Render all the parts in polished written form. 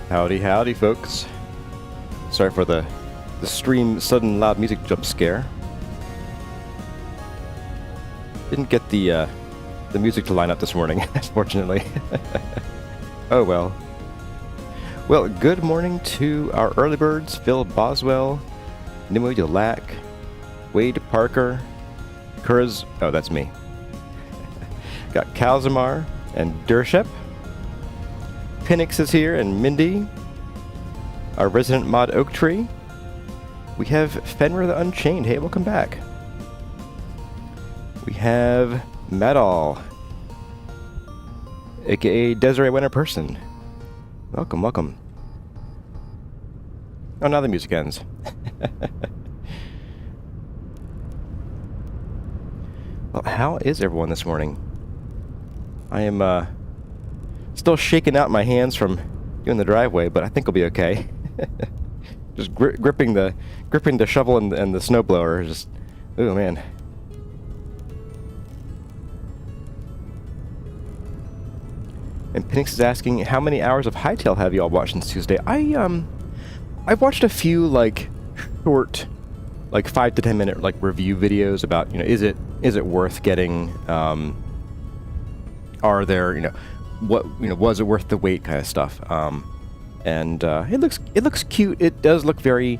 Howdy, howdy, folks. Sorry for the stream sudden loud music jump scare. Didn't get the music to line up this morning, unfortunately. Oh well. Well, good morning to our early birds: Phil Boswell, Nimue Delac, Wade Parker, Kurz. Oh, that's me. Got Kalzamar and Dershep. Pinix is here, and Mindy. Our resident mod Oak Tree. We have Fenrir the Unchained. Hey, welcome back. We have Madall, aka Desiree Winter Person. Welcome, welcome. Oh, now the music ends. Well, how is everyone this morning? I am still shaking out my hands from doing the driveway, but I think I'll be okay. Just gripping the shovel and the snowblower. Just, oh man. And Pinix is asking, how many hours of Hightail have you all watched since Tuesday? I've watched a few like short, like 5 to 10 minute like review videos about, is it worth getting? Are there, was it worth the wait kind of stuff? And it looks cute. It does look very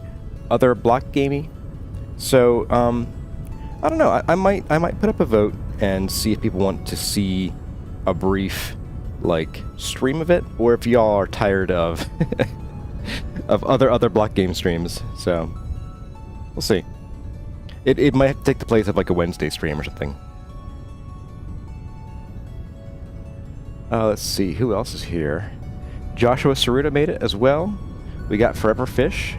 other block gamey. So I don't know. I might put up a vote and see if people want to see a brief like stream of it, or if y'all are tired of of other block game streams. So we'll see. It might have to take the place of like a Wednesday stream or something. Let's see who else is here. Joshua Saruta made it as well. We got Forever Fish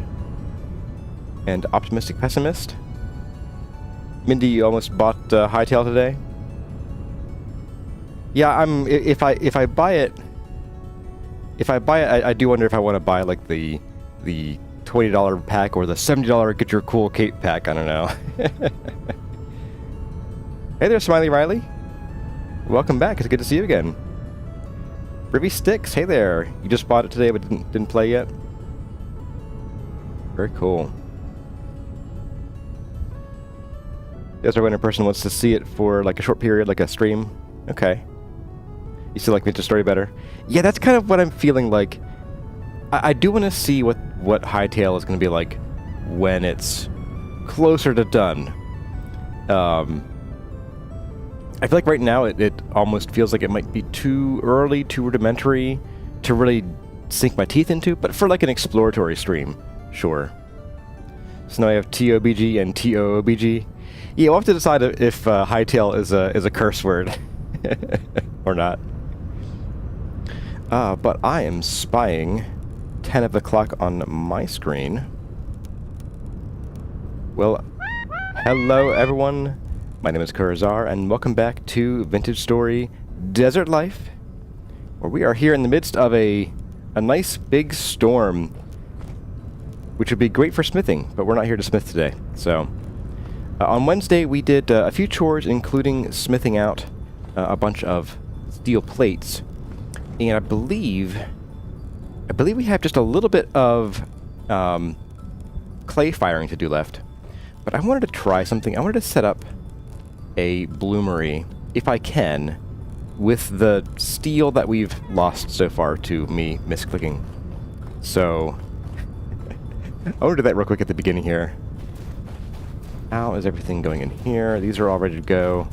and Optimistic Pessimist. Mindy, you almost bought Hightail today. Yeah, if I buy it, I do wonder if I want to buy like the $20 pack or the $70 Get Your Cool Cape pack. I don't know. Hey there, Smiley Riley. Welcome back. It's good to see you again. Ribby Sticks, hey there. You just bought it today but didn't play yet? Very cool. Desert Winter Person wants to see it for like a short period, like a stream. Okay. You still like Vintage Story better? Yeah, that's kind of what I'm feeling like. I do want to see what Hightail is going to be like when it's closer to done. I feel like right now it almost feels like it might be too early, too rudimentary to really sink my teeth into, but for like an exploratory stream, sure. So now I have TOBG and TOOBG. Yeah, we'll have to decide if Hightail is a curse word or not. But I am spying 10 of the clock on my screen. Well, hello everyone. My name is Kurazar, and welcome back to Vintage Story Desert Life, where we are here in the midst of a nice big storm, which would be great for smithing, but we're not here to smith today. So, on Wednesday we did a few chores, including smithing out a bunch of steel plates, and I believe we have just a little bit of clay firing to do left. But I wanted to try something. I wanted to set up a bloomery, if I can, with the steel that we've lost so far to me misclicking. So, I want to do that real quick at the beginning here. How is everything going in here? These are all ready to go.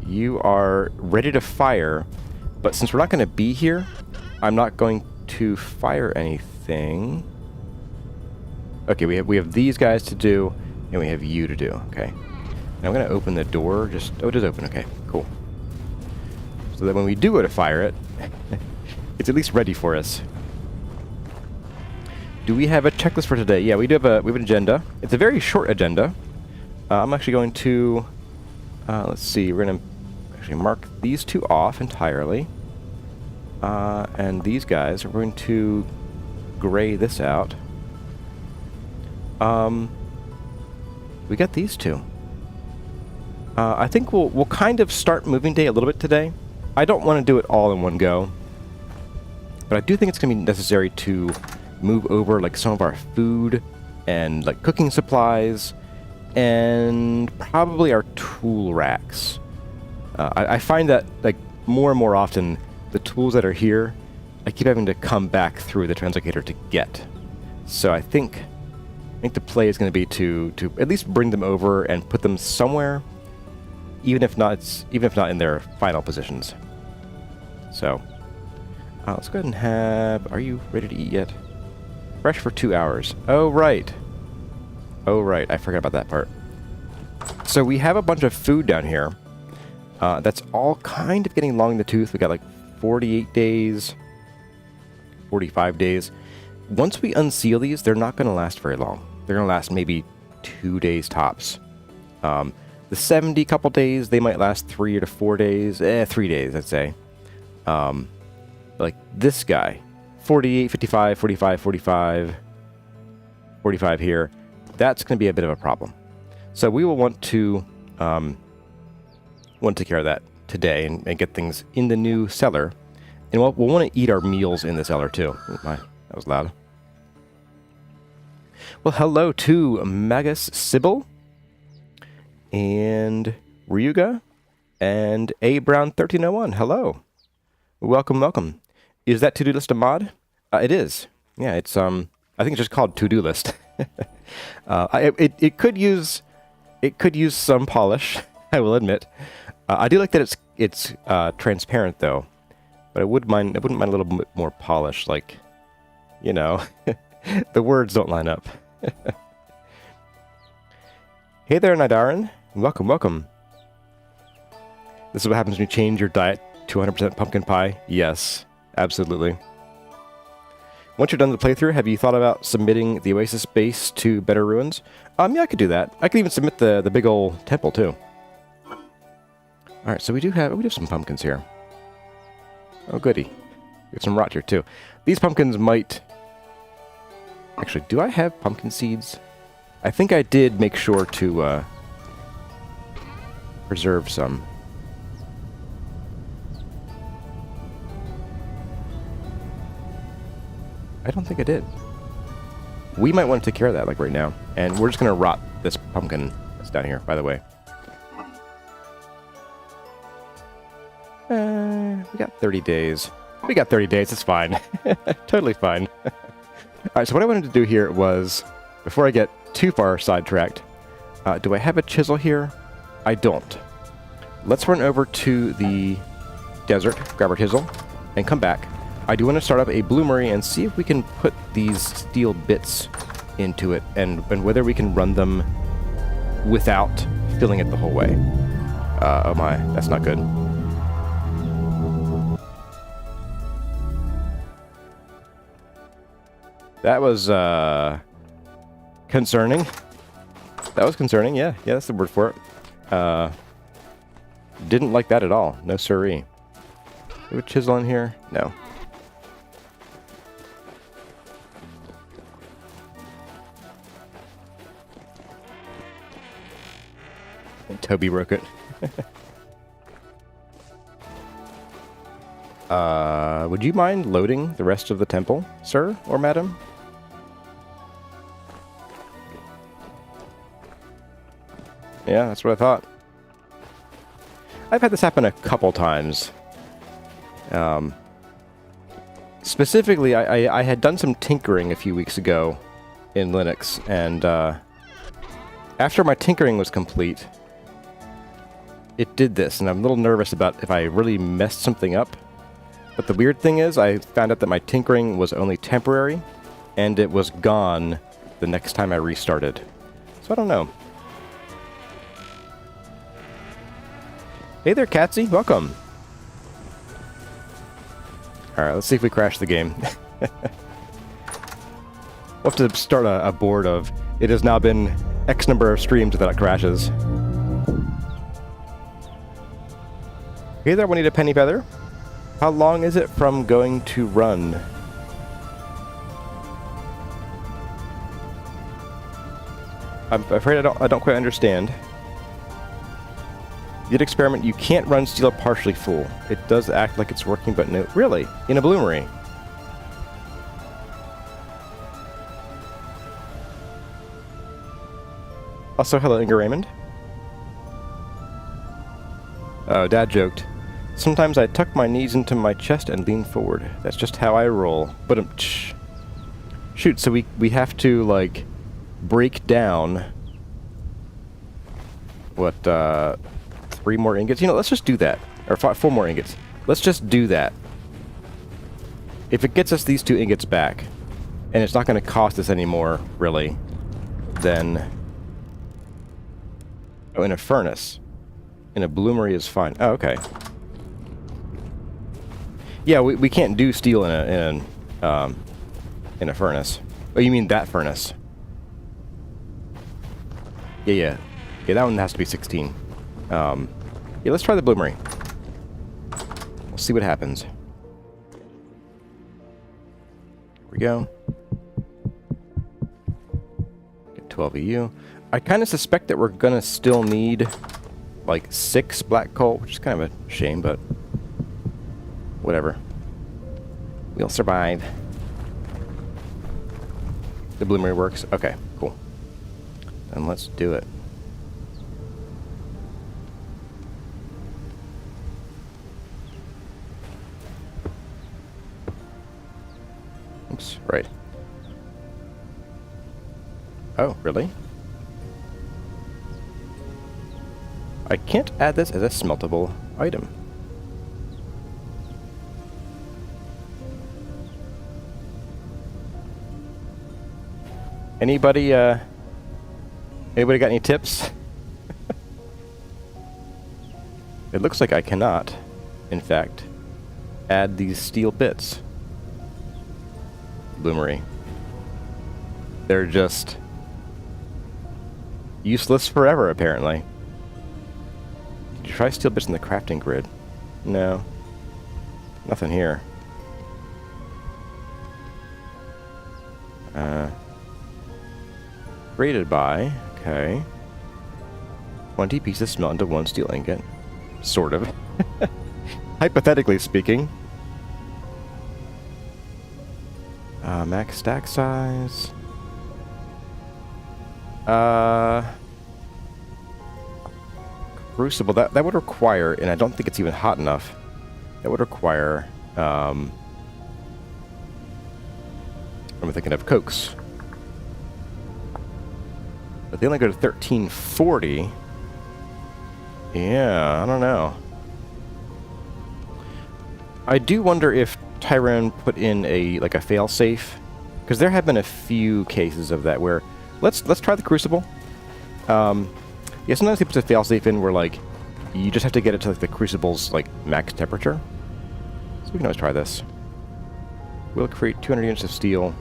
You are ready to fire, but since we're not going to be here, I'm not going to fire anything. Okay, we have these guys to do, and we have you to do. Okay. Now I'm going to open the door. Oh, it is open. Okay, cool. So that when we do go to fire it, it's at least ready for us. Do we have a checklist for today? Yeah, we have an agenda. It's a very short agenda. I'm actually going to, let's see, we're going to actually mark these two off entirely. And these guys, we're going to gray this out. We got these two. I think we'll kind of start moving day a little bit today. I don't want to do it all in one go. But I do think it's going to be necessary to move over like some of our food and like cooking supplies and probably our tool racks. I find that like more and more often the tools that are here, I keep having to come back through the translocator to get. So I think the play is going to be to at least bring them over and put them somewhere, even if not in their final positions. So let's go ahead and have. Are you ready to eat yet? Fresh for 2 hours. Oh right. Oh right. I forgot about that part. So we have a bunch of food down here. That's all kind of getting long in the tooth. We got like 48 days, 45 days. Once we unseal these, they're not going to last very long. They're going to last maybe 2 days tops. The 70 couple days, they might last 3 to 4 days. 3 days, I'd say. Like this guy, 48, 55, 45, 45, 45 here. That's going to be a bit of a problem. So we will want to take care of that today and get things in the new cellar. And we'll want to eat our meals in the cellar too. Oh my, that was loud. Well, hello to Magus Sybil and Ryuga and A Brown 1301. Hello. Welcome, welcome. Is that to-do list a mod? It is. Yeah, it's I think it's just called to-do list. It could use some polish, I will admit. I do like that it's transparent though, but I wouldn't mind a little bit more polish, like, you know, the words don't line up. Hey there, Nidaran. Welcome, welcome. This is what happens when you change your diet to 100% pumpkin pie. Yes, absolutely. Once you're done the playthrough, have you thought about submitting the Oasis base to Better Ruins? Yeah, I could do that. I could even submit the big old temple too. All right, so we have some pumpkins here. Oh, goody. We have some rot here too. These pumpkins might. Actually, do I have pumpkin seeds? I think I did make sure to preserve some. I don't think I did. We might want to take care of that, like right now. And we're just going to rot this pumpkin that's down here, by the way. We got 30 days. We got 30 days, it's fine. Totally fine. Alright, so what I wanted to do here was, before I get too far sidetracked, do I have a chisel here? I don't. Let's run over to the desert, grab our chisel, and come back. I do want to start up a bloomery and see if we can put these steel bits into it, and whether we can run them without filling it the whole way. Oh my, that's not good. That was concerning. That was concerning, yeah. Yeah, that's the word for it. Didn't like that at all. No siree. Do we have a chisel in here? No. And Toby broke it. Would you mind loading the rest of the temple, sir or madam? Yeah, that's what I thought. I've had this happen a couple times. Specifically, I had done some tinkering a few weeks ago in Linux, and after my tinkering was complete, it did this, and I'm a little nervous about if I really messed something up. But the weird thing is, I found out that my tinkering was only temporary, and it was gone the next time I restarted. So I don't know. Hey there, Catsy. Welcome. Alright, let's see if we crash the game. We'll have to start a board of, it has now been X number of streams without it crashes. Hey there, Juanita Penny Feather. How long is it from going to run? I'm afraid I don't quite understand. Did experiment, you can't run steel partially full. It does act like it's working, but no. Really? In a bloomery? Also, hello, Inga Raymond. Oh, Dad joked. Sometimes I tuck my knees into my chest and lean forward. That's just how I roll. But shoot, so we have to, like, break down... What, 3 more ingots? You know, let's just do that. Or 4 more ingots. Let's just do that. If it gets us these 2 ingots back, and it's not going to cost us anymore, really, then... Oh, in a furnace. In a bloomery is fine. Oh, okay. Yeah, we can't do steel in a furnace. Oh, you mean that furnace? Yeah, that one has to be 16. Yeah, let's try the bloomery. We'll see what happens. Here we go. Get 12 EU. I kind of suspect that we're gonna still need like 6 black coal, which is kind of a shame, but whatever. We'll survive. The bloomery works. Okay, cool. Then let's do it. Oops, right. Oh, really? I can't add this as a smeltable item. Anybody got any tips? It looks like I cannot, in fact, add these steel bits. Bloomery. They're just useless forever, apparently. Did you try steel bits in the crafting grid? No. Nothing here. Rated by, okay. 20 pieces smelt into 1 steel ingot. Sort of. Hypothetically speaking. Max stack size. Crucible, that would require, and I don't think it's even hot enough, that would require, I'm thinking of cokes. But they only go to 1340. Yeah, I don't know. I do wonder if CarryOn put in a fail-safe, because there have been a few cases of that where let's try the crucible. Yeah, sometimes they put a fail-safe in where like you just have to get it to like the crucible's like max temperature. So we can always try this. We'll create 200 units of steel.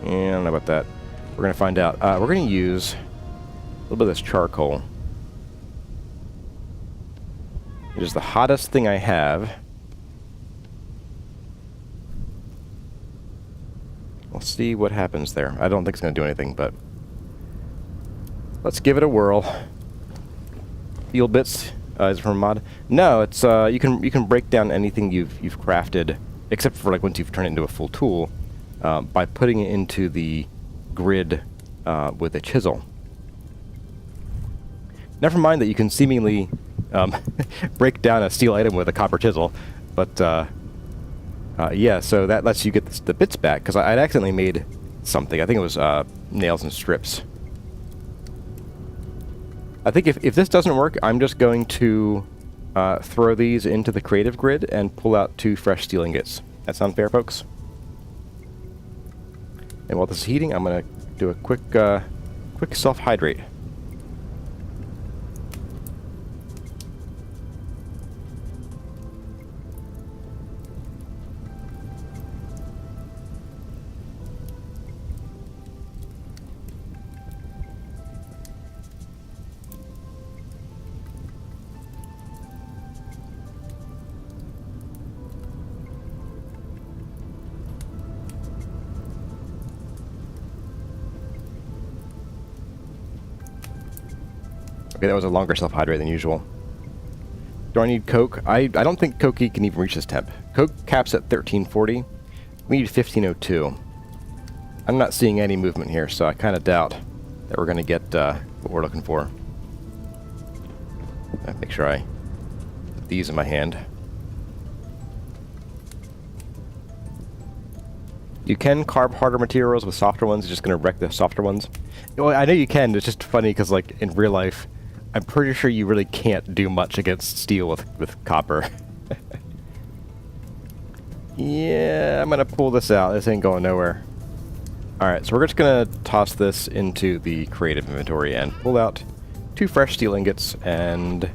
Yeah, I don't know about that. We're gonna find out. We're gonna use a little bit of this charcoal. It is the hottest thing I have. We'll see what happens there. I don't think it's going to do anything, but let's give it a whirl. Steel bits is from mod. No, it's you can break down anything you've crafted, except for like once you've turned it into a full tool, by putting it into the grid with a chisel. Never mind that you can seemingly break down a steel item with a copper chisel, but yeah, so that lets you get the bits back, because I'd accidentally made something. I think it was nails and strips. I think if this doesn't work, I'm just going to throw these into the creative grid and pull out 2 fresh steel ingots. That sound fair, folks? And while this is heating, I'm going to do a quick self-hydrate. Okay, that was a longer self-hydrate than usual. Do I need coke? I don't think coke can even reach this temp. Coke caps at 1340. We need 1502. I'm not seeing any movement here, so I kind of doubt that we're going to get what we're looking for. I make sure I put these in my hand. You can carve harder materials with softer ones. It's just going to wreck the softer ones. Well, I know you can. It's just funny because, like, in real life, I'm pretty sure you really can't do much against steel with copper. Yeah, I'm going to pull this out. This ain't going nowhere. Alright, so we're just going to toss this into the creative inventory and pull out 2 fresh steel ingots and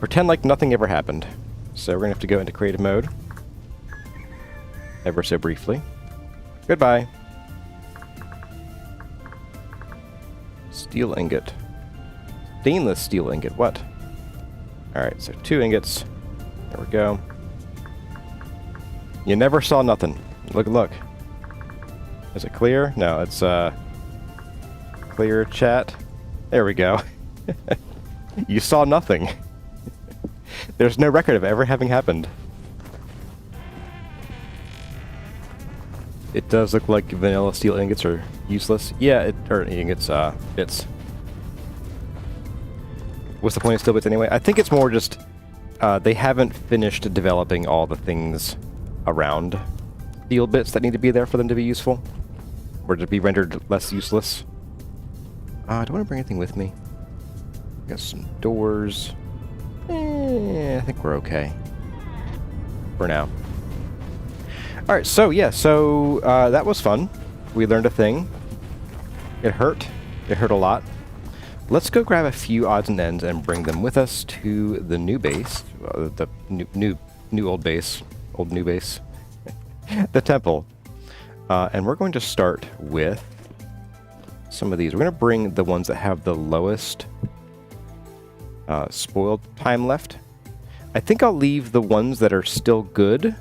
pretend like nothing ever happened. So we're going to have to go into creative mode. Ever so briefly. Goodbye. Steel ingot. Stainless steel ingot. What? Alright, so 2 ingots. There we go. You never saw nothing. Look. Is it clear? No, it's clear chat. There we go. You saw nothing. There's no record of ever having happened. It does look like vanilla steel ingots are useless. Yeah, or ingots, bits. What's the point of steel bits anyway? I think it's more just they haven't finished developing all the things around steel bits that need to be there for them to be useful. Or to be rendered less useless. Do I want to bring anything with me? Got some doors. I think we're okay. For now. Alright, so yeah, that was fun. We learned a thing. It hurt. It hurt a lot. Let's go grab a few odds and ends and bring them with us to the new base. The new old base. Old new base. The temple. And we're going to start with some of these. We're going to bring the ones that have the lowest spoiled time left. I think I'll leave the ones that are still good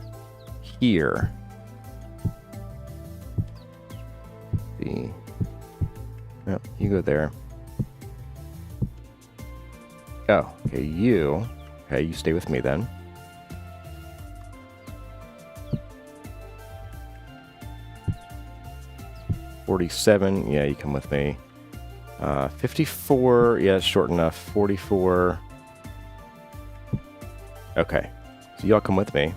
here. No, you go there. Oh, okay, you stay with me then. $47, yeah, you come with me. 54, yeah, it's short enough. 44. Okay, so y'all come with me.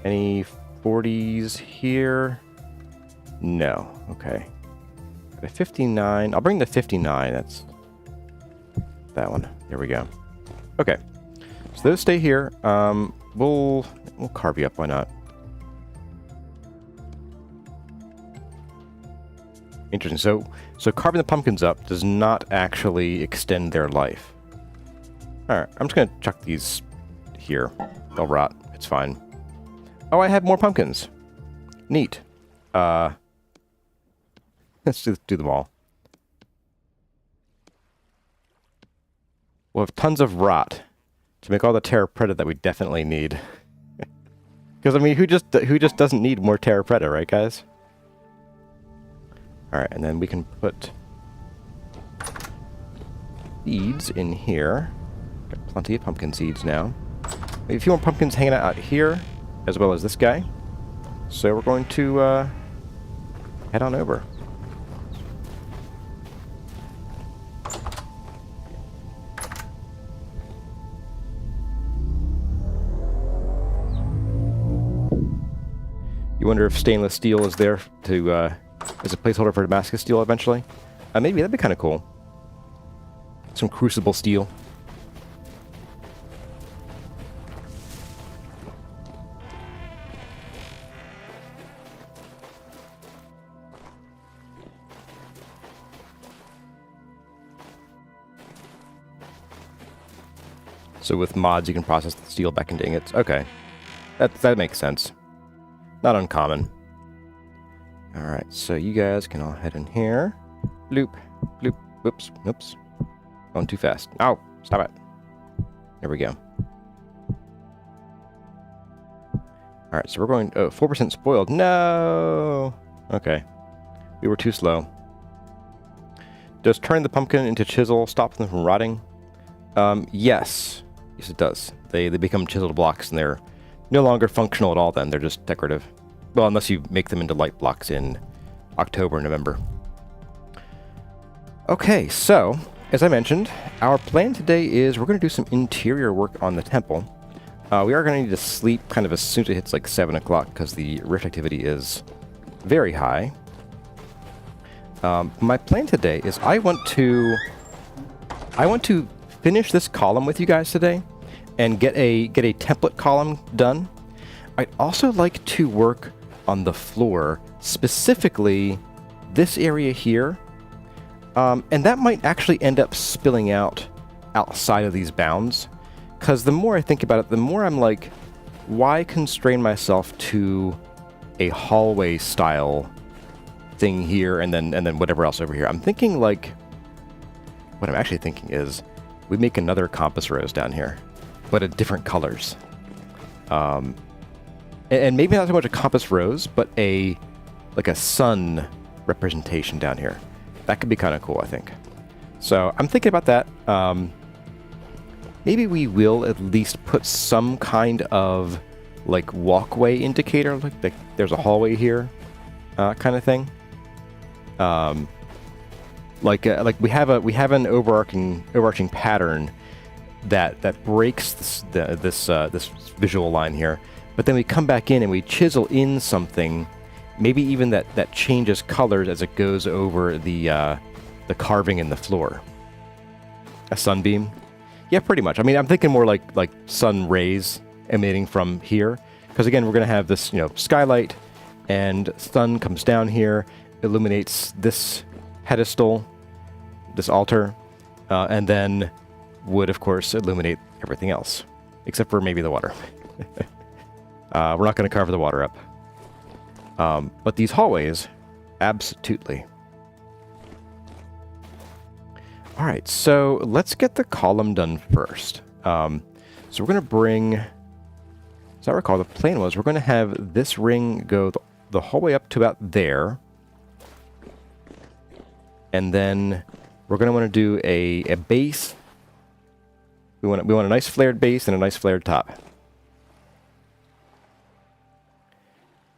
Any 40s here? No, okay. Got a 59, I'll bring the 59, that's that one. There we go. Okay, so those stay here. We'll carve you up, why not? Interesting. So carving the pumpkins up does not actually extend their life. Alright, I'm just going to chuck these here. They'll rot. It's fine. Oh, I have more pumpkins. Neat. Let's do them all. We'll have tons of rot to make all the terra preta that we definitely need. Because, I mean, who just doesn't need more terra preta, right, guys? Alright, and then we can put seeds in here. Got plenty of pumpkin seeds now. We have a few more pumpkins hanging out here, as well as this guy. So we're going to head on over. You wonder if stainless steel is there to as a placeholder for Damascus steel eventually? Maybe that'd be kind of cool. Some crucible steel. So with mods you can process the steel back into ingots. Okay. That makes sense. Not uncommon. Alright, so you guys can all head in here. Loop. Loop. Whoops. Oops. Going too fast. Ow! Stop it. There we go. Alright, so we're going... Oh, 4% spoiled. No! Okay. We were too slow. Does turning the pumpkin into chisel stop them from rotting? Yes. Yes, it does. They become chiseled blocks, and they're no longer functional at all then. They're just decorative. Well, unless you make them into light blocks in October, November. Okay, so, as I mentioned, our plan today is we're going to do some interior work on the temple. We are going to need to sleep kind of as soon as it hits like 7 o'clock because the rift activity is very high. My plan today is I want to finish this column with you guys today and get a template column done. I'd also like to work on the floor, specifically this area here. And that might actually end up spilling out outside of these bounds. Because the more I think about it, the more I'm like, why constrain myself to a hallway style thing here and then whatever else over here? I'm thinking like, what I'm actually thinking is we make another compass rose down here, but at different colors. And maybe not so much a compass rose, but like a sun representation down here. That could be kind of cool, I think. So I'm thinking about that. Maybe we will at least put some kind of like walkway indicator, like there's a hallway here, kind of thing. Like we have an overarching pattern that breaks this visual line here, but then we come back in and we chisel in something. Maybe even that changes colors as it goes over the carving in the floor. A sunbeam? Yeah, pretty much. I mean, I'm thinking more like sun rays emanating from here. Because again, we're going to have this, skylight, and sun comes down here, illuminates this pedestal, this altar, and then would, of course, illuminate everything else. Except for maybe the water. We're not going to cover the water up. But these hallways, absolutely. All right, so let's get the column done first. So we're going to bring, as I recall, the plan was we're going to have this ring go the whole way up to about there. And then we're going to want to do a base. We want a nice flared base and a nice flared top.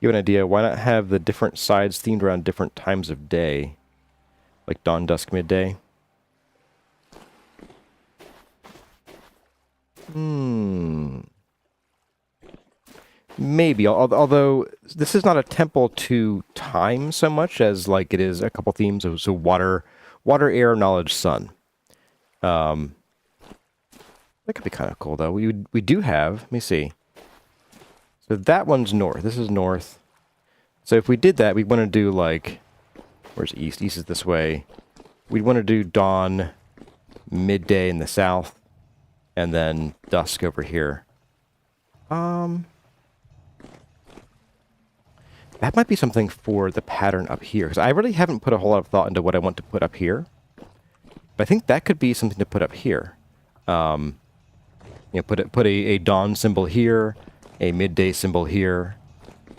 You have an idea, why not have the different sides themed around different times of day? Like dawn, dusk, midday? Maybe, although this is not a temple to time so much as like it is a couple themes. So water, air, knowledge, sun. That could be kind of cool though. We do have, let me see. So that one's north. This is north. So if we did that, we'd want to do like, where's east? East is this way. We'd want to do dawn, midday in the south, and then dusk over here. That might be something for the pattern up here, because I really haven't put a whole lot of thought into what I want to put up here. But I think that could be something to put up here. Put a dawn symbol here, a midday symbol here,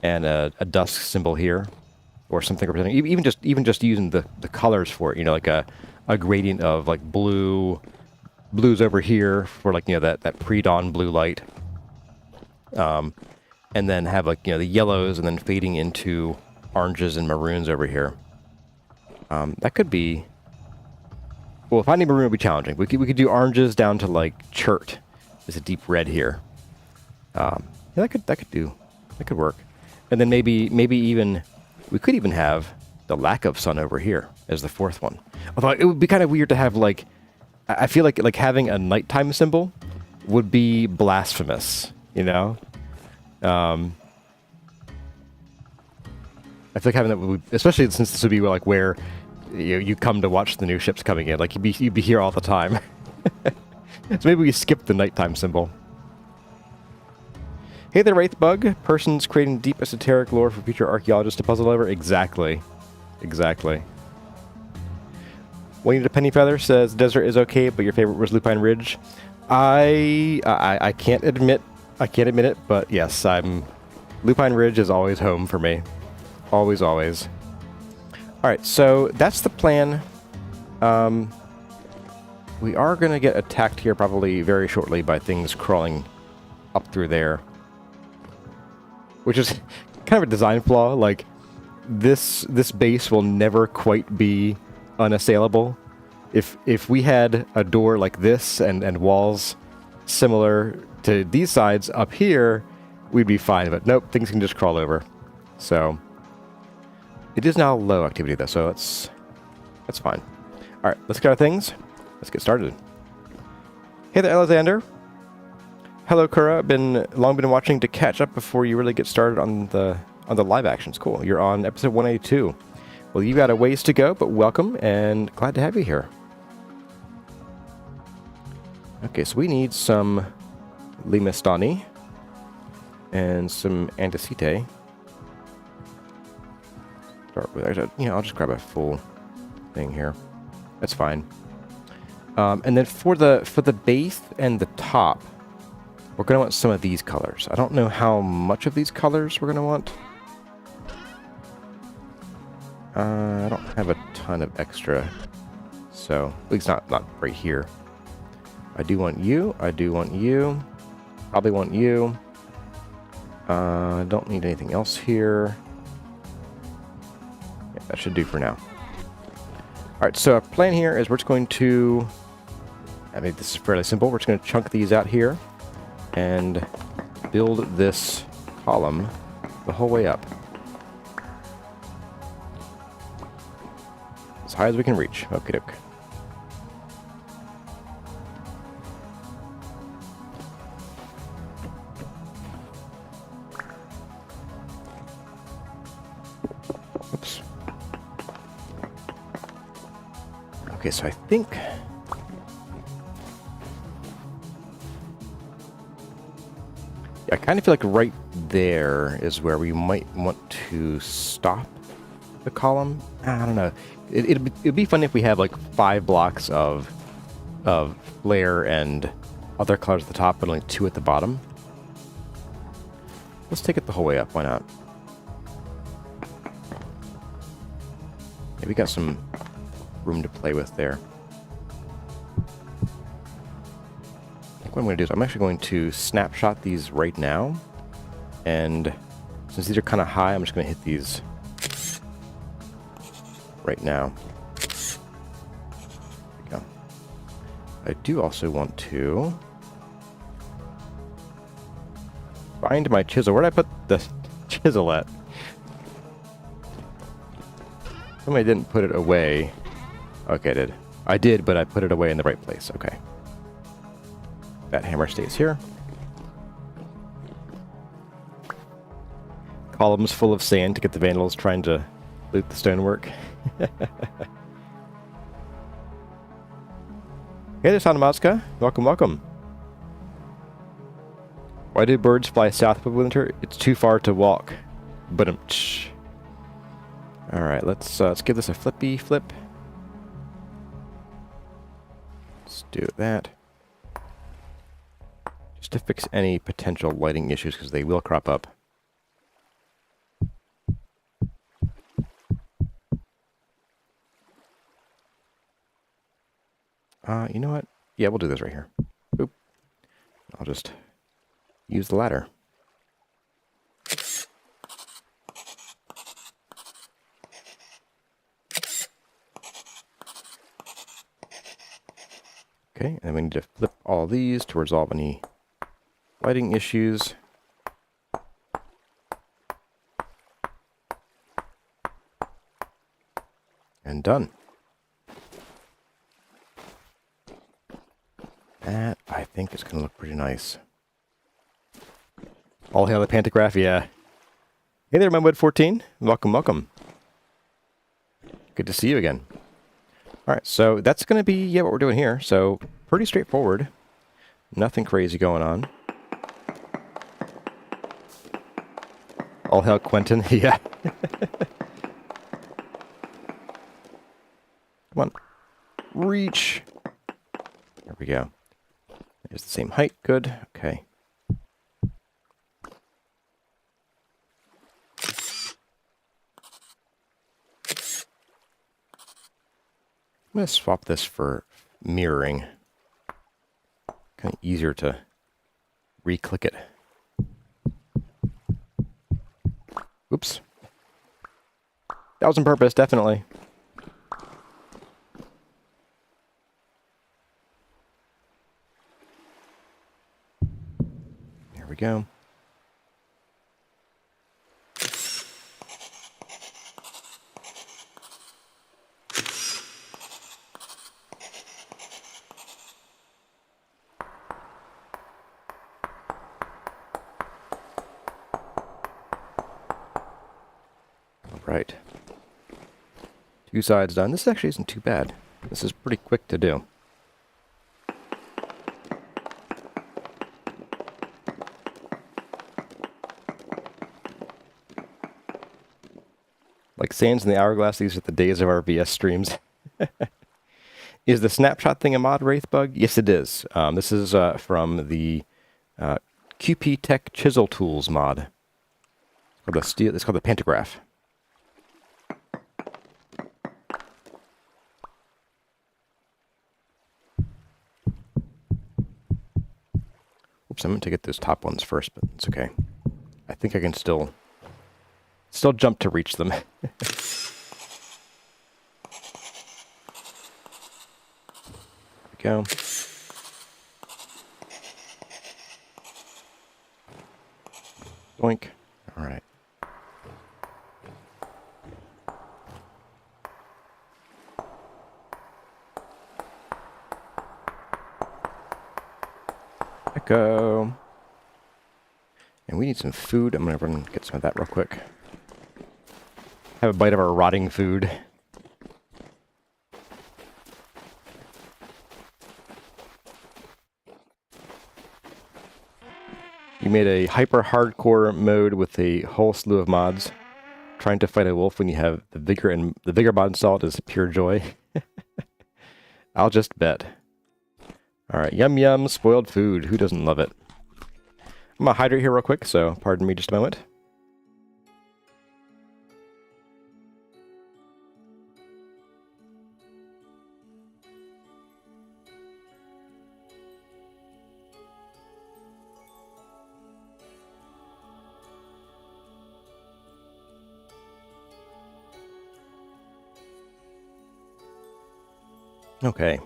and a dusk symbol here, or something representing even just using the colors for it. Like a gradient of like blues over here for like that pre-dawn blue light, and then have like the yellows and then fading into oranges and maroons over here. That could be. Well, finding maroon would be challenging. We could do oranges down to like chert. There's a deep red here. Yeah, that could work. And then maybe even we could even have the lack of sun over here as the fourth one. Although it would be kind of weird to have like, I feel like having a nighttime symbol would be blasphemous. I feel like having that would, especially since this would be like where you come to watch the new ships coming in. Like you'd be here all the time. So maybe we skip the nighttime symbol. Hey there, Wraithbug. Persons creating deep esoteric lore for future archaeologists to puzzle over. Exactly. Wayne Penny Feather says desert is okay, but your favorite was Lupine Ridge. I can't admit it, but yes, Lupine Ridge is always home for me. Always. All right, so that's the plan. We are going to get attacked here probably very shortly by things crawling up through there. Which is kind of a design flaw. Like, this base will never quite be unassailable. If we had a door like this and walls similar to these sides up here, we'd be fine. But nope, things can just crawl over. So it is now low activity though, so that's fine. All right, let's get our things. Let's get started. Hey there, Alexander. Hello, Kura. Long been watching to catch up before you really get started on the live actions. Cool. You're on episode 182. Well, you got a ways to go, but welcome and glad to have you here. Okay, so we need some limestone and some andesite. Start with, I'll just grab a full thing here. That's fine. And then for the base and the top, we're going to want some of these colors. I don't know how much of these colors we're going to want. I don't have a ton of extra, so at least not right here. I do want you. I do want you. Probably want you. I don't need anything else here. Yeah, that should do for now. All right, so our plan here is we're just going to... I mean, this is fairly simple. We're just going to chunk these out here and build this column the whole way up. As high as we can reach. Okie doke. Oops. Okay, so I think... I kind of feel like right there is where we might want to stop the column. I don't know. It'd be fun if we have like 5 blocks of flare and other colors at the top, but only 2 at the bottom. Let's take it the whole way up. Why not? Yeah, we got some room to play with there. What I'm going to do is I'm actually going to snapshot these right now, and since these are kind of high, I'm just going to hit these right now. There we go. I do also want to find my chisel. Where did I put the chisel at? Somebody didn't put it away. Okay, I did. I did, but I put it away in the right place. Okay. That hammer stays here. Columns full of sand to get the vandals trying to loot the stonework. Hey there, Sanamaska. Welcome, welcome. Why do birds fly south of winter? It's too far to walk. But alright, let's give this a flippy flip. Let's do that. Just to fix any potential lighting issues, because they will crop up. You know what? Yeah, we'll do this right here. Oop. I'll just use the ladder. Okay, and we need to flip all these to resolve any lighting issues. And done. That, I think, is going to look pretty nice. All hail the pantograph, yeah. Hey there, Mudwood14. Welcome, welcome. Good to see you again. Alright, so that's going to be what we're doing here. So, pretty straightforward. Nothing crazy going on. All hail Quentin, yeah. Come on. Reach. There we go. There's the same height. Good. Okay. I'm going to swap this for mirroring. Kind of easier to re-click it. Oops. That was on purpose, definitely. There we go. Right. 2 sides done. This actually isn't too bad. This is pretty quick to do. Like sands in the hourglass, these are the days of our VS streams. Is the snapshot thing a mod wraith bug? Yes, it is. This is from the QP Tech ChiselTools mod. It's called the Pantograph. Oops, I meant to get those top ones first, but it's okay. I think I can still jump to reach them. There we go. Doink. All right. Echo. And we need some food. I'm going to run and get some of that real quick. Have a bite of our rotting food. You made a hyper-hardcore mode with a whole slew of mods. Trying to fight a wolf when you have the vigor, and the vigor mod installed is pure joy. I'll just bet. Alright, yum yum, spoiled food. Who doesn't love it? I'm gonna hydrate here real quick, so pardon me just a moment. Okay.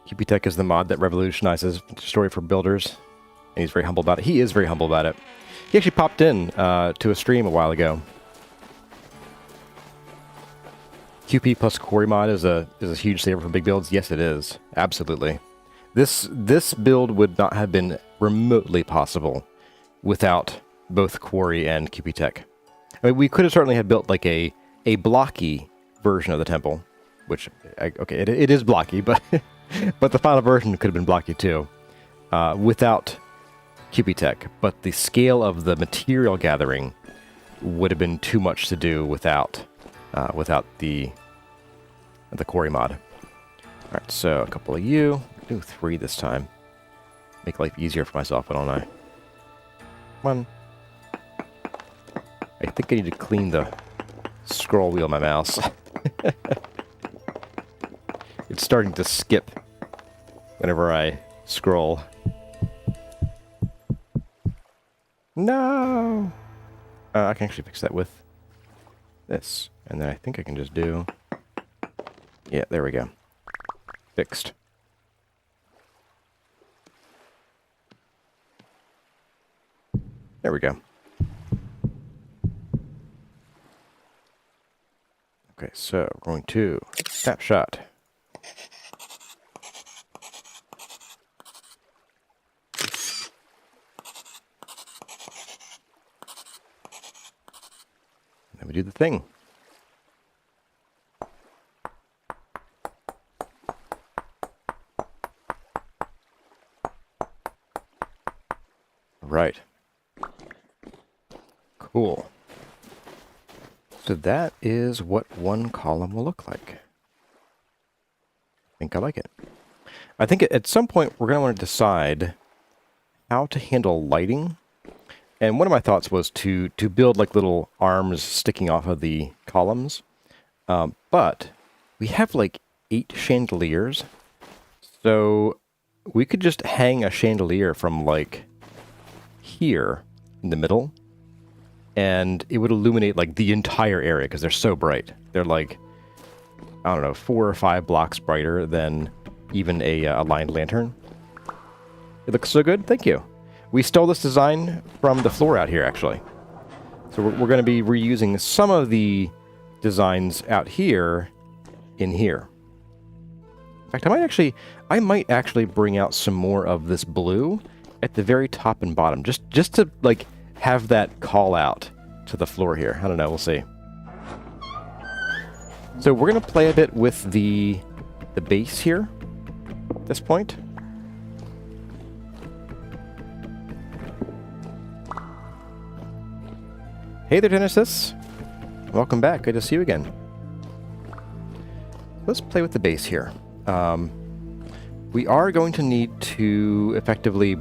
QP Tech is the mod that revolutionizes the story for builders, and he's very humble about it. He is very humble about it. He actually popped in to a stream a while ago. QP plus Quarry mod is a huge saver for big builds. Yes, it is. Absolutely. This build would not have been remotely possible without both Quarry and QP Tech. I mean, we could have certainly have built like a blocky version of the temple, which okay, it is blocky, but but the final version could have been blocky too, without QP Tech. But the scale of the material gathering would have been too much to do without the Quarry mod. All right, so a couple of you. Do 3 this time. Make life easier for myself, don't I? Come on. I think I need to clean the scroll wheel of my mouse. It's starting to skip whenever I scroll. No! I can actually fix that with this. And then I think I can just do... Yeah, there we go. Fixed. There we go. Okay, so we're going to snapshot. And then we do the thing. Right. Cool. So that is what one column will look like. I think I like it. I think at some point we're going to want to decide how to handle lighting. And one of my thoughts was to build like little arms sticking off of the columns. But we have like 8 chandeliers. So we could just hang a chandelier from like here in the middle. And it would illuminate like the entire area because they're so bright. They're like, I don't know, 4 or 5 blocks brighter than even a aligned lantern. It looks so good. Thank you. We stole this design from the floor out here, actually. So we're going to be reusing some of the designs out here in here. In fact, I might actually bring out some more of this blue at the very top and bottom, just to like have that call out to the floor here. I don't know, we'll see. So we're going to play a bit with the base here at this point. Hey there, Genesis. Welcome back. Good to see you again. Let's play with the base here. We are going to need to effectively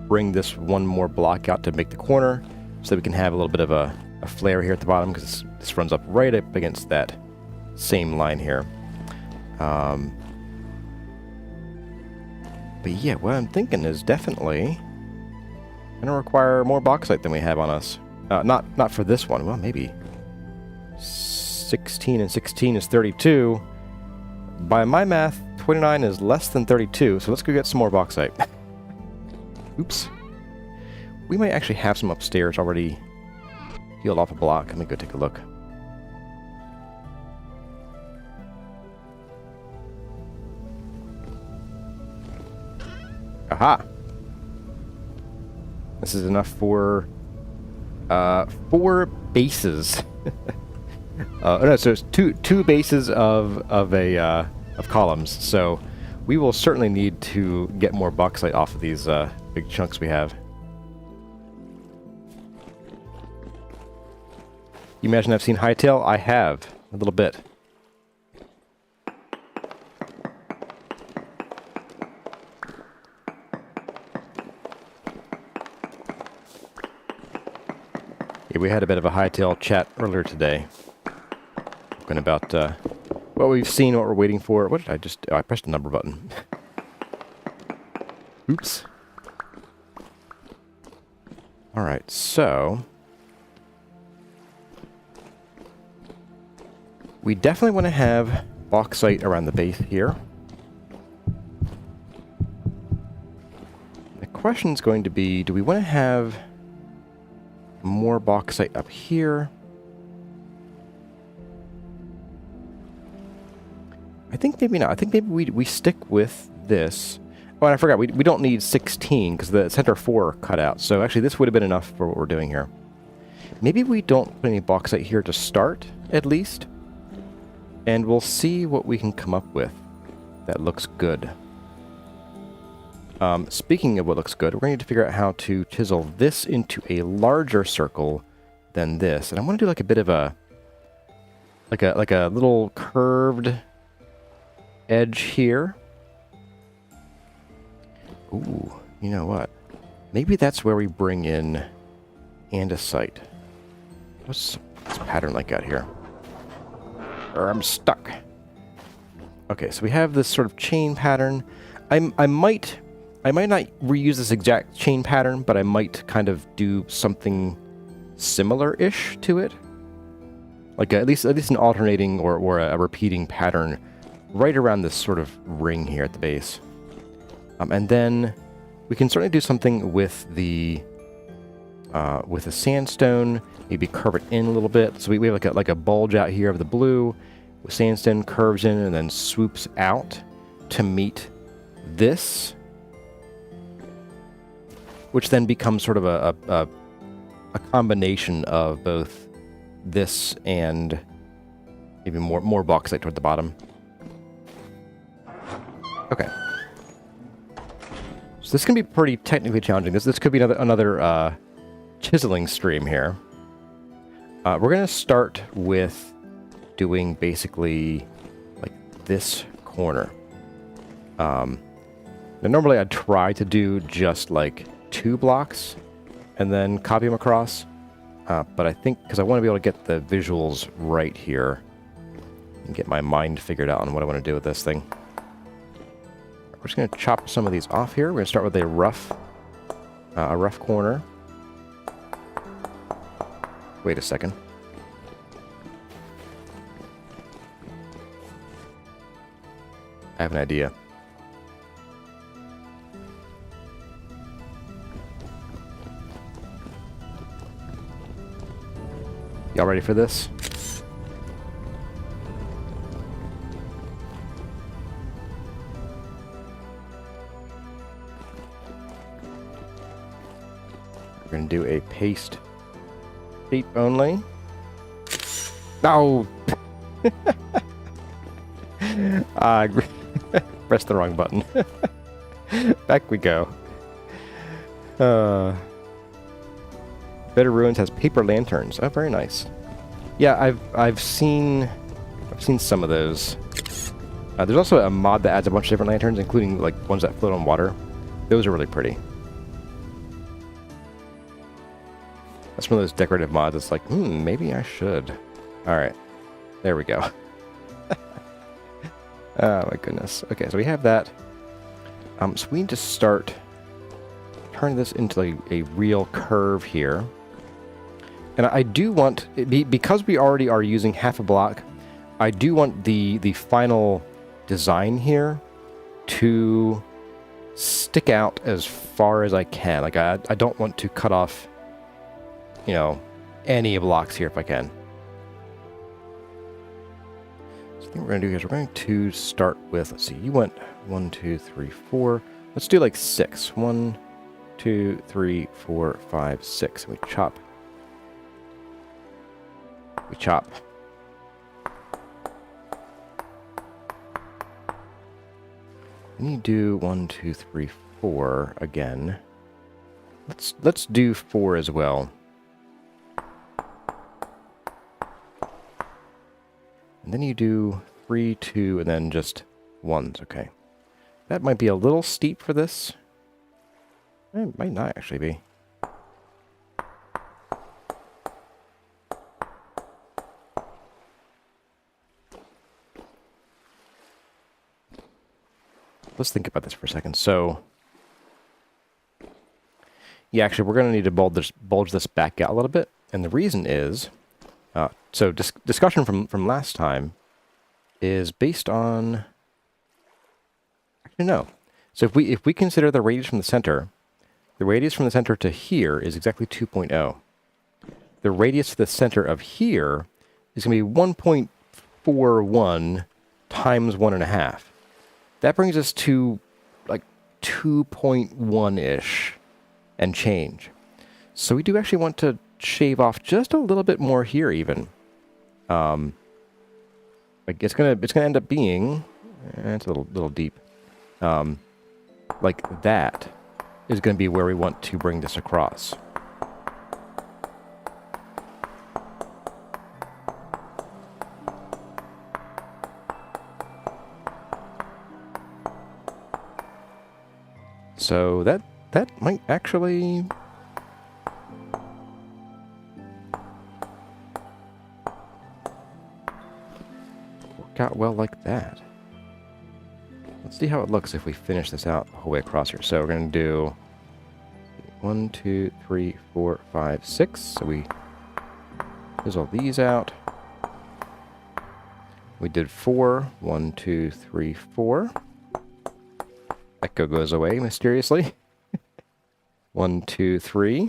bring this one more block out to make the corner so that we can have a little bit of a flare here at the bottom, because this runs up right up against that same line here. But yeah, what I'm thinking is definitely going to require more bauxite than we have on us. Not for this one. Well, maybe 16 and 16 is 32. By my math, 29 is less than 32, so let's go get some more bauxite. Oops. We might actually have some upstairs already healed off a block. Let me go take a look. Aha! This is enough for 4 bases. No, so it's two bases of columns. So we will certainly need to get more bauxite off of these big chunks we have. You imagine I've seen Hightail? I have a little bit. Yeah, we had a bit of a Hightail chat earlier today. Talking about what we've seen, what we're waiting for. What did I just... Oh, I pressed the number button. Oops. Alright, so... we definitely want to have bauxite around the base here. The question is going to be, do we want to have more bauxite up here? I think maybe not. I think maybe we stick with this. Oh, and I forgot, we don't need 16 because the center 4 cut out. So actually this would have been enough for what we're doing here. Maybe we don't put any bauxite here to start, at least. And we'll see what we can come up with that looks good. Speaking of what looks good, we're going to need to figure out how to chisel this into a larger circle than this. And I want to do like a bit of a... like a little curved edge here. Ooh, you know what? Maybe that's where we bring in andesite. What's this pattern like out here? Or I'm stuck. Okay, so we have this sort of chain pattern. I might not reuse this exact chain pattern, but I might kind of do something similar-ish to it. Like at least an alternating or a repeating pattern right around this sort of ring here at the base. And then we can certainly do something with the sandstone, maybe curve it in a little bit. So we have like a bulge out here of the blue, with sandstone curves in and then swoops out to meet this, which then becomes sort of a combination of both this and maybe more bauxite toward the bottom. Okay. So this can be pretty technically challenging. This could be another chiseling stream here. We're going to start with doing basically like this corner. Now normally I'd try to do just like 2 blocks and then copy them across. But I think, because I want to be able to get the visuals right here and get my mind figured out on what I want to do with this thing. We're just going to chop some of these off here. We're going to start with a rough corner. Wait a second. I have an idea. Y'all ready for this? We're going to do a paste sheet only. No! I pressed the wrong button. Back we go. Better Ruins has paper lanterns. Oh, very nice. Yeah, I've seen some of those. There's also a mod that adds a bunch of different lanterns, including like ones that float on water. Those are really pretty. That's one of those decorative mods. It's like, maybe I should. All right, there we go. Oh my goodness. Okay, so we have that. So we need to start turning this into like a real curve here. And I do want, because we already are using half a block, I do want the final design here to stick out as far as I can. Like I don't want to cut off, you know, any blocks here if I can. So I think what we're going to do is we're going to start with, let's see, you went 1, 2, 3, 4. Let's do like 6. 1, 2, 3, 4, 5, 6. We chop. We chop. And you do 1, 2, 3, 4 again. Let's do 4 as well. And then you do 3, 2, and then just 1s. Okay. That might be a little steep for this. It might not actually be. Let's think about this for a second. So, yeah, actually, we're going to need to bulge this back out a little bit. And the reason is, so discussion from last time is based on, actually no. So if we consider the radius from the center to here is exactly 2.0. The radius to the center of here is going to be 1.41 times 1.5. That brings us to like 2.1-ish and change. So we do actually want to shave off just a little bit more here even. Like it's gonna end up being, it's a little deep. Like that is gonna be where we want to bring this across. So that might actually work out well like that. Let's see how it looks if we finish this out the whole way across here. So we're going to do 1, 2, 3, 4, 5, 6. So we chisel these out. We did 4. 1, 2, 3, 4. Echo goes away mysteriously. 1, 2, 3.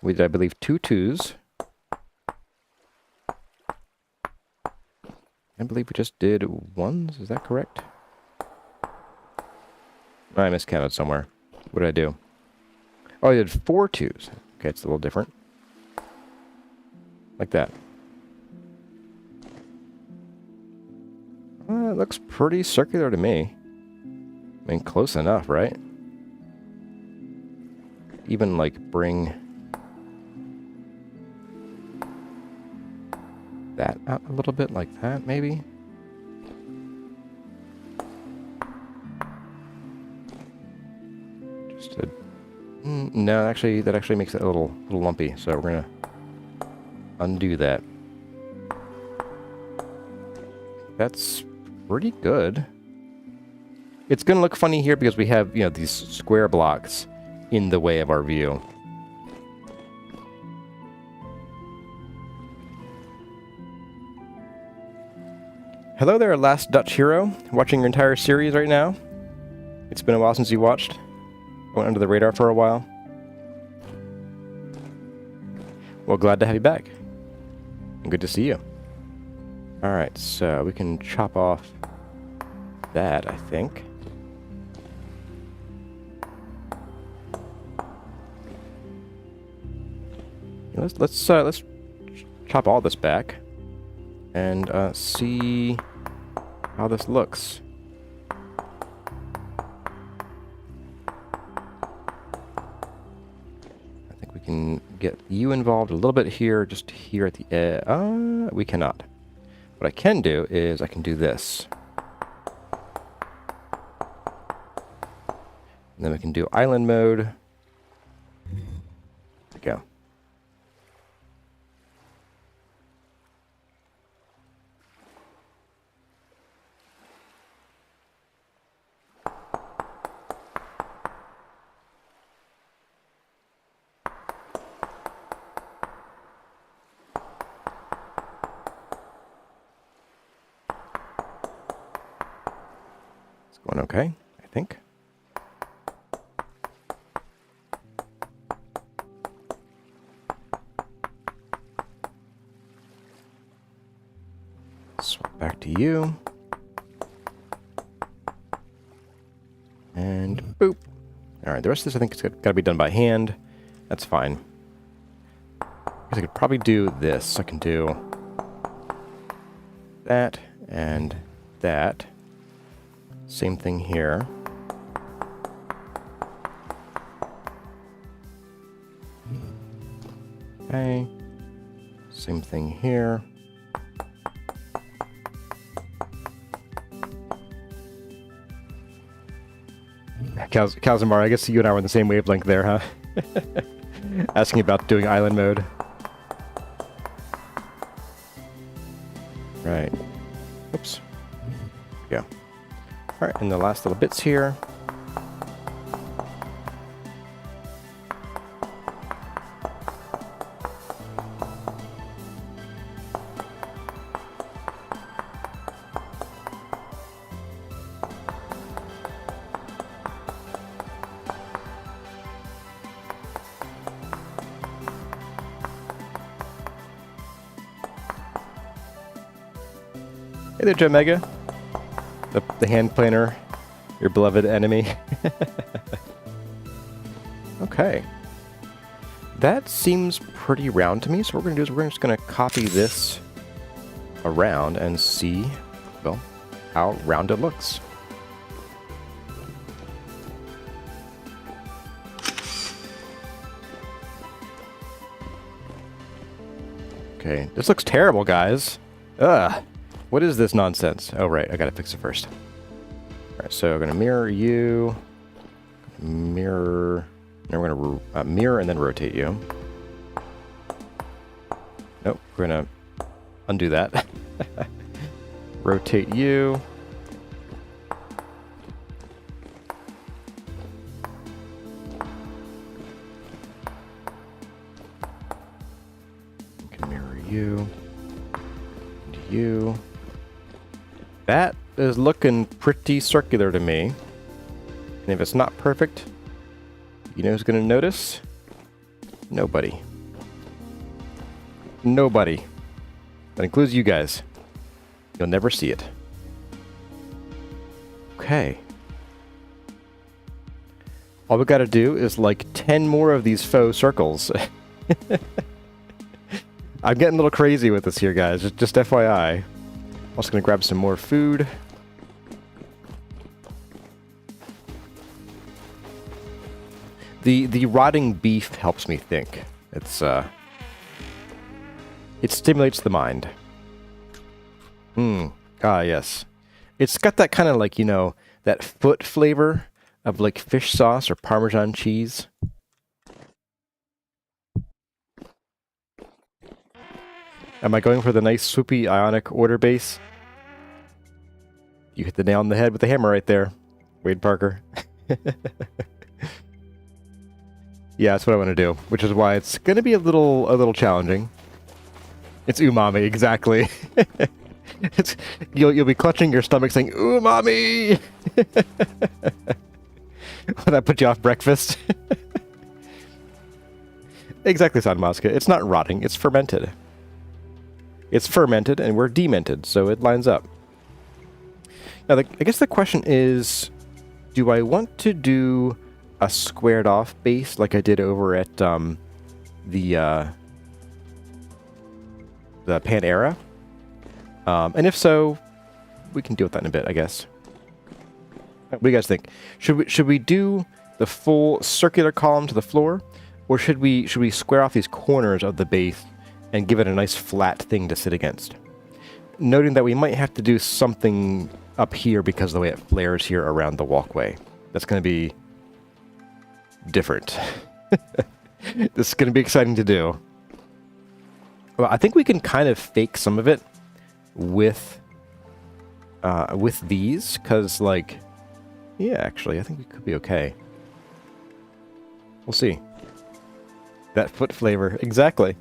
We did, I believe, 2 2s. I believe we just did 1s. Is that correct? I miscounted somewhere. What did I do? Oh, I did 4 2s. Okay, it's a little different. Like that. It looks pretty circular to me. I mean, close enough, right? Even, like, bring that out a little bit like that, maybe? Just to... no, actually, that actually makes it a little lumpy, so we're gonna undo that. That's pretty good. It's going to look funny here because we have, you know, these square blocks in the way of our view. Hello there, Last Dutch Hero, watching your entire series right now. It's been a while since you watched. I went under the radar for a while. Well, glad to have you back. And good to see you. Alright, so we can chop off that, I think. Let's chop all this back and see how this looks. I think we can get you involved a little bit here, just here at the edge. We cannot. What I can do is I can do this. And then we can do island mode. There we go. Going okay, I think. Swap back to you. And boop. Alright, the rest of this I think it's got to be done by hand. That's fine. I guess I could probably do this. I can do that and that. Same thing here. Okay. Same thing here. Calzamar, I guess you and I were on the same wavelength there, huh? Asking about doing island mode. Right. Oops. Yeah. Alright, and the last little bits here. Hey there, Joe Mega. The hand planer, your beloved enemy. Okay. That seems pretty round to me, so what we're going to do is we're just going to copy this around and see, well, how round it looks. Okay, this looks terrible, guys. Ugh. What is this nonsense? Oh, right, I gotta fix it first. Alright, so I'm gonna mirror you. Mirror. Now we're gonna mirror and then rotate you. Nope, we're gonna undo that. Rotate you. We can mirror you. And you. That is looking pretty circular to me. And if it's not perfect, you know who's going to notice? Nobody. Nobody. That includes you guys. You'll never see it. Okay. All we got to do is like 10 more of these faux circles. I'm getting a little crazy with this here, guys. Just FYI. Also gonna grab some more food. The rotting beef helps me think. It stimulates the mind. Ah, yes. It's got that kind of like, you know, that foot flavor of like fish sauce or Parmesan cheese. Am I going for the nice swoopy ionic order base? You hit the nail on the head with the hammer right there, Wade Parker. Yeah, that's what I want to do, which is why it's going to be a little challenging. It's umami, exactly. You'll be clutching your stomach saying umami. Will that put you off breakfast? Exactly, Sanmaska. It's not rotting, it's fermented. It's fermented, and we're demented, so it lines up. Now, I guess the question is, do I want to do a squared off base like I did over at the Panera? And if so, we can deal with that in a bit, I guess. What do you guys think? Should we do the full circular column to the floor, or should we square off these corners of the base and give it a nice flat thing to sit against? Noting that we might have to do something up here because of the way it flares here around the walkway. That's going to be different. This is going to be exciting to do. Well, I think we can kind of fake some of it with these, because, like, yeah, actually, I think we could be okay. We'll see. That foot flavor, exactly.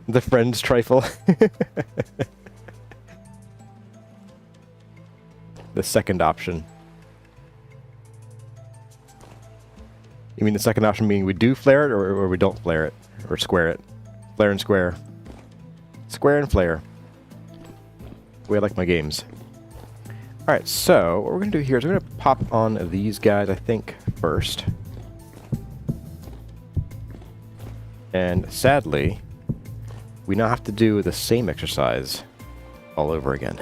The friend's trifle. The second option. You mean the second option being we do flare it, or we don't flare it? Or square it? Flare and square. Square and flare. The way I like my games. Alright, so what we're going to do here is we're going to pop on these guys, I think, first. And sadly, we now have to do the same exercise all over again.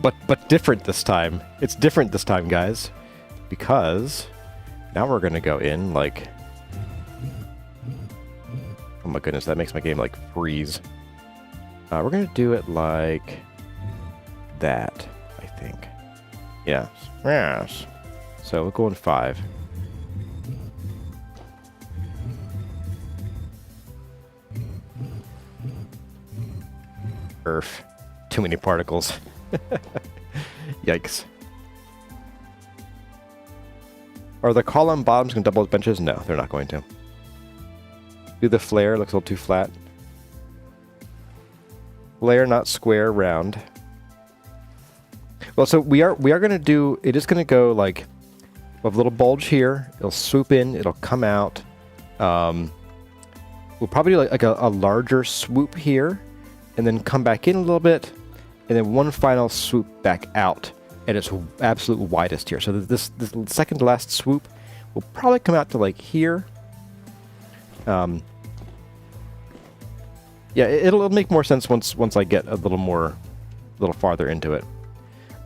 But different this time. It's different this time, guys. Because now we're going to go in like... Oh my goodness, that makes my game like freeze. We're going to do it like that, I think. Yeah. Yes. So we'll go in 5. Earth. Too many particles. Yikes. Are the column bottoms going to double as benches? No, they're not going to. Do the flare. Looks a little too flat. Flare, not square, round. Well, so we are going to do... It is going to go like... We'll have a little bulge here. It'll swoop in. It'll come out. We'll probably do like a larger swoop here. And then come back in a little bit. And then one final swoop back out at its absolute widest here. So this second to last swoop will probably come out to like here. Yeah, it'll make more sense once I get a little farther into it.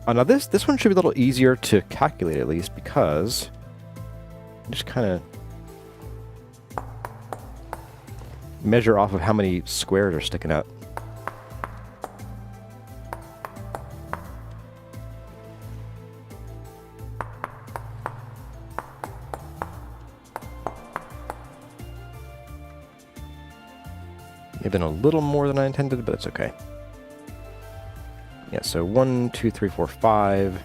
Now this one should be a little easier to calculate, at least, because just kind of measure off of how many squares are sticking out. Maybe been a little more than I intended, but it's okay. Yeah, so 1, 2, 3, 4, 5.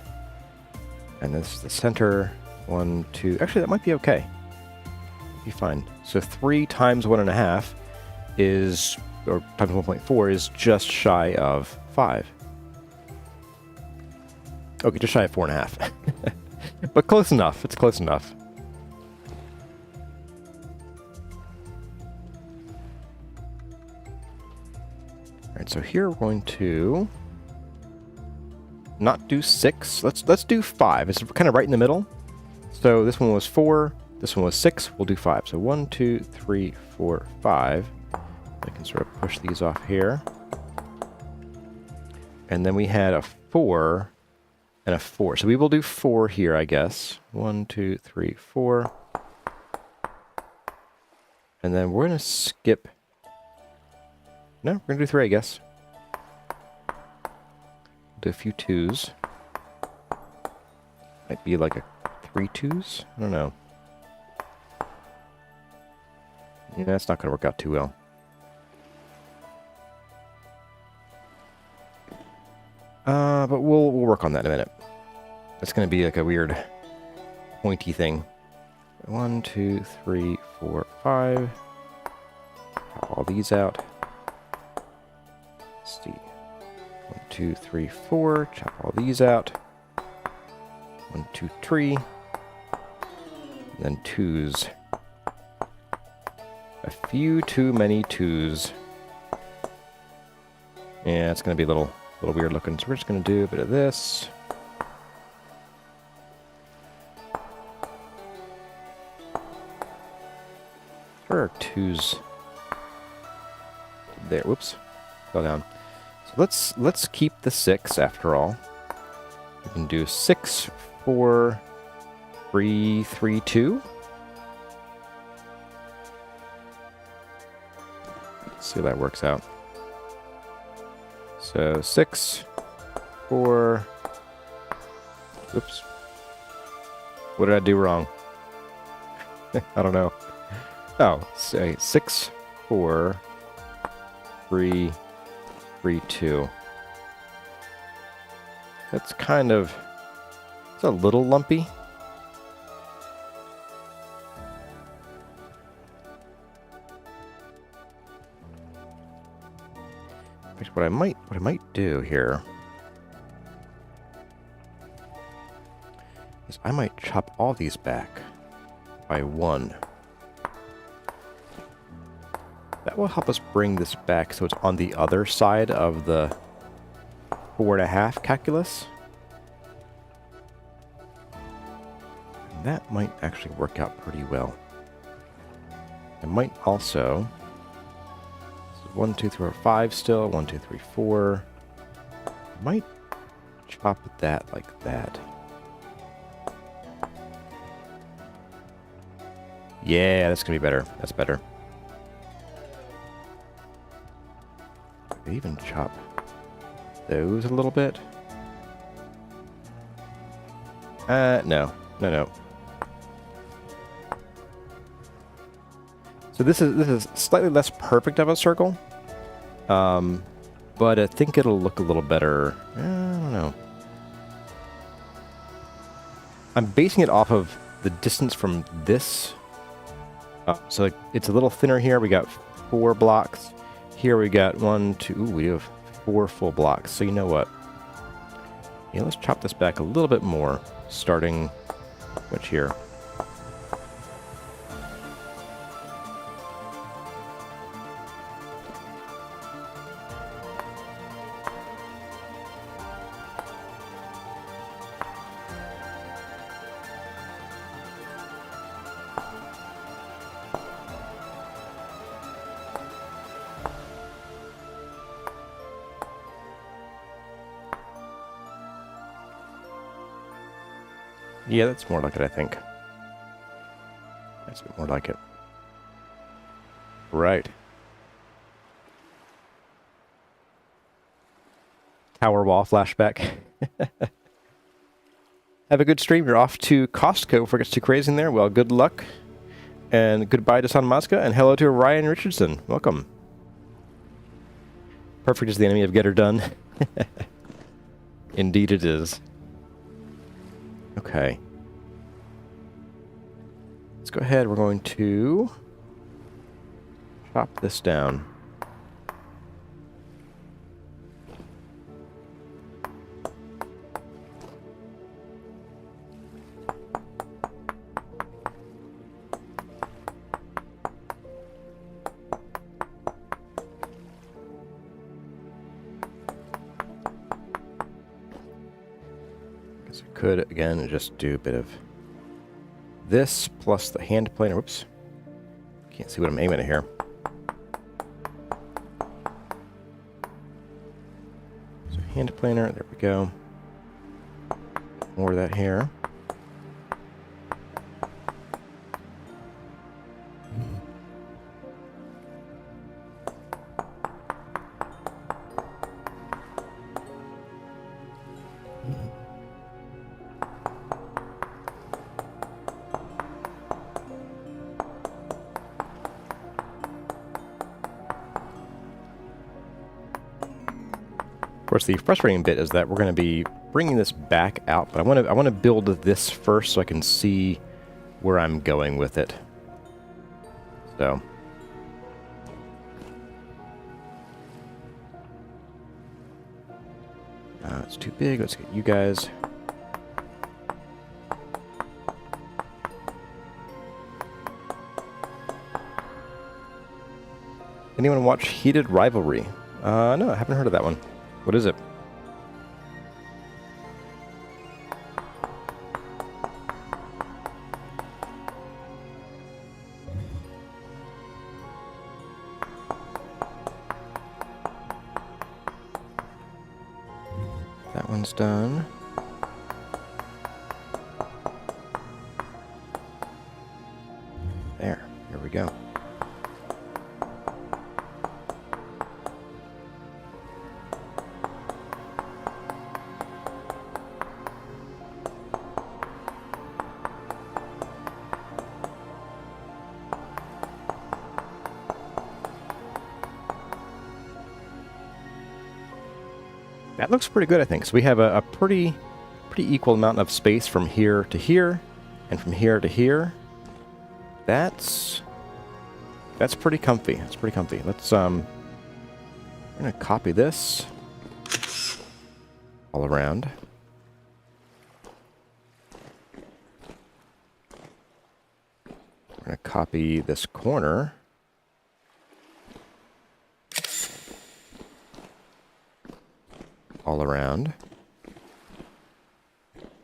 And this is the center. 1, 2. Actually, that might be okay. Be fine. So 3 times 1.5 is, or times 1.4 is just shy of 5. Okay, just shy of 4.5. But close enough. It's close enough. Alright, so here we're going to not do 6. Let's do 5. It's kind of right in the middle. So this one was 4. This one was 6. We'll do 5. So 1, 2, 3, 4, 5. I can sort of push these off here. And then we had a 4 and a 4. So we will do 4 here, I guess. 1, 2, 3, 4. And then we're going to skip... No, we're going to do 3, I guess. Do a few 2s. Might be like a 3 2s? I don't know. Yeah, that's not going to work out too well. But we'll work on that in a minute. It's going to be like a weird pointy thing. 1, 2, 3, 4, 5. Pop all these out. Let's see. 1, 2, 3, 4. Chop all these out. 1, 2, 3. And then 2s. A few too many twos. Yeah, it's going to be a little weird looking, so we're just going to do a bit of this. Where are twos? There, whoops. Fell down. So let's keep the 6 after all. We can do 6, 4, 3, 3, 2. Let's see how that works out. So 6, 4. Oops. What did I do wrong? I don't know. Oh, say 6, 4, 3, 3, 2. That's kind of... It's a little lumpy. What I might do here is I might chop all these back by 1. That will help us bring this back so it's on the other side of the 4.5 calculus. And that might actually work out pretty well. I might also... 1, 2, 3, 4, 5 still. 1, 2, 3, 4. Might chop that like that. Yeah, that's gonna be better. That's better. Could I even chop those a little bit? No. So this is slightly less perfect of a circle, but I think it'll look a little better. I don't know. I'm basing it off of the distance from this. So like, it's a little thinner here. We got 4 blocks. Here we got 1, 2. Ooh, we have 4 full blocks. So you know what? Yeah, let's chop this back a little bit more, starting which here. Yeah, that's more like it, I think. That's a bit more like it. Right. Tower wall flashback. Have a good stream. You're off to Costco before it gets too crazy in there. Well, good luck. And goodbye to San Masca. And hello to Ryan Richardson. Welcome. Perfect is the enemy of get her done. Indeed it is. Okay. Let's go ahead. We're going to chop this down. Could, again, just do a bit of this plus the hand planer. Whoops. Can't see what I'm aiming at here. So hand planer, there we go. More of that here. Of course, the frustrating bit is that we're going to be bringing this back out, but I want to build this first so I can see where I'm going with it. So, it's too big. Let's get you guys. Anyone watch Heated Rivalry? No, I haven't heard of that one. What is it? That one's done. There. Here we go. That looks pretty good, I think. So we have a pretty equal amount of space from here to here, and from here to here. That's pretty comfy. That's pretty comfy. Let's I'm gonna copy this all around. We're gonna copy this corner. All around.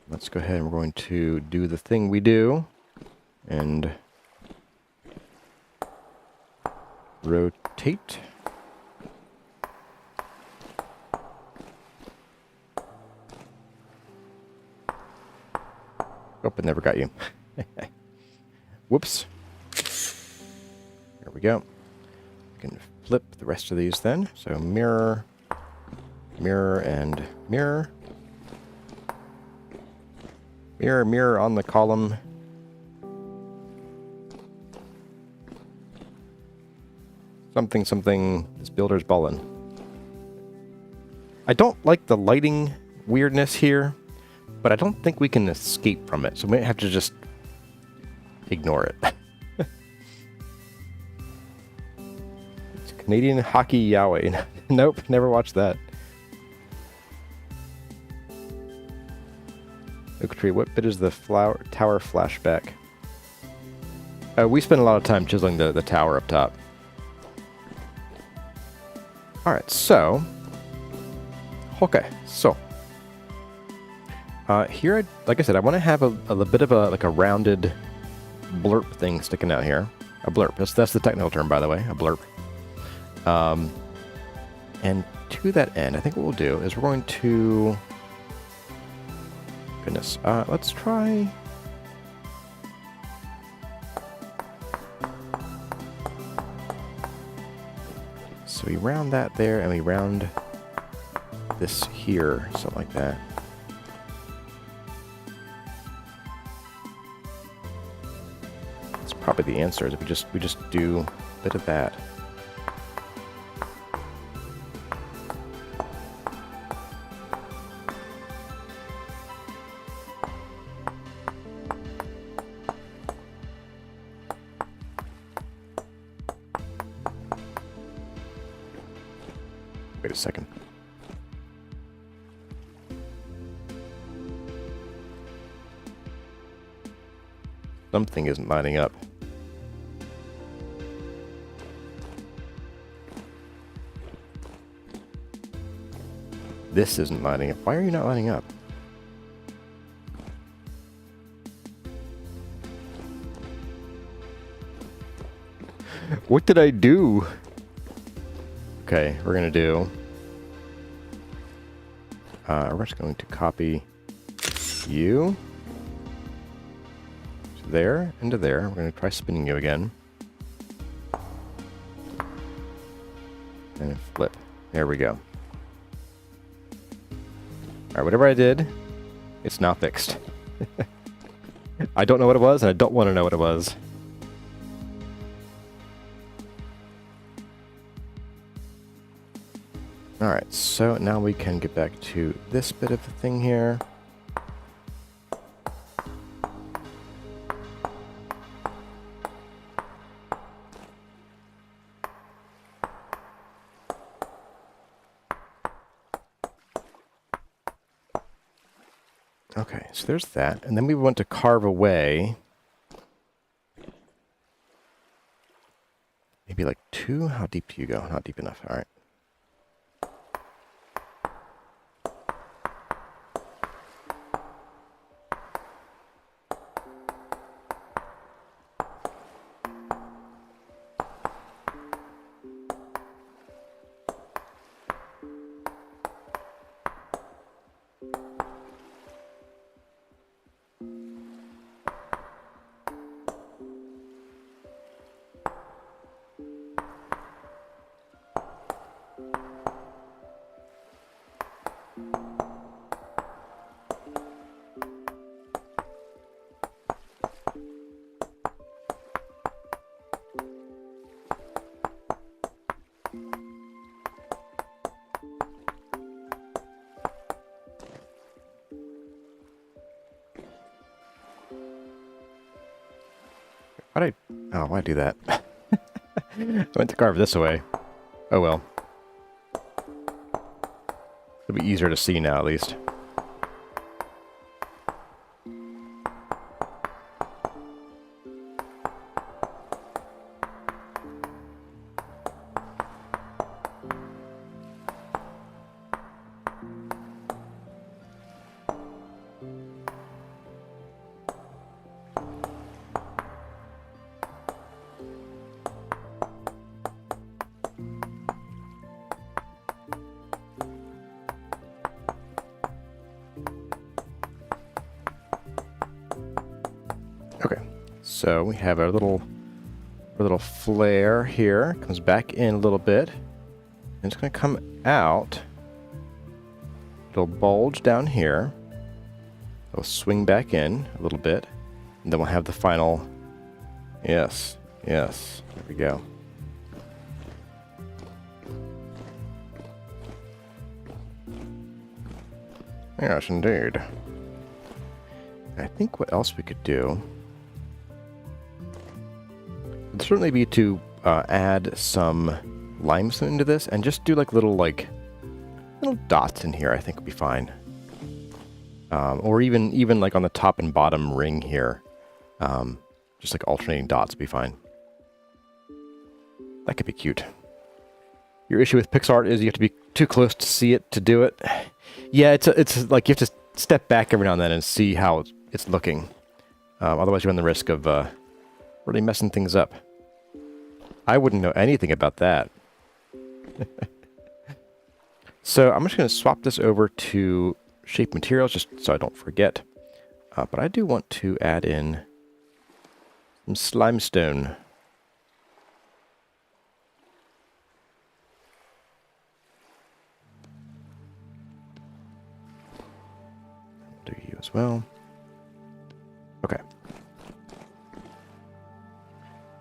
Let's go ahead and we're going to do the thing we do and rotate. Oh, it never got you. Whoops. There we go. We can flip the rest of these then. So mirror, mirror, and mirror. Mirror, mirror on the column. Something, something. This builder's ballin'. I don't like the lighting weirdness here, but I don't think we can escape from it, so we might have to just ignore it. It's Canadian Hockey Yahweh. Nope, never watched that. Oak tree, what bit is the tower flashback? We spent a lot of time chiseling the tower up top. Alright, so... Okay, so... here, like I said, I want to have a bit of a rounded blurp thing sticking out here. A blurp, that's the technical term, by the way, a blurp. And to that end, I think what we'll do is we're going to... Goodness, let's try... So we round that there, and we round this here, something like that. That's probably the answer, is we just do a bit of that. Wait a second. Something isn't lining up. This isn't lining up. Why are you not lining up? What did I do? Okay, we're gonna do... we're just going to copy you to there and to there. We're gonna try spinning you again. And flip. There we go. Alright, whatever I did, it's now fixed. I don't know what it was, and I don't want to know what it was. Alright, so now we can get back to this bit of the thing here. Okay, so there's that. And then we want to carve away Maybe like 2? How deep do you go? Not deep enough. All right. Why'd I do that? I went to carve this away. Oh well. It'll be easier to see now, at least. Okay, so we have our little flare here. Comes back in a little bit. And it's going to come out. It'll bulge down here. It'll swing back in a little bit. And then we'll have the final... Yes, yes. There we go. Yes, indeed. I think what else we could do would certainly be to add some limestone into this and just do like little dots in here. I think would be fine. Or even like on the top and bottom ring here, just like alternating dots would be fine. That could be cute. Your issue with PixArt is you have to be too close to see it to do it. Yeah, it's like you have to step back every now and then and see how it's looking. Otherwise you run the risk of really messing things up. I wouldn't know anything about that. So I'm just going to swap this over to shape materials just so I don't forget. But I do want to add in some slimestone. Do you as well. Okay.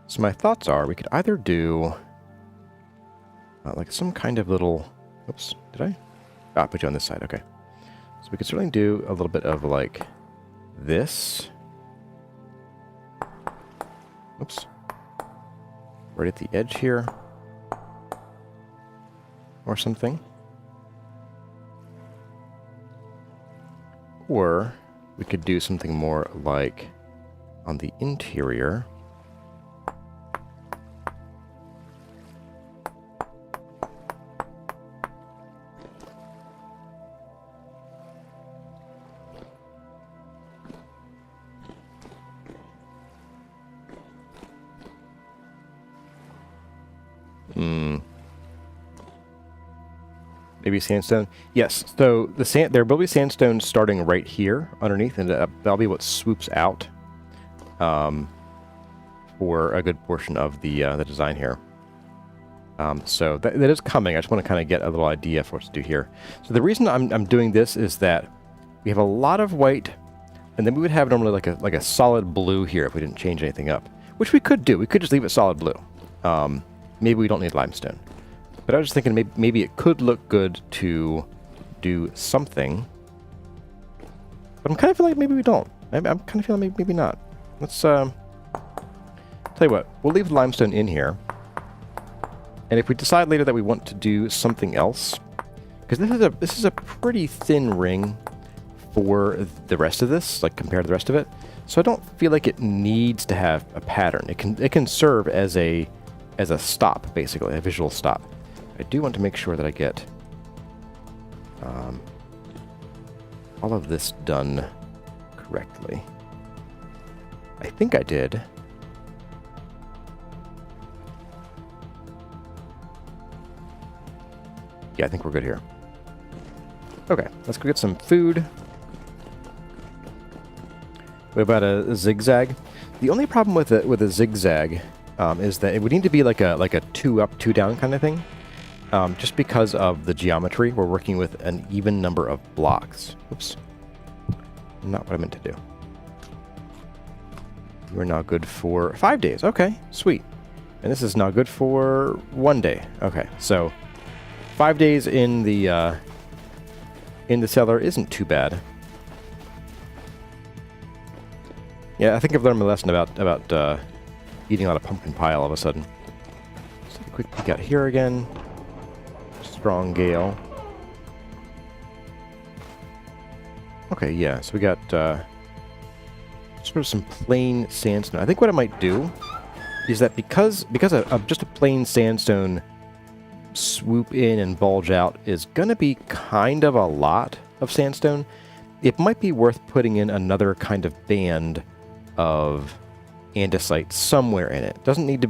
So my thoughts are we could either do like some kind of little... Oops, did I? Ah, I put you on this side, okay. So we could certainly do a little bit of like this. Oops. Right at the edge here. Or something. Or we could do something more like on the interior. Maybe sandstone. Yes. So there will be sandstone starting right here underneath, and that'll be what swoops out for a good portion of the design here. So that is coming. I just want to kind of get a little idea for what to do here. So the reason I'm doing this is that we have a lot of white, and then we would have normally like a solid blue here if we didn't change anything up, which we could do. We could just leave it solid blue. Maybe we don't need limestone. But I was just thinking maybe it could look good to do something. But I'm kind of feeling like maybe we don't. I'm kind of feeling maybe not. Let's tell you what. We'll leave the limestone in here. And if we decide later that we want to do something else, because this is a pretty thin ring for the rest of this, like compared to the rest of it. So I don't feel like it needs to have a pattern. It can serve as a as a stop, basically, a visual stop. I do want to make sure that I get all of this done correctly. I think I did. Yeah, I think we're good here. Okay, let's go get some food. We have about a zigzag. The only problem with a zigzag is that it would need to be like a 2 up, 2 down kind of thing. Just because of the geometry, we're working with an even number of blocks. Oops. Not what I meant to do. We're now good for 5 days. Okay, sweet. And this is now good for 1 day. Okay, so 5 days in the cellar isn't too bad. Yeah, I think I've learned my lesson about eating a lot of pumpkin pie all of a sudden. Let's take a quick peek out here again. Strong gale. Okay, yeah, so we got sort of some plain sandstone. I think what I might do is that because of just a plain sandstone swoop in and bulge out is gonna be kind of a lot of sandstone, it might be worth putting in another kind of band of andesite somewhere in it. It doesn't even need to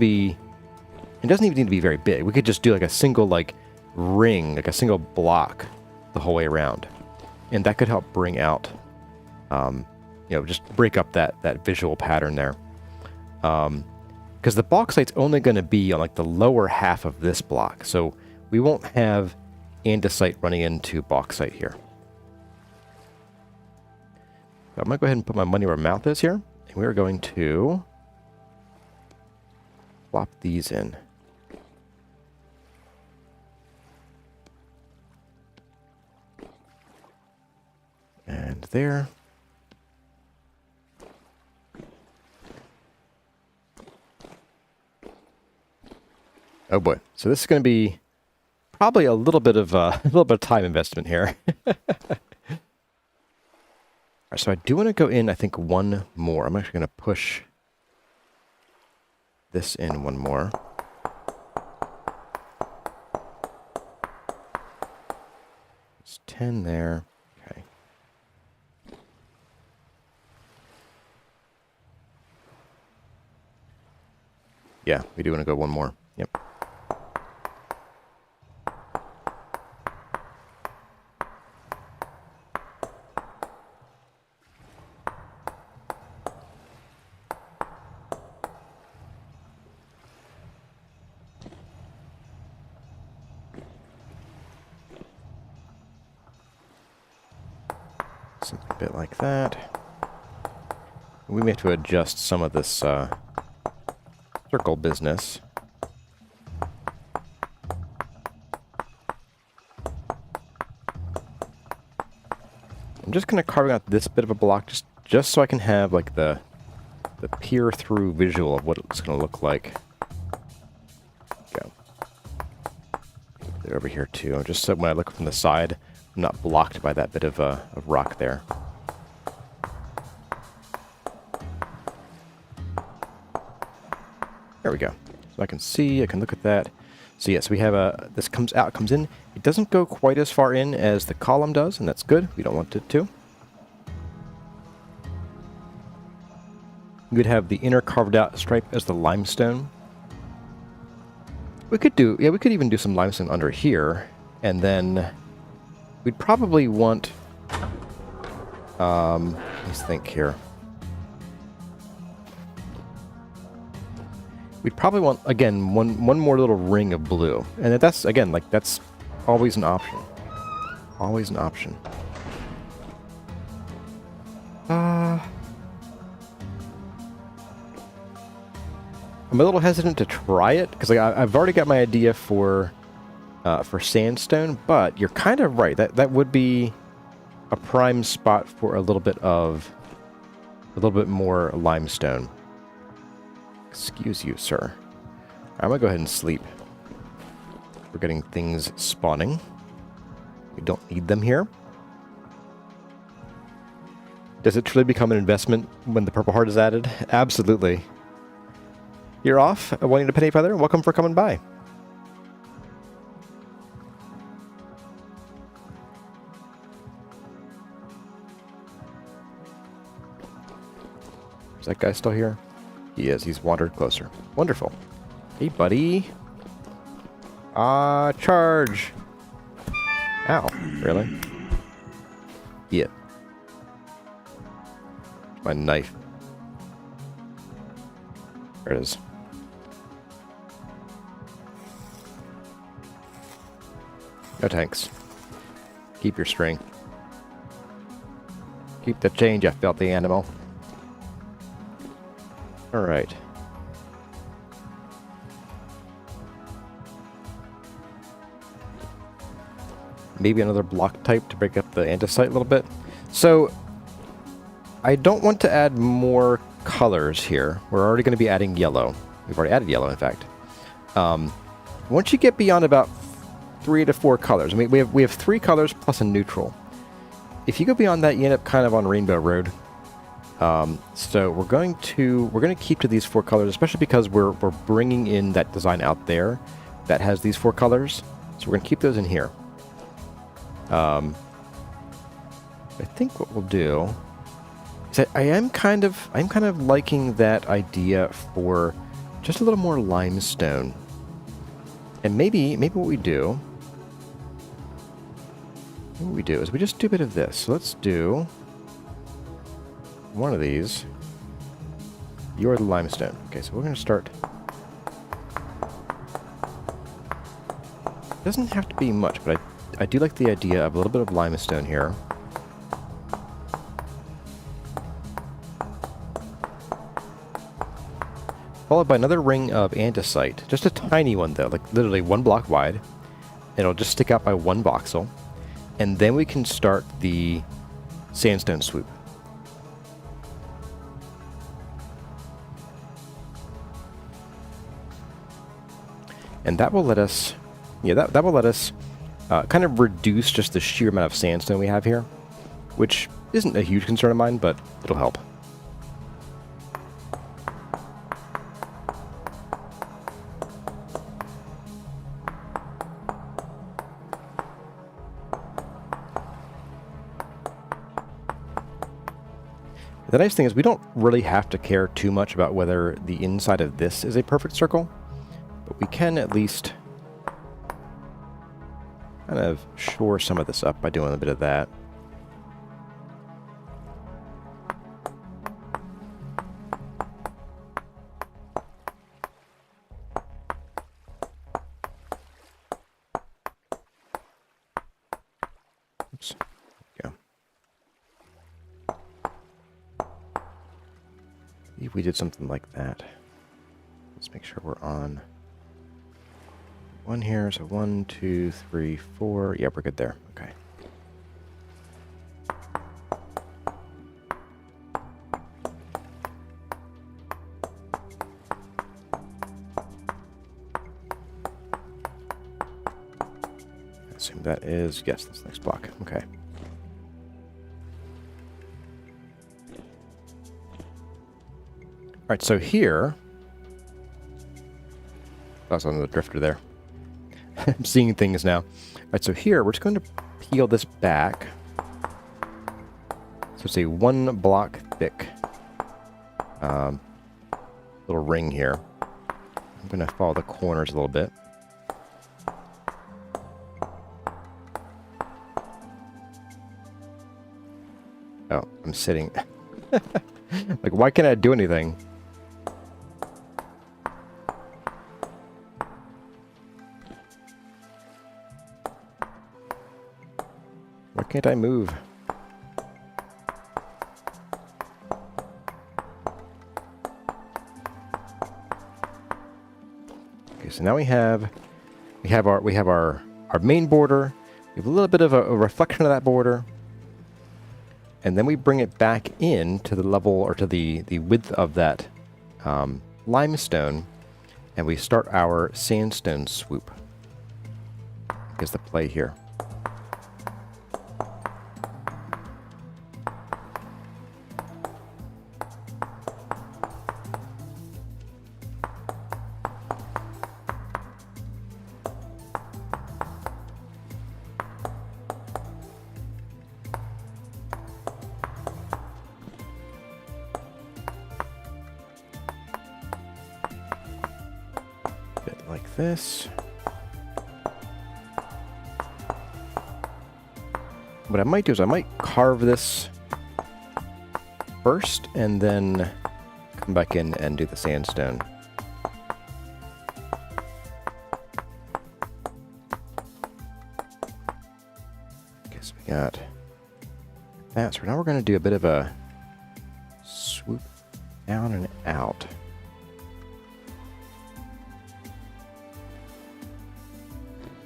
be very big. We could just do like a single like ring, like a single block the whole way around. And that could help bring out, just break up that visual pattern there. Because the bauxite's only going to be on like the lower half of this block. So we won't have andesite running into bauxite here. So I'm going to go ahead and put my money where my mouth is here. And we're going to plop these in. And there. Oh boy. So this is going to be probably a little bit of time investment here. All right, so I do want to go in, I think, one more. I'm actually going to push this in one more. It's 10 there. Okay. Yeah, we do want to go one more. Yep. Something a bit like that. We may have to adjust some of this circle business. I'm just kind of carving out this bit of a block just so I can have like the peer through visual of what it's going to look like. Go. They're over here too, just so when I look from the side, I'm not blocked by that bit of rock there. There we go. So I can see, I can look at that. So yes, we have this comes out, comes in. It doesn't go quite as far in as the column does, and that's good. We don't want it to. We would have the inner carved out stripe as the limestone. We could even do some limestone under here, and then we'd probably want, let's think here. We'd probably want, again, one more little ring of blue. And that's, again, like, that's always an option. Always an option. I'm a little hesitant to try it, because like, I've already got my idea for sandstone, but you're kind of right. That would be a prime spot for a little bit more limestone. Excuse you, sir. I'm gonna go ahead and sleep. We're getting things spawning. We don't need them here. Does it truly become an investment when the purple heart is added? Absolutely. You're off, wanting to penny feather. Welcome for coming by. Is that guy still here? He is. He's wandered closer. Wonderful. Hey, buddy. Charge. Ow. Really? Yeah. My knife. There it is. No tanks. Keep your string. Keep the change, you filthy animal. Alright. Maybe another block type to break up the andesite a little bit. So, I don't want to add more colors here. We're already going to be adding yellow. We've already added yellow, in fact. Once you get beyond about 3 to 4 colors, I mean, we have 3 colors plus a neutral. If you go beyond that, you end up kind of on Rainbow Road. So we're going to keep to these 4 colors, especially because we're bringing in that design out there that has these 4 colors. So we're going to keep those in here. I think what we'll do is I'm kind of liking that idea for just a little more limestone. And maybe what we do is we just do a bit of this. So let's do one of these. You're the limestone. Okay, so we're going to start. It doesn't have to be much, but I do like the idea of a little bit of limestone here. Followed by another ring of andesite. Just a tiny one, though, like literally 1 block wide. It'll just stick out by 1 voxel. And then we can start the sandstone swoop. And that will let us, that will let us kind of reduce just the sheer amount of sandstone we have here, which isn't a huge concern of mine, but it'll help. The nice thing is we don't really have to care too much about whether the inside of this is a perfect circle, but we can at least kind of shore some of this up by doing a bit of that. Oops. There we go. If we did something like that. Let's make sure we're on 1 here. So 1, 2, 3, 4. Yeah, we're good there. Okay. I assume that is, yes, this next block. Okay. All right, so here, that's on the drifter there. I'm seeing things now. All right, so here we're just going to peel this back. So it's a 1 block thick little ring here. I'm going to follow the corners a little bit. Oh, I'm sitting. Like, why can't I do anything? Why can't I move? Okay, so now we have our main border. We have a little bit of a reflection of that border. And then we bring it back in to the level, or to the width of that limestone, and we start our sandstone swoop. Is the play here. A bit like this. What I might do is I might carve this first and then come back in and do the sandstone. Okay, so we got that. So now we're going to do a bit of a swoop down and out.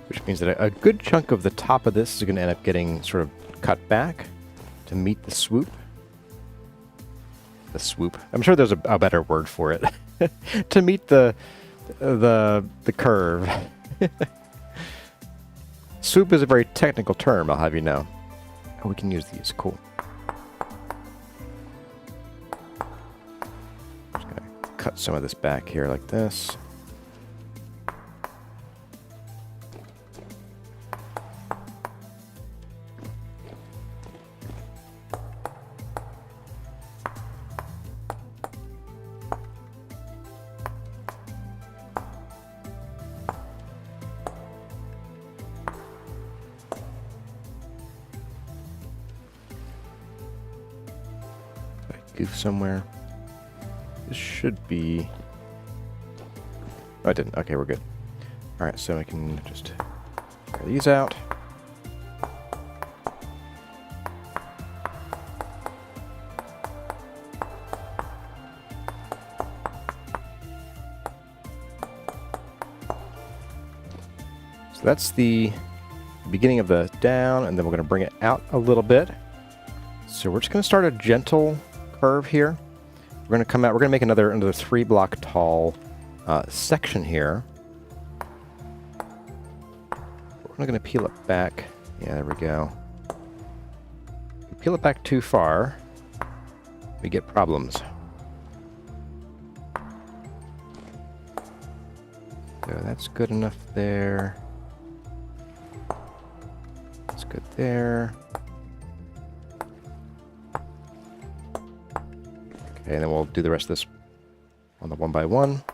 Which means that a good chunk of the top of this is going to end up getting sort of cut back to meet the swoop. The swoop. I'm sure there's a better word for it. To meet the curve. Swoop is a very technical term, I'll have you know. Oh, we can use these. Cool. Just gonna cut some of this back here like this. Goof somewhere. This should be... Oh, I didn't. Okay, we're good. Alright, so I can just try these out. So that's the beginning of the down, and then we're going to bring it out a little bit. So we're just going to start a gentle curve here. We're going to come out, we're going to make another 3-block tall section here. We're not going to peel it back. Yeah, there we go. If we peel it back too far, we get problems. So that's good enough there. That's good there. Okay, and then we'll do the rest of this on the 1x1.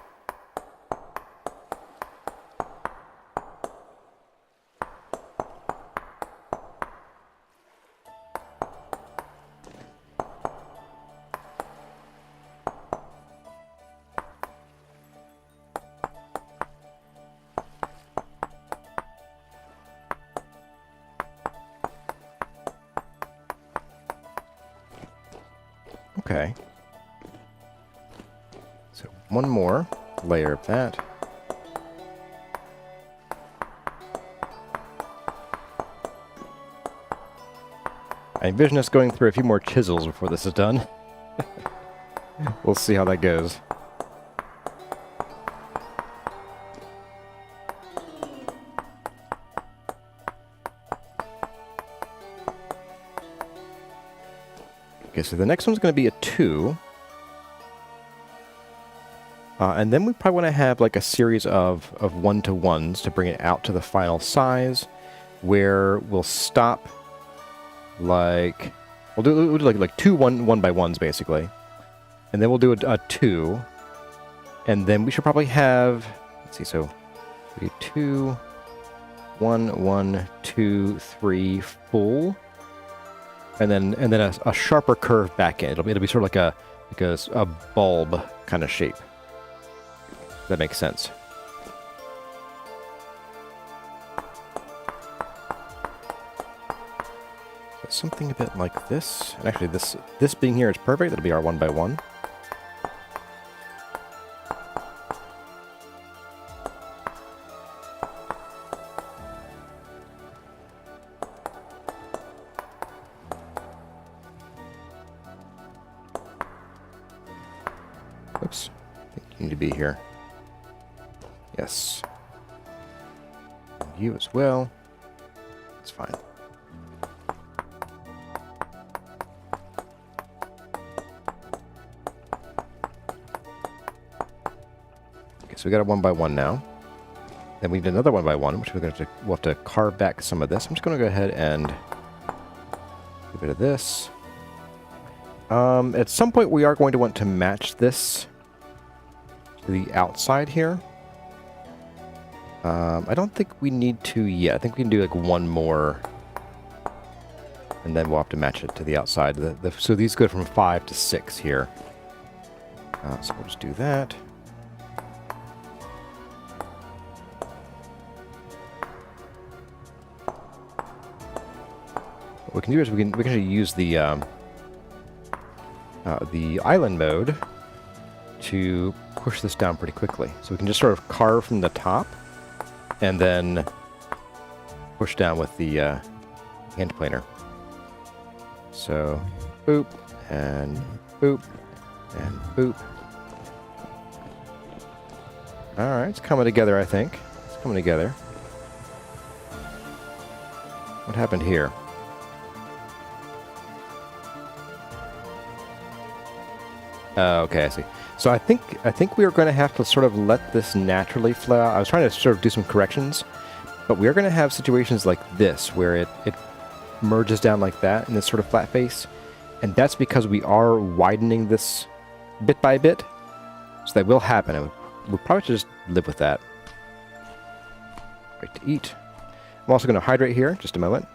Okay. So one more layer of that. I envision us going through a few more chisels before this is done. We'll see how that goes. Okay, so the next one's going to be a 2. And then we probably want to have like a series of 1-to-1s to bring it out to the final size, where we'll stop like... We'll do like 2 1x1s basically. And then we'll do a 2. And then we should probably have... Let's see, so... 2, 1, 1, 2, 3, full. And then a sharper curve back in. It'll be sort of like a bulb kind of shape. That makes sense. So something a bit like this. And actually, this being here is perfect. That'll be our 1x1. Oops. I think you need to be here. Yes. And you as well. It's fine. Okay, so we got a 1x1 now. Then we need another 1x1, which we'll have to carve back some of this. I'm just going to go ahead and get a bit of this. At some point, we are going to want to match this to the outside here. I don't think we need to yet. I think we can do like one more, and then we'll have to match it to the outside. So these go from 5 to 6 here. So we'll just do that. What we can do is we can actually use the island mode to push this down pretty quickly. So we can just sort of carve from the top and then push down with the hand planer. So boop and boop and boop. Alright, it's coming together, I think. It's coming together. What happened here? Okay, I see. So I think we are going to have to sort of let this naturally flow out. I was trying to sort of do some corrections, but we are going to have situations like this where it merges down like that in this sort of flat face, and that's because we are widening this bit by bit. So that will happen, and we'll probably just live with that. Right to eat. I'm also going to hydrate here, just a moment.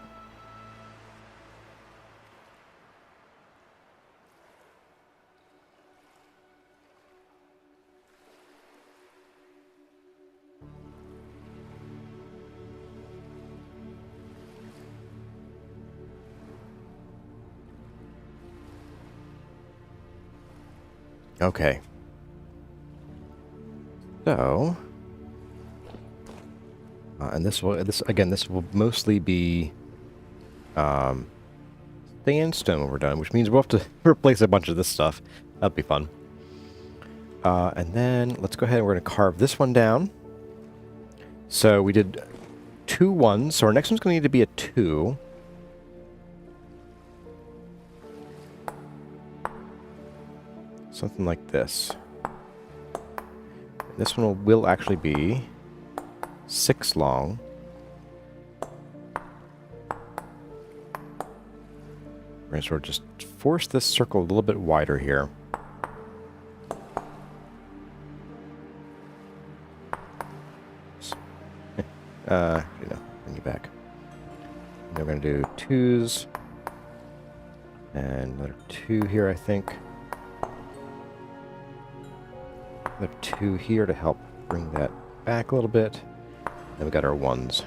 Okay. So, and this will mostly be sandstone when we're done, which means we'll have to replace a bunch of this stuff. That'll be fun. And then let's go ahead and we're going to carve this one down. So we did 2 1s, so our next one's going to need to be a 2. Something like this. This one will actually be 6 long. We're going to sort of just force this circle a little bit wider here. Bring you back. And we're going to do 2s. And another 2 here, I think. Another 2 here to help bring that back a little bit. Then we got our 1s.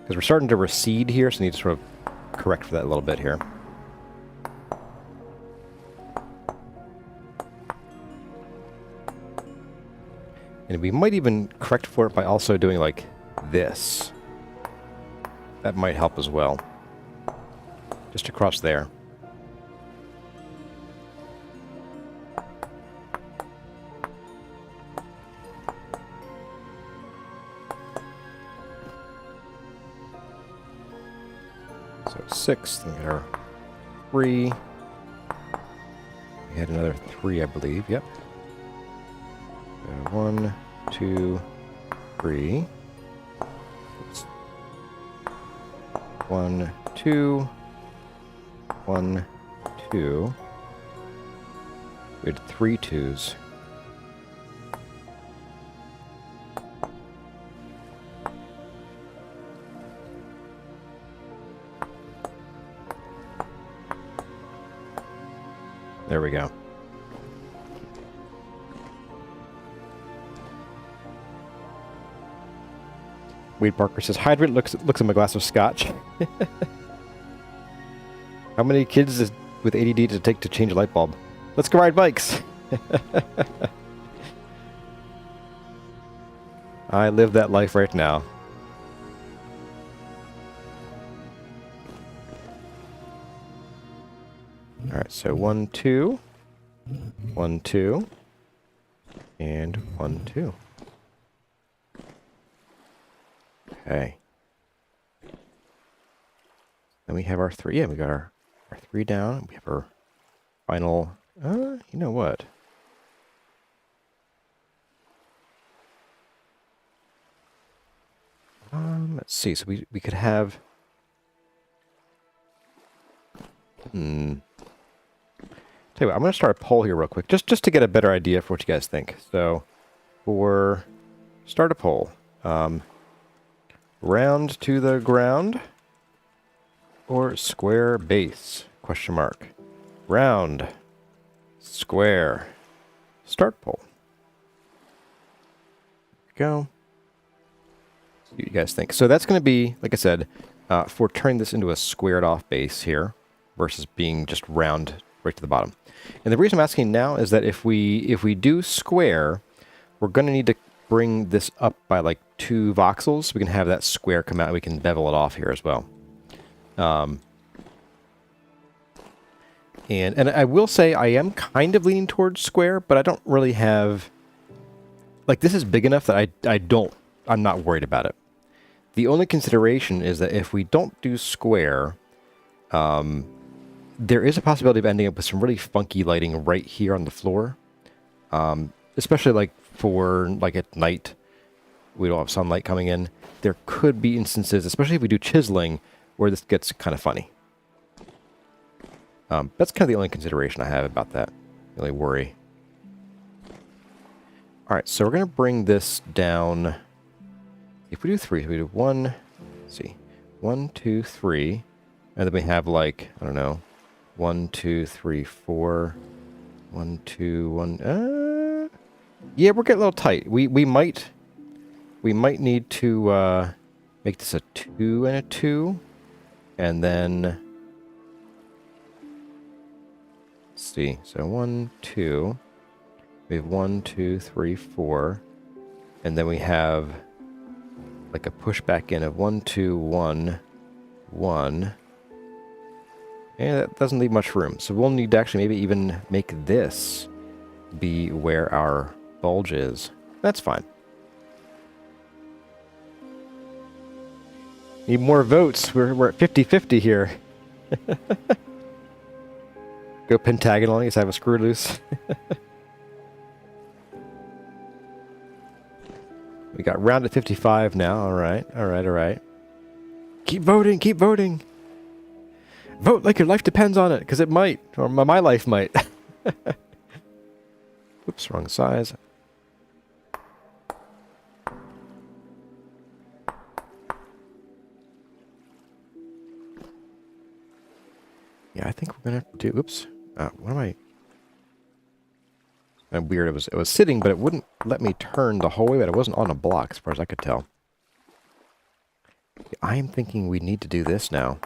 Because we're starting to recede here, so we need to sort of correct for that a little bit here. And we might even correct for it by also doing like this. That might help as well. Just across there. So 6, then we got our 3. We had another 3, I believe. Yep. 1, 2, 3. Oops. 1, 2. 1, 2. We had 3 2s. There we go. Wade Parker says, hydrate looks like a glass of scotch. How many kids with ADD does it take to change a light bulb? Let's go ride bikes. I live that life right now. Alright, so 1, 2. 1, 2. And 1, 2. Okay. Then we have our 3. Yeah, we got our 3 down. We have our final... you know what? Let's see. So we could have... Tell you what, I'm going to start a poll here real quick, just to get a better idea for what you guys think. So, for start a poll. Round to the ground or square base? Question mark. Round, square, start poll. Go. See what you guys think. So that's going to be, like I said, for turning this into a squared off base here versus being just round right to the bottom. And the reason I'm asking now is that if we do square, we're going to need to bring this up by like 2 voxels so we can have that square come out and we can bevel it off here as well. And I will say I am kind of leaning towards square, but I don't really have... Like, this is big enough that I'm not worried about it. The only consideration is that if we don't do square, there is a possibility of ending up with some really funky lighting right here on the floor. Especially like for like at night, we don't have sunlight coming in. There could be instances, especially if we do chiseling, where this gets kind of funny. That's kind of the only consideration I have about that. The only worry. Alright, so we're going to bring this down. If we do 3, we do 1, let's see, 1, 2, 3, and then we have like, I don't know, 1, 2, 3, 4, 1, 2, 1, yeah, we're getting a little tight. We might need to make this a 2 and a 2, and then, let's see, so 1, 2, we have 1, 2, 3, 4, and then we have like a pushback in of 1, 2, 1, 1. And that doesn't leave much room. So we'll need to actually maybe even make this be where our bulge is. That's fine. Need more votes. We're at 50-50 here. Go pentagonal. I guess I have a screw loose. We got round at 55 now. All right, all right, all right. Keep voting, keep voting. Vote like your life depends on it, because it might, or my life might. Oops, wrong size. Yeah, I think we're gonna have to do. Oops, what am I? Weird. It was sitting, but it wouldn't let me turn the whole way. But it wasn't on a block, as far as I could tell. I am thinking we need to do this now.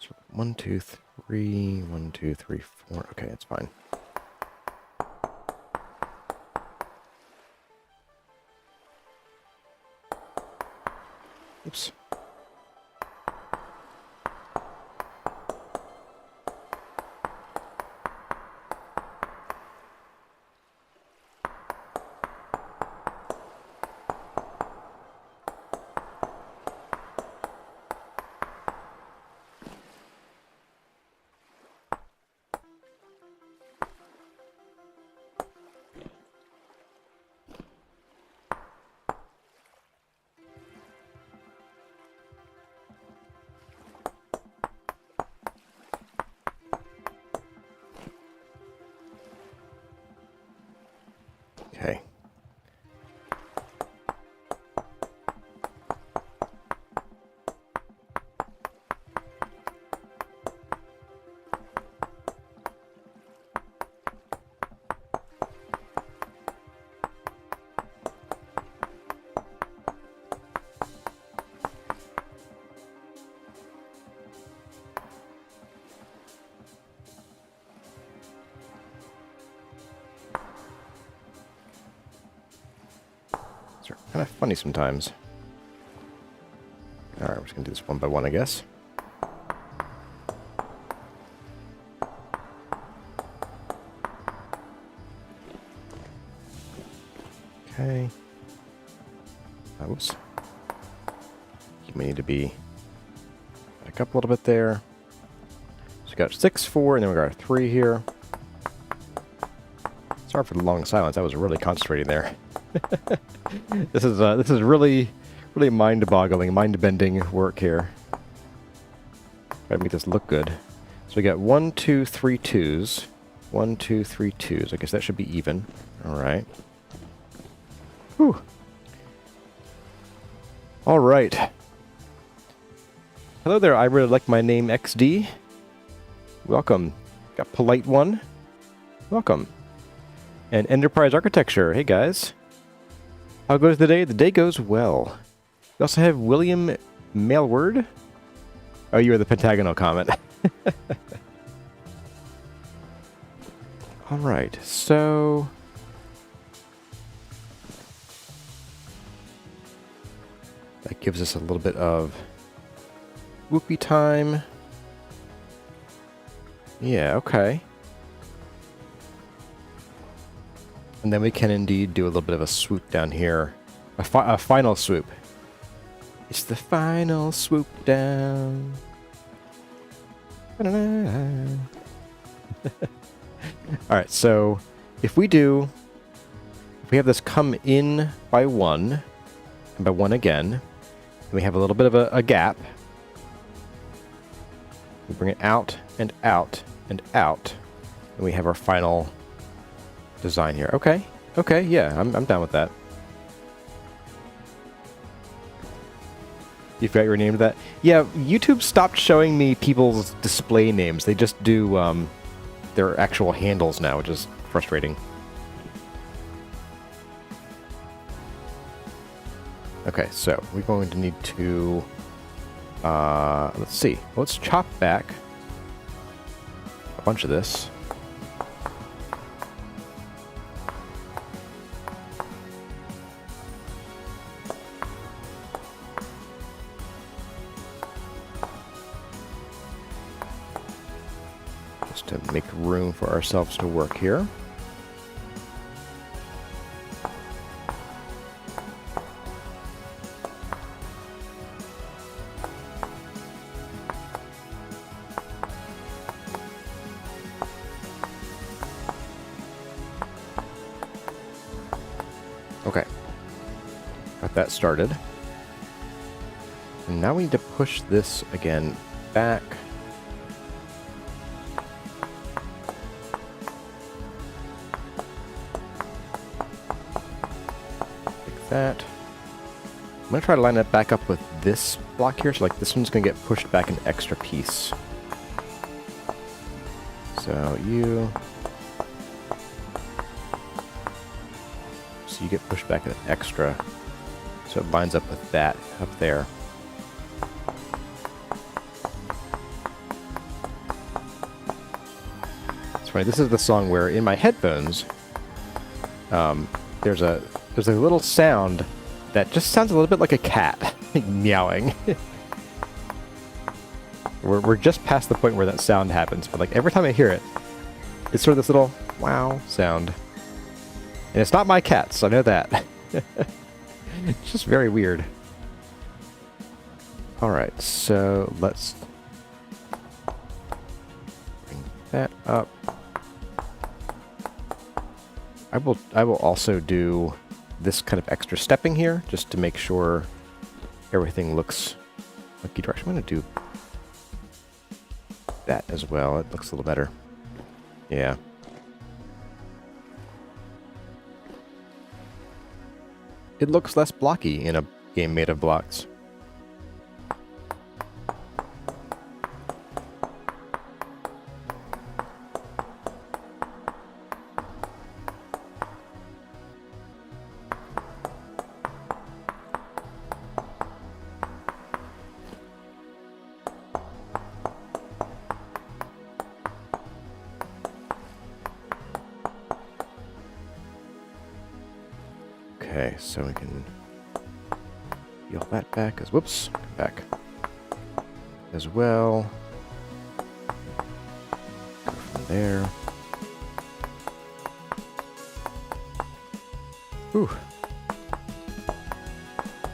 So 1, 2, 3, 1, 2, 3, 4. Okay, that's fine. Oops. are kind of funny sometimes. Alright, we're just going to do this one by one, I guess. Okay. Whoops. You may need to be back up a little bit there. So we got 6, 4, and then we got a 3 here. Sorry for the long silence. I was really concentrating there. This is really mind-boggling, mind-bending work here. Gotta make this look good. So we got 1, 2, 3 2s. 1, 2, 3 2s. I guess that should be even. All right. Whew. All right. Hello there. I really like my name XD. Welcome. Got Polite One. Welcome. And Enterprise Architecture. Hey guys. How goes the day? The day goes well. We also have William Mailword. Oh, you are the pentagonal comment. All right. So that gives us a little bit of whoopee time. Yeah, okay. And then we can indeed do a little bit of a swoop down here. A final swoop. It's the final swoop down. Alright, so if we have this come in by 1, and by 1 again, and we have a little bit of a gap, we bring it out and out and out, and we have our final design here. Okay, okay, yeah, I'm down with that. You forgot your name to that? Yeah, YouTube stopped showing me people's display names. They just do their actual handles now, which is frustrating. Okay, so we're going to need to let's see. Let's chop back a bunch of this. Just to make room for ourselves to work here. Okay, got that started. And now we need to push this again back. Like that. I'm going to try to line it back up with this block here, so like this one's going to get pushed back an extra piece. So you get pushed back an extra, so it lines up with that up there. It's funny, this is the song where in my headphones, there's a little sound that just sounds a little bit like a cat meowing. We're just past the point where that sound happens, but like every time I hear it, it's sort of this little wow sound. And it's not my cats, I know that. It's just very weird. Alright, so let's bring that up. I will also do this kind of extra stepping here, just to make sure everything looks lucky direction. I'm going to do that as well. It looks a little better. Yeah. It looks less blocky in a game made of blocks. Okay, so we can Heal that back as whoops, back as well. Go from there. Whew.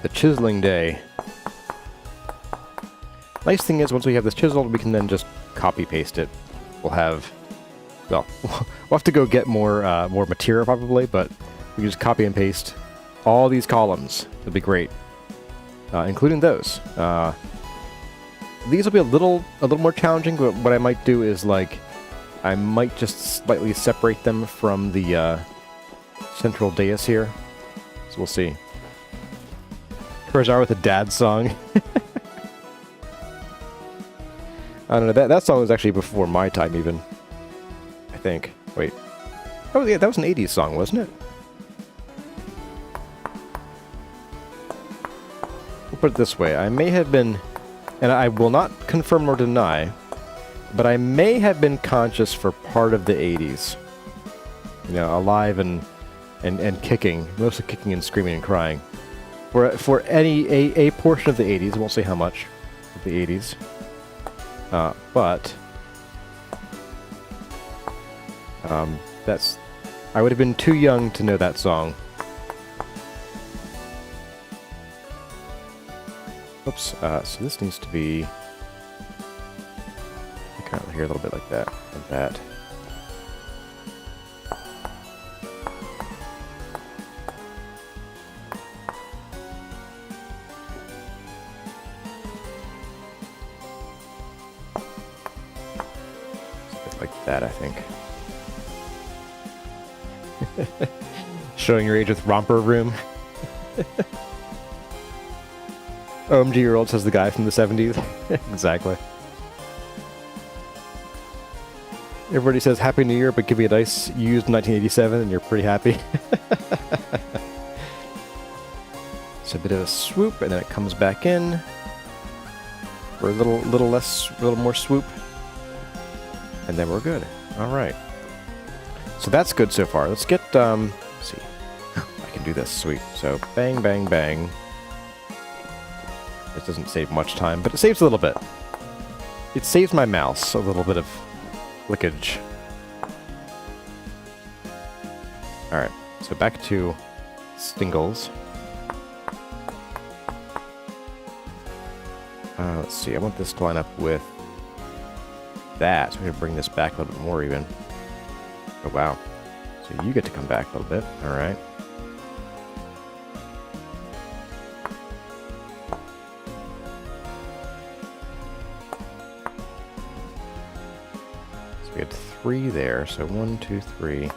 The chiseling day. Nice thing is, once we have this chiseled, we can then just copy paste it. We'll have, well, we'll have to go get more material probably, but we can just copy and paste all these columns. It'll be great, including those. These will be a little more challenging, but what I might do is like, I might just slightly separate them from the central dais here. So we'll see. Kurzar with a dad song. I don't know, that song was actually before my time even. I think. Wait. Oh yeah, that was an 80s song, wasn't it? We'll put it this way, I may have been, and I will not confirm nor deny, but I may have been conscious for part of the 80s. You know, alive and kicking, mostly kicking and screaming and crying. For a portion of the 80s, I won't say how much of the 80s. But that's, I would have been too young to know that song. Oops, so this needs to be kind of here a little bit like that, and that. That, I think. Showing your age with romper room. OMG-year-old, says the guy from the 70s. Exactly. Everybody says Happy New Year, but give me a dice used in 1987 and you're pretty happy. It's a bit of a swoop, and then it comes back in for a little more swoop. And then we're good. Alright. So that's good so far. Let's get, let's see. I can do this. Sweet. So, bang, bang, bang. This doesn't save much time, but it saves a little bit. It saves my mouse a little bit of lickage. Alright. So back to Stingles. Let's see. I want this to line up with that, so we're going to bring this back a little bit more even. Oh wow. So you get to come back a little bit, alright. So we had 3 there, so 1, 2, 3.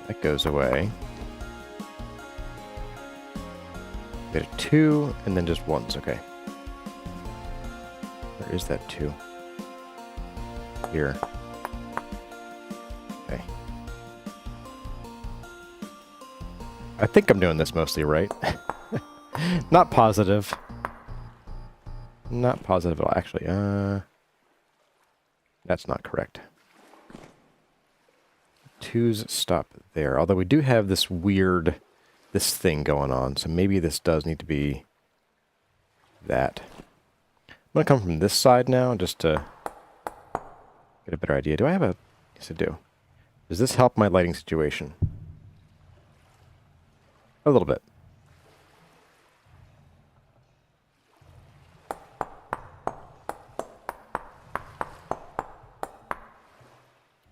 That goes away. We got a 2, and then just 1s, okay. Where is that 2? Here. Okay. I think I'm doing this mostly right. Not positive. Not positive at all, actually. That's not correct. 2s stop there. Although we do have this weird, this thing going on, so maybe this does need to be that. I'm gonna come from this side now, just to get a better idea. Do I have a... Yes, I do. Does this help my lighting situation? A little bit.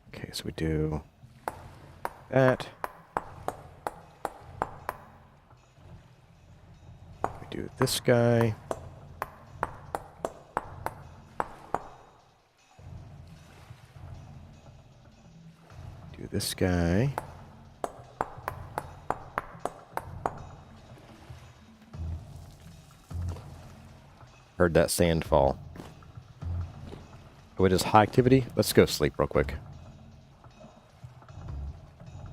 Okay, so we do that. We do this guy. Do this guy. Heard that sand fall. Oh, it is high activity? Let's go sleep real quick.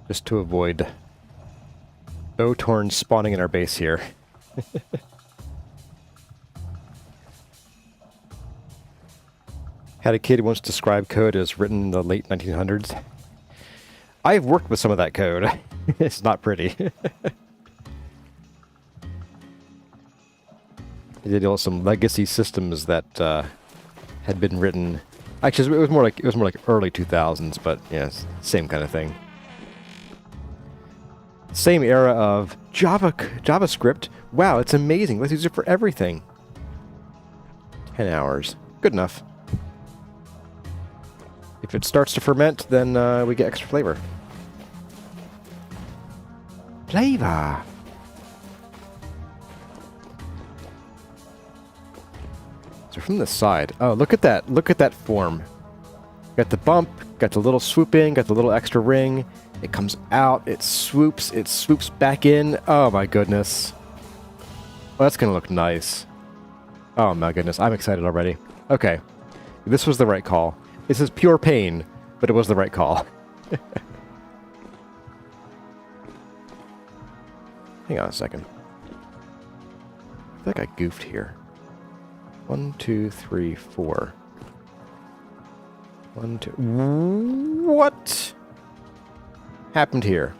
Just to avoid Otorn spawning in our base here. Had a kid who once described code as written in the late 1900s. I've worked with some of that code. It's not pretty. They did some legacy systems that had been written. Actually, it was more like early 2000s, but yeah, same kind of thing. Same era of JavaScript. Wow, it's amazing. Let's use it for everything. 10 hours. Good enough. If it starts to ferment, then we get extra flavor. Flavor! So from the side. Oh, look at that. Look at that form. Got the bump, got the little swoop in, got the little extra ring. It comes out, it swoops back in. Oh my goodness. Oh, that's gonna look nice. Oh my goodness, I'm excited already. Okay, this was the right call. This is pure pain, but it was the right call. Hang on a second. I feel like I goofed here. 1, 2, 3, 4. 1, 2. What happened here?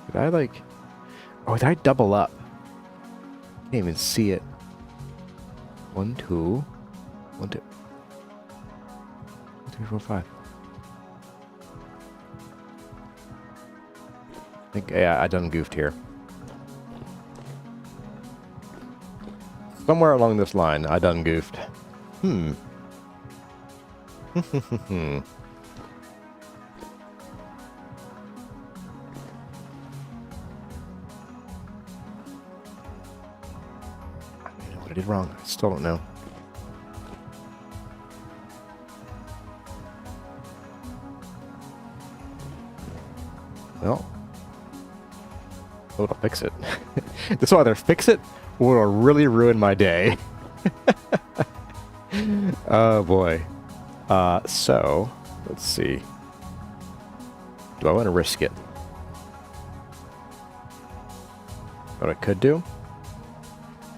Did I like... Oh, did I double up? Can't even see it. 1, 2. 1, 2. 3, 4, 5. I think, yeah, I done goofed here. Somewhere along this line, I done goofed. Hmm. I know what I did wrong. I still don't know. Well, it'll fix it. This will either fix it or it'll really ruin my day. Oh boy. So, let's see. Do I want to risk it? What I could do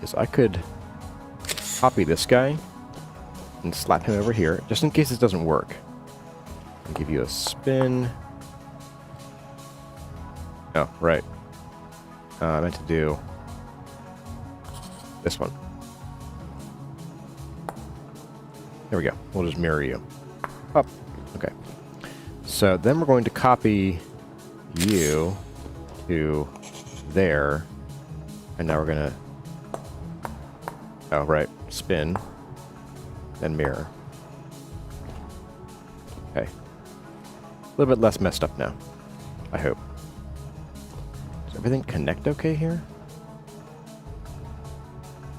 is I could copy this guy and slap him over here, just in case this doesn't work. I'll give you a spin. Oh, right. I meant to do this one. There we go. We'll just mirror you. Up. Okay. So then we're going to copy you to there. And now we're going to... Oh, right. Spin. Then mirror. Okay. A little bit less messed up now. I hope. Does everything connect okay here?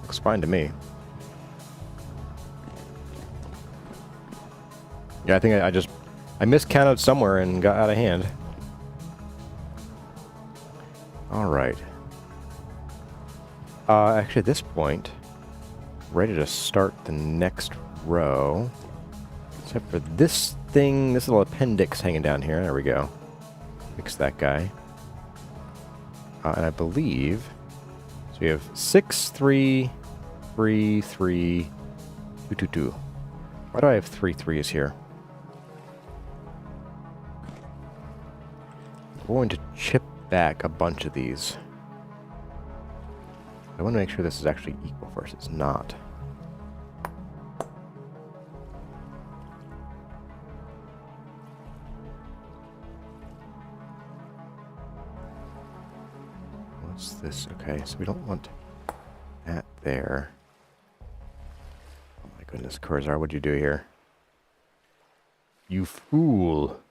Looks fine to me. Yeah, I think I miscounted somewhere and got out of hand. Alright. Actually at this point, ready to start the next row. Except for this thing, this little appendix hanging down here. There we go. Fix that guy. And I believe... So we have 6, 3, 3, 3, 2, 2, 2. Why do I have 3 3s here? I'm going to chip back a bunch of these. I want to make sure this is actually equal first. It's not. What's this? Okay, so we don't want that there. Oh my goodness, Curzar, what'd you do here? You fool!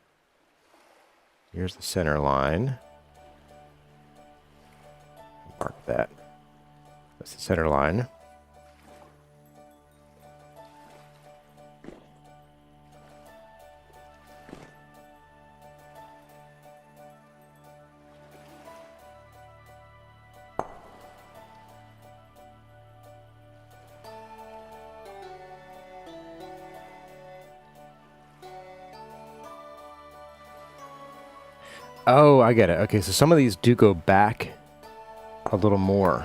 Here's the center line. Mark that. That's the center line. Oh, I get it. Okay, so some of these do go back a little more.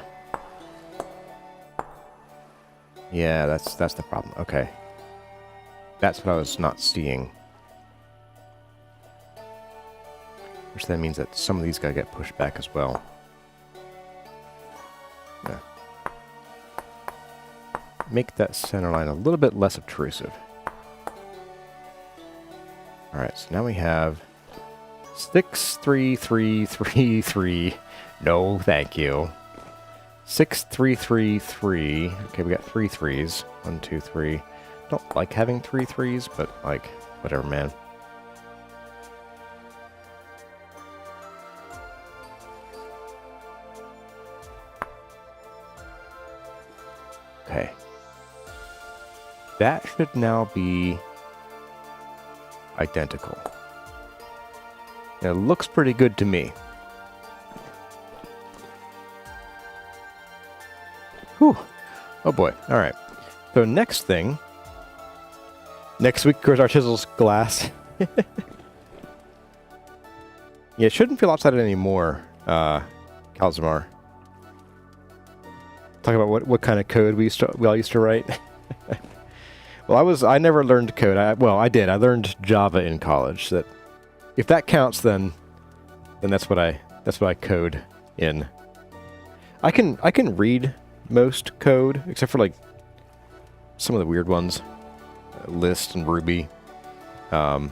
Yeah, that's the problem. Okay. That's what I was not seeing. Which then means that some of these gotta get pushed back as well. Yeah. Make that center line a little bit less obtrusive. Alright, so now we have 6, 3, 3, 3, 3. No, thank you. 6, 3, 3, 3. Okay, we got 3 3s. 1, 2, 3. Don't like having 3 3s, but like, whatever, man. Okay. That should now be identical. It looks pretty good to me. Whew. Oh boy. Alright. So next thing. Next week goes our chisels glass. Yeah, it shouldn't feel lopsided anymore, Calzamar. Talk about what kind of code we all used to write. Well, I never learned code. I did. I learned Java in college. So that if that counts, then that's what I code in. I can read most code except for like some of the weird ones, List and Ruby. I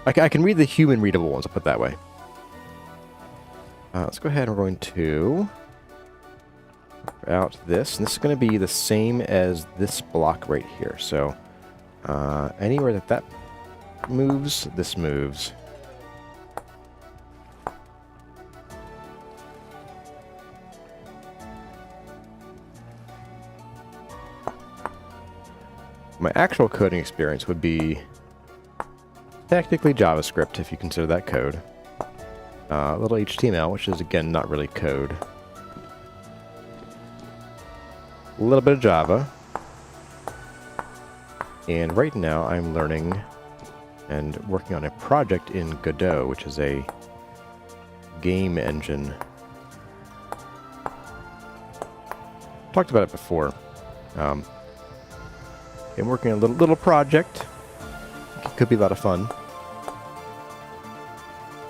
can read the human readable ones. I'll put it that way. Let's go ahead and we're going to out this, and this is going to be the same as this block right here. So anywhere that moves, this moves. My actual coding experience would be technically JavaScript, if you consider that code. A little HTML, which is, again, not really code. A little bit of Java. And right now I'm learning and working on a project in Godot, which is a game engine. Talked about it before. I'm working on a little project. It could be a lot of fun.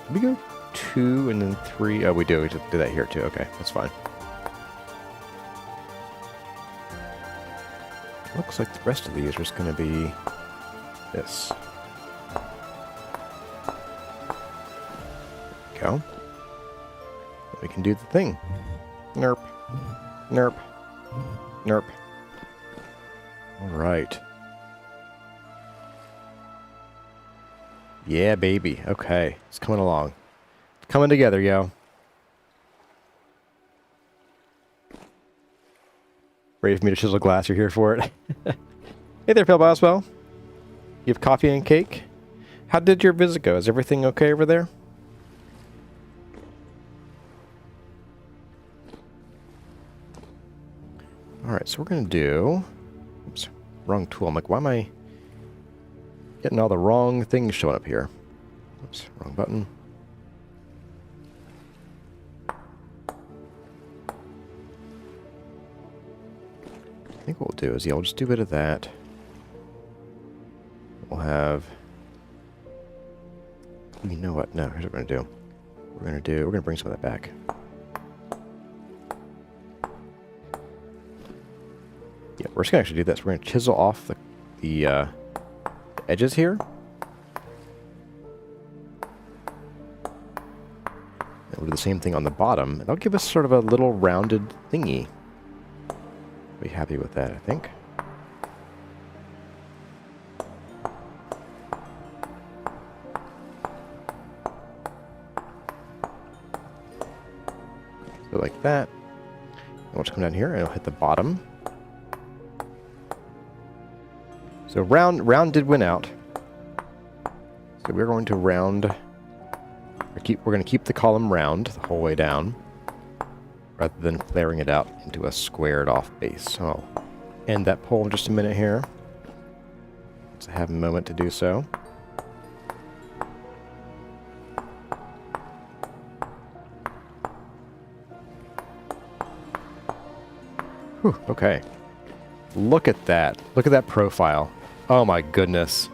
Did we go 2 and then 3? Oh, we do. We just did that here too. Okay, that's fine. Looks like the rest of these are just going to be this. There we go. We can do the thing. Nerp. Nerp. Nerp. Alright. Yeah, baby. Okay. It's coming along. It's coming together, yo. Ready for me to chisel glass? You're here for it. Hey there, Phil Boswell. You have coffee and cake? How did your visit go? Is everything okay over there? Alright, so we're going to do... Oops, wrong tool. I'm like, why am I getting all the wrong things showing up here? Oops, wrong button. I think what we'll do is, yeah, we'll just do a bit of that. We'll have... You know what? No, here's what we're going to do. We're going to bring some of that back. Yeah, we're just going to actually do this. We're going to chisel off the edges here. And we'll do the same thing on the bottom. And that'll give us sort of a little rounded thingy. Be happy with that, I think. So like that. And we'll just come down here and it'll hit the bottom. So round did win out. So we're going to round. We're going to keep the column round the whole way down, rather than flaring it out into a squared off base. So I'll end that poll in just a minute here. Let's have a moment to do so. Whew, okay. Look at that. Look at that profile. Oh my goodness.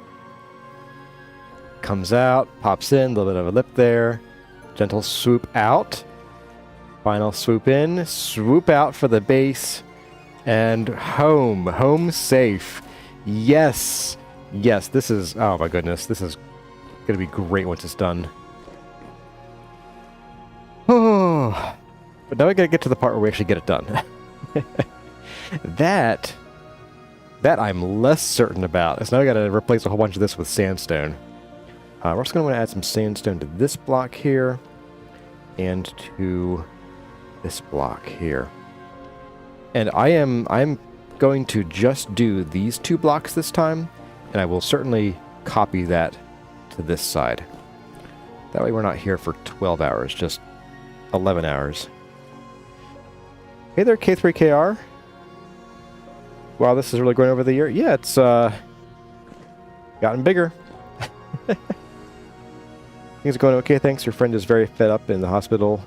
Comes out, pops in, a little bit of a lip there. Gentle swoop out. Final swoop in, swoop out for the base. And home. Home safe. Yes. Yes, this is... Oh my goodness. This is going to be great once it's done. Oh. But now we got to get to the part where we actually get it done. That I'm less certain about. So now we got to replace a whole bunch of this with sandstone. We're also going to want to add some sandstone to this block here. And to this block here. And I'm going to just do these 2 blocks this time, and I will certainly copy that to this side. That way we're not here for 12 hours, just 11 hours. Hey there, K3KR. Wow, this is really going over the year. Yeah, it's gotten bigger. Things are going okay, thanks. Your friend is very fed up in the hospital,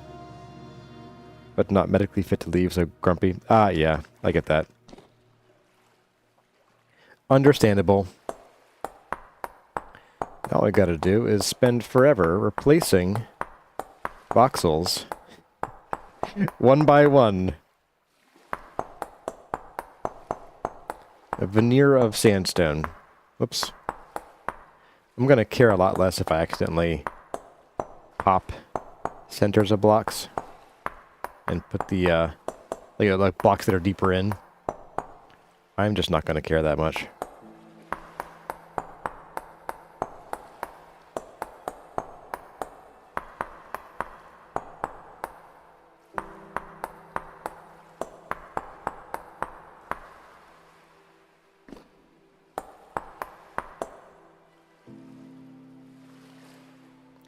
but not medically fit to leave, so grumpy. Ah, yeah, I get that. Understandable. All I gotta do is spend forever replacing voxels one by one. A veneer of sandstone. Whoops. I'm gonna care a lot less if I accidentally pop centers of blocks and put the like blocks that are deeper in. I'm just not gonna care that much.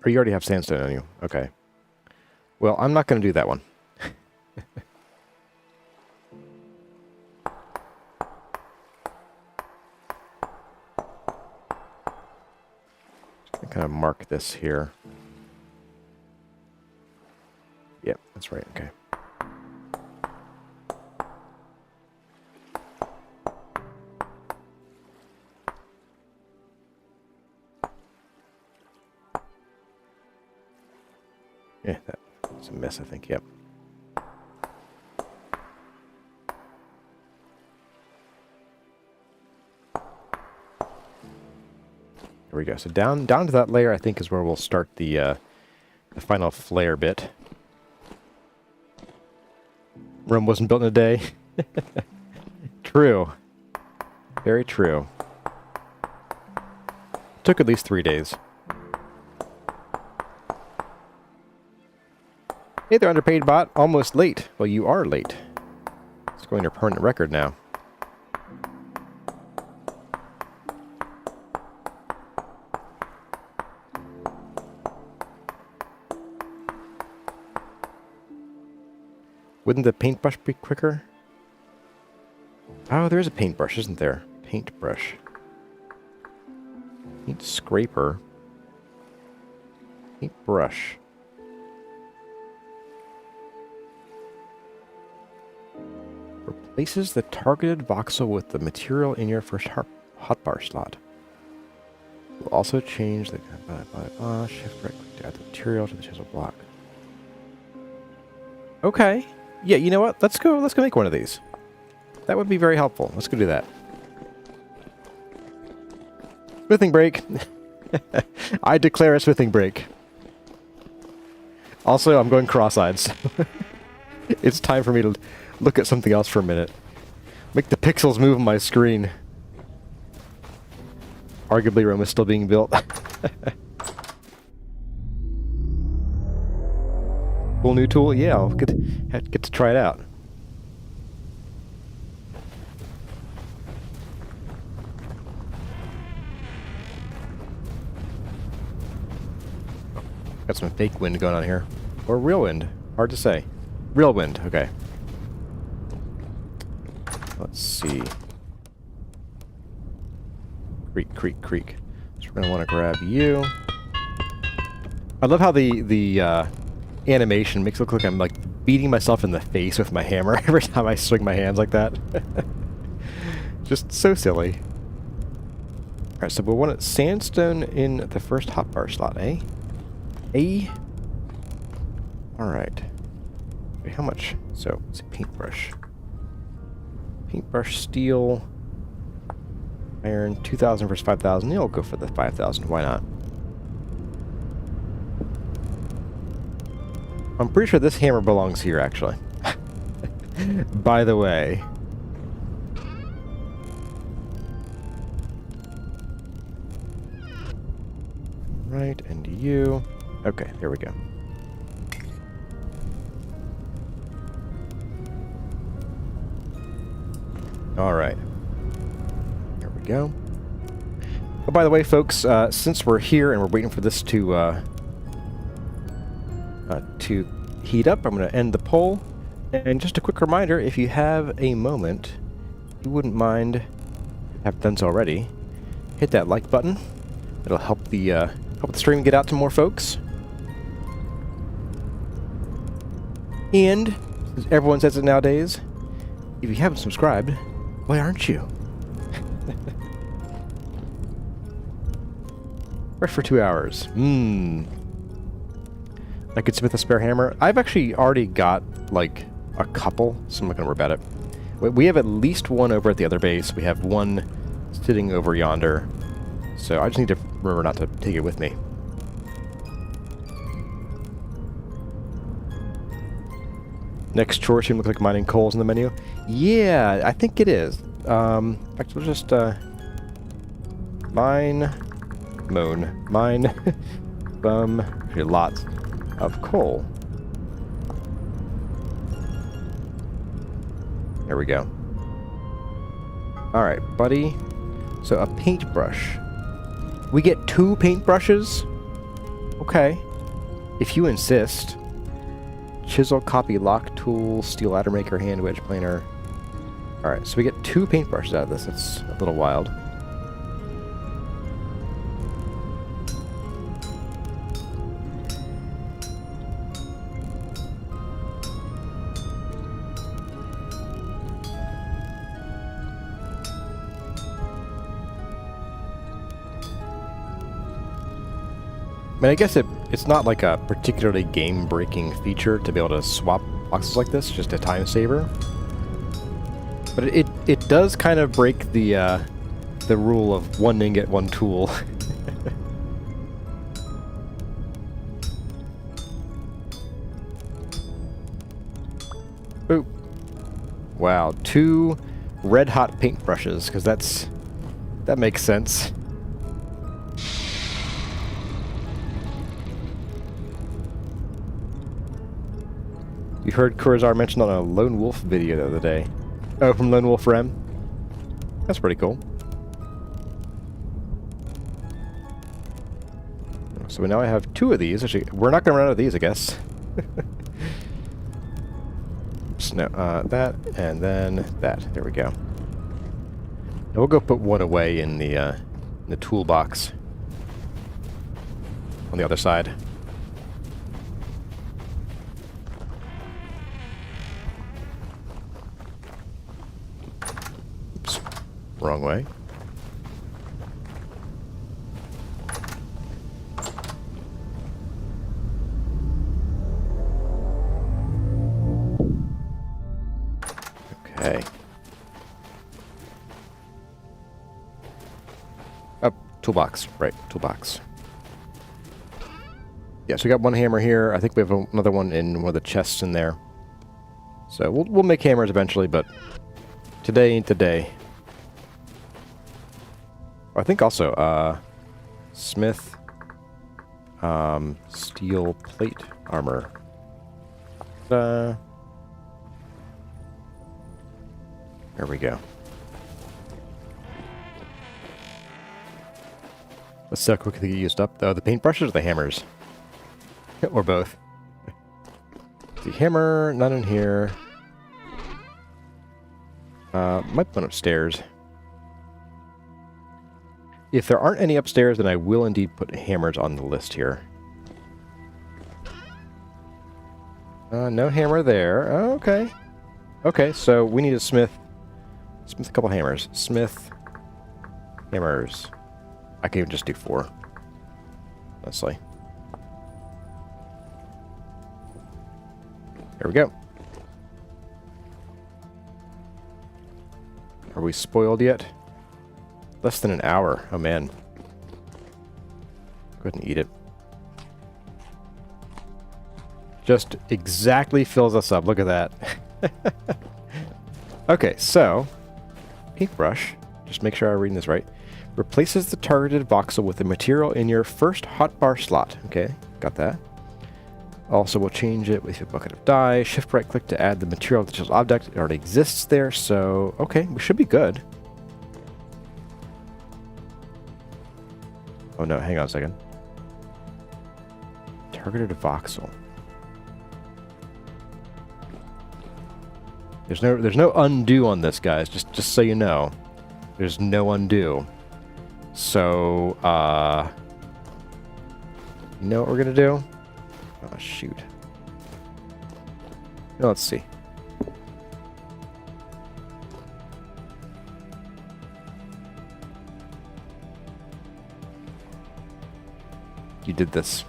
Or you already have sandstone on you. Okay. Well, I'm not going to do that one. Just kind of mark this here. Yep, that's right. Okay. Yeah, that's a mess, I think. Yep. There we go. So down to that layer, I think, is where we'll start the final flare bit. Rome wasn't built in a day. True. Very true. Took at least 3 days. Hey there, underpaid bot. Almost late. Well, you are late. It's going to permanent record now. Wouldn't the paintbrush be quicker? Oh, there is a paintbrush, isn't there? Paintbrush. Paint scraper. Paintbrush. Replaces the targeted voxel with the material in your first hotbar slot. We'll also change the shift right click to add the material to the chisel block. Okay. Yeah, you know what? Let's go make one of these. That would be very helpful. Let's go do that. Smithing break. I declare a smithing break. Also, I'm going cross-eyed, so it's time for me to look at something else for a minute. Make the pixels move on my screen. Arguably, Rome is still being built. Cool new tool? Yeah, I'll get to try it out. Got some fake wind going on here. Or real wind. Hard to say. Real wind, okay. Let's see. Creak. So we're going to want to grab you. I love how the animation makes it look like I'm like beating myself in the face with my hammer every time I swing my hands like that. Just so silly. Alright, so we'll want sandstone in the first hotbar slot, eh? Alright. Wait, how much? So, it's a paintbrush. Paintbrush, steel, iron, 2,000 versus 5,000. Yeah, I'll go for the 5,000. Why not? I'm pretty sure this hammer belongs here, actually. By the way. Right, and you. Okay, there we go. Alright. There we go. Oh, by the way, folks, since we're here and we're waiting for this to heat up, I'm going to end the poll. And just a quick reminder, if you have a moment, if you wouldn't mind, if you haven't done so already, hit that like button. It'll help the stream get out to more folks. And, as everyone says it nowadays, if you haven't subscribed, why aren't you? Rest for 2 hours. I could smith a spare hammer. I've actually already got, like, a couple, so I'm not going to worry about it. We have at least one over at the other base. We have one sitting over yonder. So I just need to remember not to take it with me. Next chore should look like mining coals in the menu. Yeah, I think it is. Actually, we'll just mine actually lots of coal. There we go. Alright, buddy. So a paintbrush. We get 2 paintbrushes? Okay. If you insist. Chisel, copy, lock tool, steel ladder maker, hand wedge planer. Alright, so we get 2 paintbrushes out of this. That's a little wild. I mean, I guess it's not like a particularly game-breaking feature to be able to swap boxes like this, just a time saver. But it does kind of break the rule of one ingot, one tool. Boop. Wow, 2 red-hot paintbrushes, because that makes sense. You heard Kurazar mentioned on a Lone Wolf video the other day. Oh, from Lone Wolf Rem? That's pretty cool. So now I have 2 of these. Actually, we're not going to run out of these, I guess. So that, and then that. There we go. Now we'll go put one away in the toolbox on the other side. Wrong way. Okay. Oh, toolbox. Right, toolbox. Yeah, so we got one hammer here. I think we have another one in one of the chests in there. So we'll make hammers eventually, but today ain't the day. I think also, smith, steel plate armor. There we go. Let's see how quickly they get used up. The paintbrushes or the hammers? Or both. The hammer, none in here. Might put upstairs. If there aren't any upstairs, then I will indeed put hammers on the list here. No hammer there. Oh, okay. Okay, so we need a smith Smith a couple hammers. Smith hammers. I can even just do 4. Honestly. There we go. Are we spoiled yet? Less than an hour. Oh man. Go ahead and eat it. Just exactly fills us up. Look at that. Okay, so paintbrush. Just make sure I'm reading this right. Replaces the targeted voxel with the material in your first hotbar slot. Okay, got that. Also, we'll change it with a bucket of dye. Shift right click to add the material to the object. It already exists there, so okay, we should be good. Oh no, hang on a second. Targeted voxel. There's no undo on this, guys. Just so you know, there's no undo. So, you know what we're gonna do? Oh shoot. Now, let's see. You did this.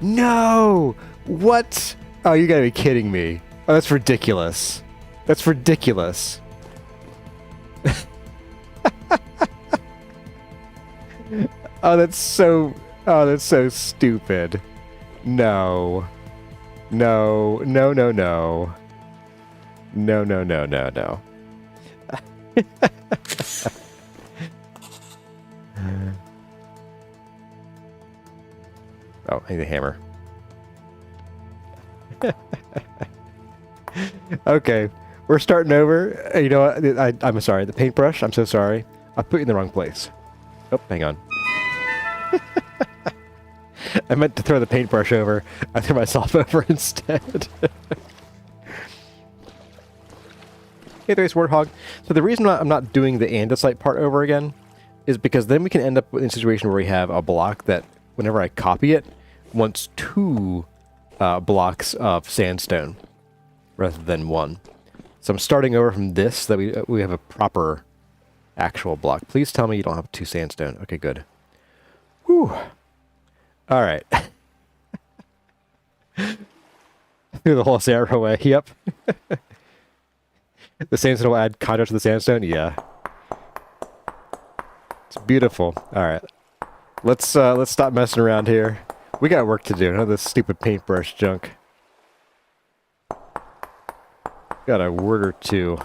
No! What? Oh, you gotta be kidding me. Oh, that's ridiculous. That's ridiculous. Oh, that's so stupid. No. No, no, no, no. No, no, no, no, no. Oh, I need a hammer. Okay, we're starting over. You know what? I'm sorry. The paintbrush. I'm so sorry. I put you in the wrong place. Oh, hang on. I meant to throw the paintbrush over. I threw myself over instead. Hey, there's Warthog. So the reason I'm not doing the andesite part over again is because then we can end up in a situation where we have a block that, whenever I copy it, wants 2 blocks of sandstone rather than 1. So I'm starting over from this so that we have a proper actual block. Please tell me you don't have 2 sandstone. Okay, good. Whew. All right. Threw the whole arrow away. Yep. The sandstone will add contrast to the sandstone. Yeah. It's beautiful. All right. Let's stop messing around here. We got work to do. None of this stupid paintbrush junk. Got a word or two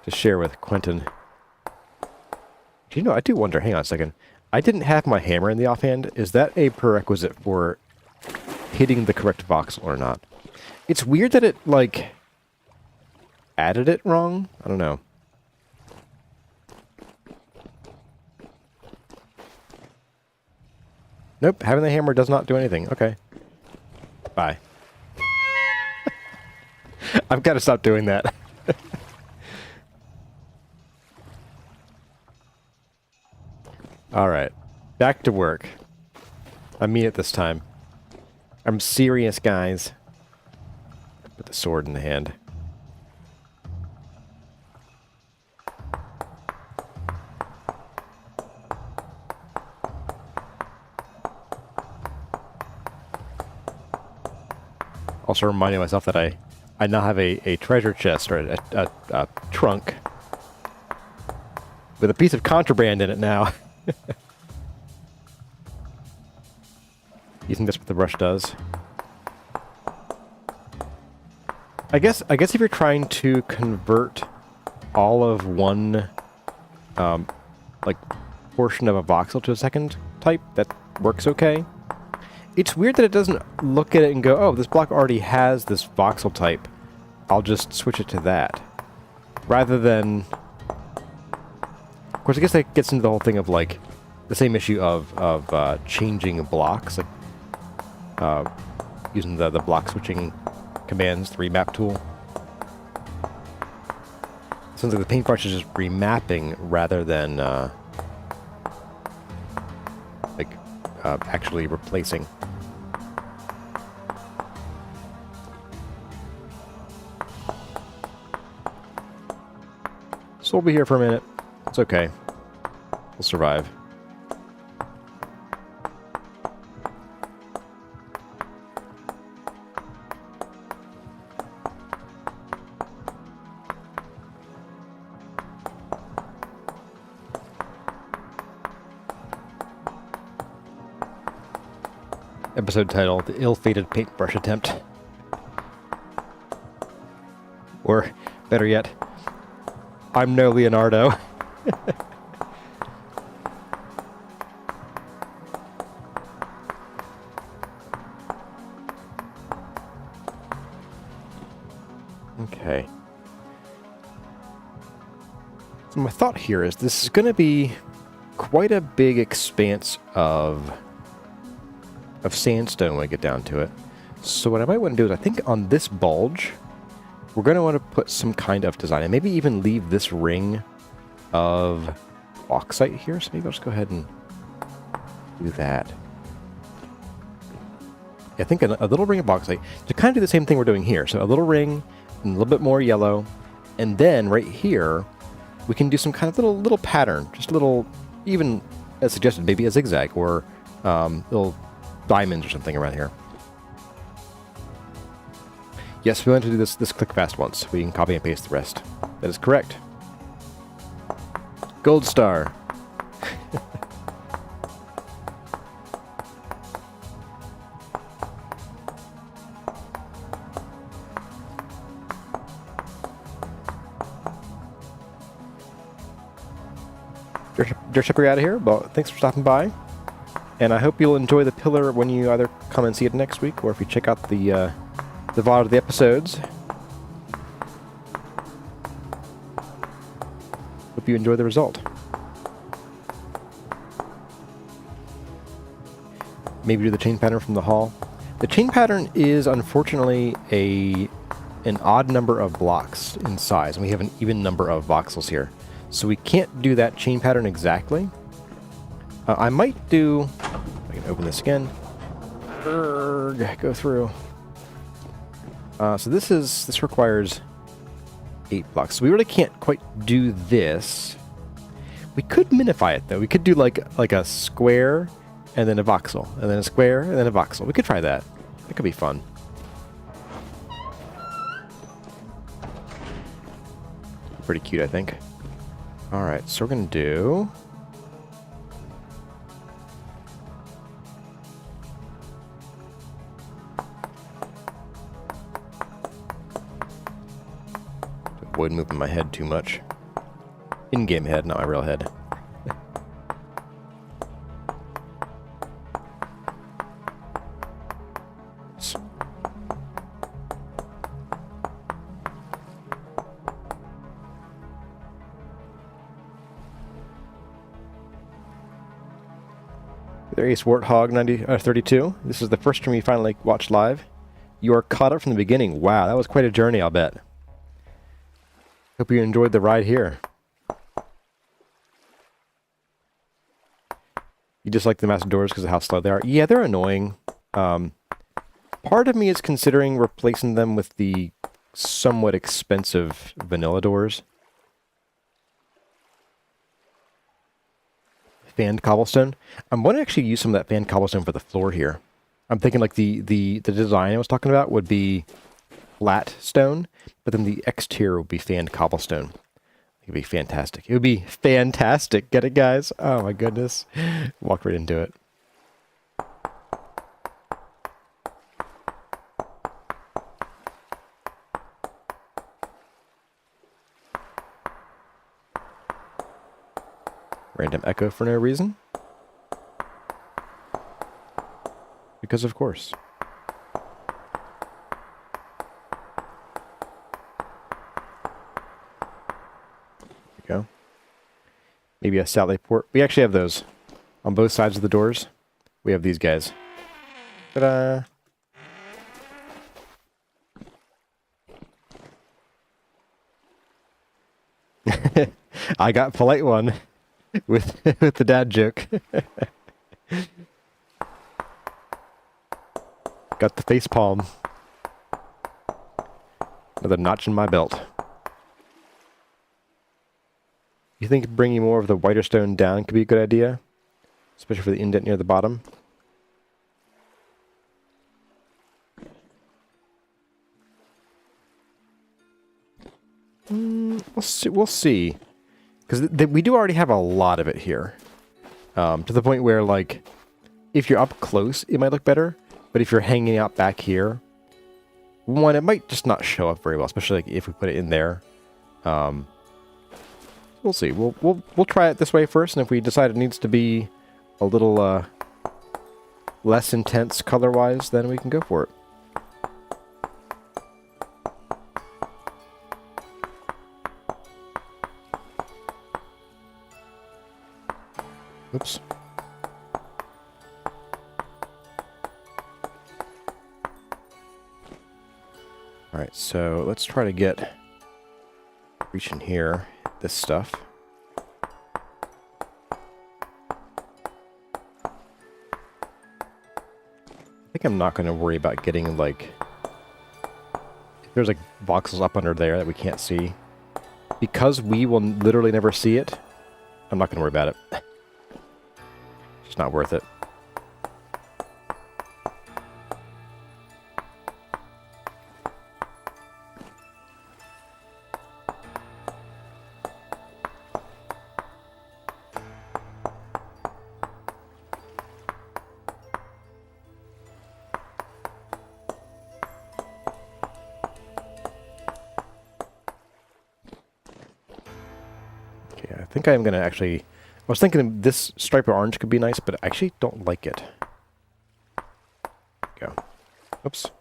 to share with Quentin. Do you know, I do wonder, hang on a second. I didn't have my hammer in the offhand. Is that a prerequisite for hitting the correct voxel or not? It's weird that it, like, added it wrong. I don't know. Nope, having the hammer does not do anything. Okay. Bye. I've got to stop doing that. Alright. Back to work. I mean it this time. I'm serious, guys. Put the sword in the hand. Also reminding myself that I now have a treasure chest, or a trunk with a piece of contraband in it now. You think that's what the brush does? I guess if you're trying to convert all of one like portion of a voxel to a second type, that works okay. It's weird that it doesn't look at it and go, oh, this block already has this voxel type. I'll just switch it to that. Rather than... Of course, I guess that gets into the whole thing of, like, the same issue of changing blocks. Like, using the block switching commands, the remap tool. Sounds like the paintbrush is just remapping rather than actually replacing. So we'll be here for a minute. It's okay. We'll survive. Episode title, The Ill-Fated Paintbrush Attempt. Or, better yet, I'm no Leonardo. Okay. So my thought here is this is going to be quite a big expanse of sandstone when I get down to it. So what I might want to do is I think on this bulge, we're going to want to put some kind of design and maybe even leave this ring of bauxite here. So maybe I'll just go ahead and do that. Yeah, I think a little ring of bauxite to kind of do the same thing we're doing here. So a little ring and a little bit more yellow. And then right here, we can do some kind of little pattern. Just a little, even as suggested, maybe a zigzag or little diamonds or something around here. Yes, we want to do this click fast once. We can copy and paste the rest. That is correct. Gold star. Dirt Shipper out of here. Well, thanks for stopping by. And I hope you'll enjoy the pillar when you either come and see it next week, or if you check out the VOD of the episodes. Hope you enjoy the result. Maybe do the chain pattern from the hall. The chain pattern is unfortunately an odd number of blocks in size, and we have an even number of voxels here. So we can't do that chain pattern exactly. I might do... I can open this again. Go through. So this requires 8 blocks. So we really can't quite do this. We could minify it though. We could do like a square and then a voxel, and then a square and then a voxel. We could try that. That could be fun. Pretty cute, I think. All right, so we're gonna do. Avoid moving my head too much. In-game head, not my real head. There, Ace Warthog 32. This is the first stream you finally watched live. You are caught up from the beginning. Wow, that was quite a journey, I'll bet. Hope you enjoyed the ride here. You dislike the master doors because of how slow they are? Yeah, they're annoying. Part of me is considering replacing them with the somewhat expensive vanilla doors. Fanned cobblestone. I'm going to actually use some of that fanned cobblestone for the floor here. I'm thinking like the design I was talking about would be flat stone, but then the exterior would be fanned cobblestone. It would be fantastic. It would be fantastic. Get it, guys? Oh my goodness. Walk right into it. Random echo for no reason. Because of course. There we go. Maybe a Sally port. We actually have those on both sides of the doors. We have these guys. Ta-da! I got polite one with with the dad joke. Got the face palm. Another notch in my belt. You think bringing more of the whiter stone down could be a good idea? Especially for the indent near the bottom? We'll see. Because we do already have a lot of it here. To the point where, like, if you're up close, it might look better. But if you're hanging out back here, one, it might just not show up very well, especially like if we put it in there. We'll see. We'll try it this way first, and if we decide it needs to be a little less intense color-wise, then we can go for it. Oops. Alright, so let's try to get reach in here, this stuff. I think I'm not going to worry about getting, like, if there's, like, voxels up under there that we can't see. Because we will literally never see it, I'm not going to worry about it. It's not worth it. I think I'm going to actually... I was thinking this stripe of orange could be nice, but I actually don't like it. Go. Oops.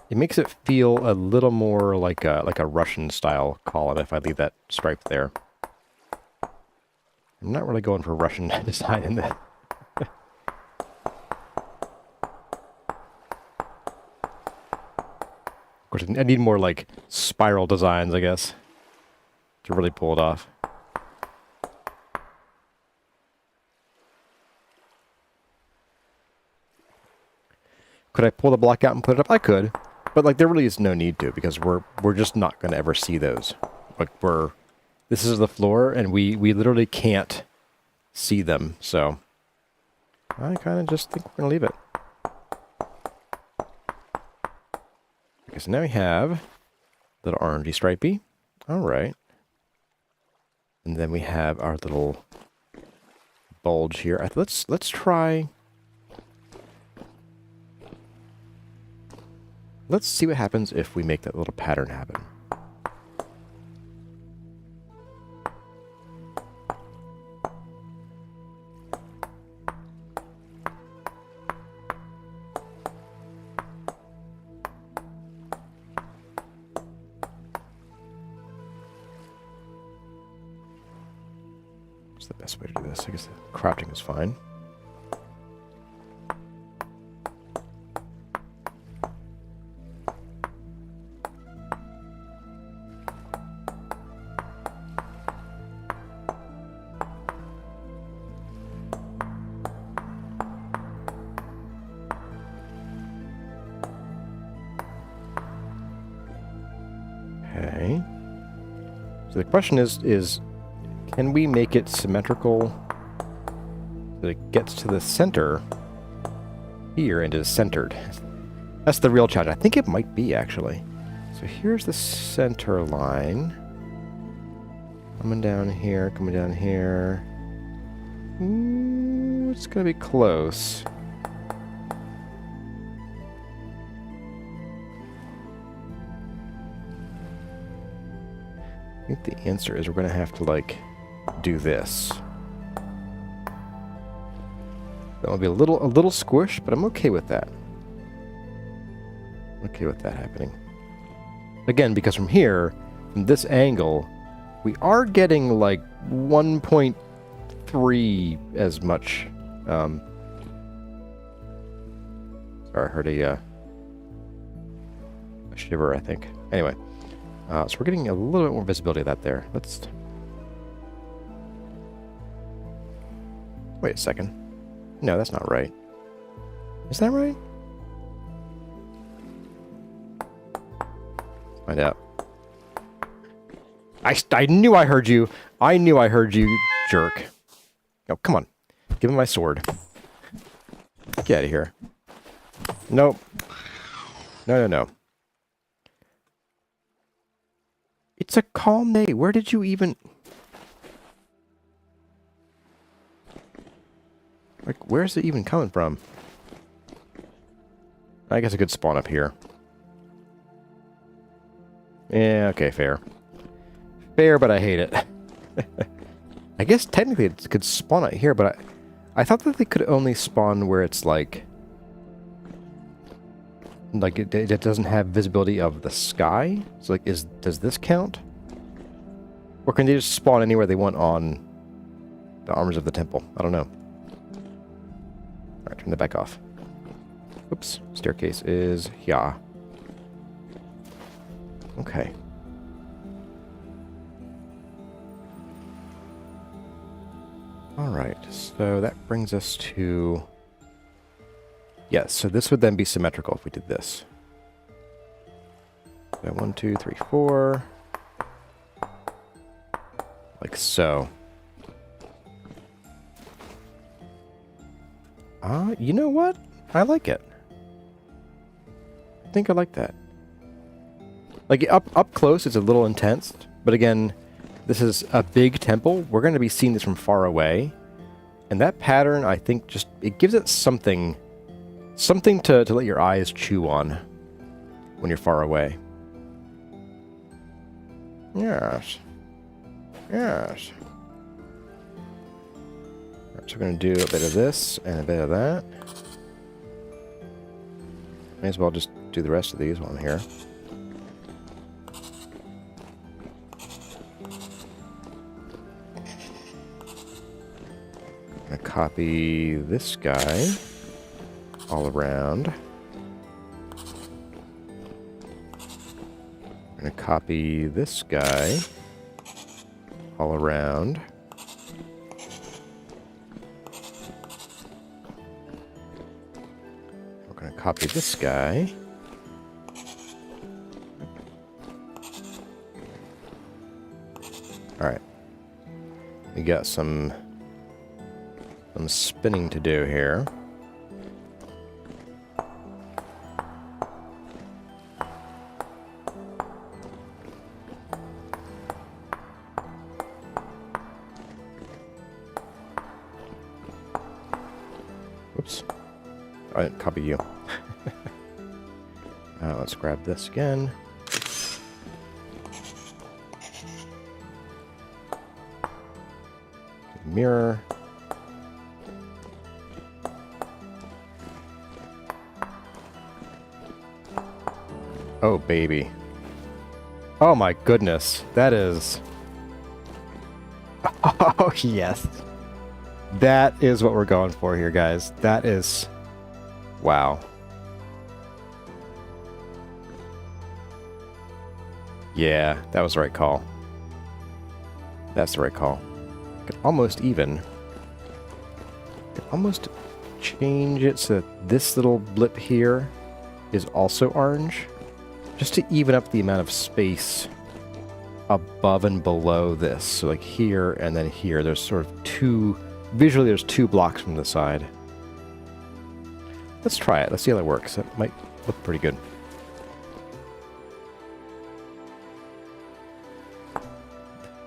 It makes it feel a little more like a Russian-style column if I leave that stripe there. I'm not really going for Russian design in this. Of course, I need more, like, spiral designs, I guess, to really pull it off. Could I pull the block out and put it up? I could, but, like, there really is no need to, because we're just not going to ever see those. Like, this is the floor, and we literally can't see them, so I kind of just think we're going to leave it. Okay, so now we have a little orangey stripey. All right. And then we have our little bulge here. Let's try... Let's see what happens if we make that little pattern happen. What's the best way to do this? I guess the crouching is fine. Okay. So the question is can we make it symmetrical so that it gets to the center here and is centered? That's the real challenge. I think it might be, actually. So here's the center line. Coming down here, coming down here. Ooh, it's going to be close. I think the answer is we're going to have to, like, do this. That'll be a little squished, but I'm okay with that. I'm okay with that happening. Again, because from here, from this angle, we are getting, like, 1.3 as much. Sorry, I heard a shiver, I think. Anyway, so we're getting a little bit more visibility of that there. Let's... Wait a second. No, that's not right. Is that right? Find out. I knew I heard you. I knew I heard you, jerk. Oh, come on. Give me my sword. Get out of here. Nope. No, no, no. It's a calm day. Where did you even... Like, where's it even coming from? I guess it could spawn up here. Yeah, okay, fair. Fair, but I hate it. I guess technically it could spawn out here, but I thought that they could only spawn where it's like it doesn't have visibility of the sky. So like, does this count? Or can they just spawn anywhere they want on the armors of the temple? I don't know. Alright, turn that back off. Oops, staircase is here. Okay. Alright, so that brings us to... Yes, so this would then be symmetrical if we did this. So 1, 2, 3, 4. Like so. You know what? I like it. I think I like that. Like, up close, it's a little intense, but again, this is a big temple. We're going to be seeing this from far away. And that pattern, I think, just, it gives it something to let your eyes chew on when you're far away. Yes. Yes. Right, so we're going to do a bit of this and a bit of that. May as well just do the rest of these while I'm here. I'm going to copy this guy all around. I'm going to copy this guy all around. We're going to copy this guy. Alright. We got some spinning to do here. Oops. I didn't copy you. Let's grab this again. Mirror. Oh, baby. Oh my goodness. That is... Oh, yes. That is what we're going for here, guys. That is... Wow. Yeah, that was the right call. That's the right call. Could almost even... Could almost change it so that this little blip here is also orange. Just to even up the amount of space above and below this. So like here and then here, there's sort of two... Visually, there's two blocks from the side. Let's try it. Let's see how that works. That might look pretty good.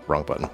Wrong button.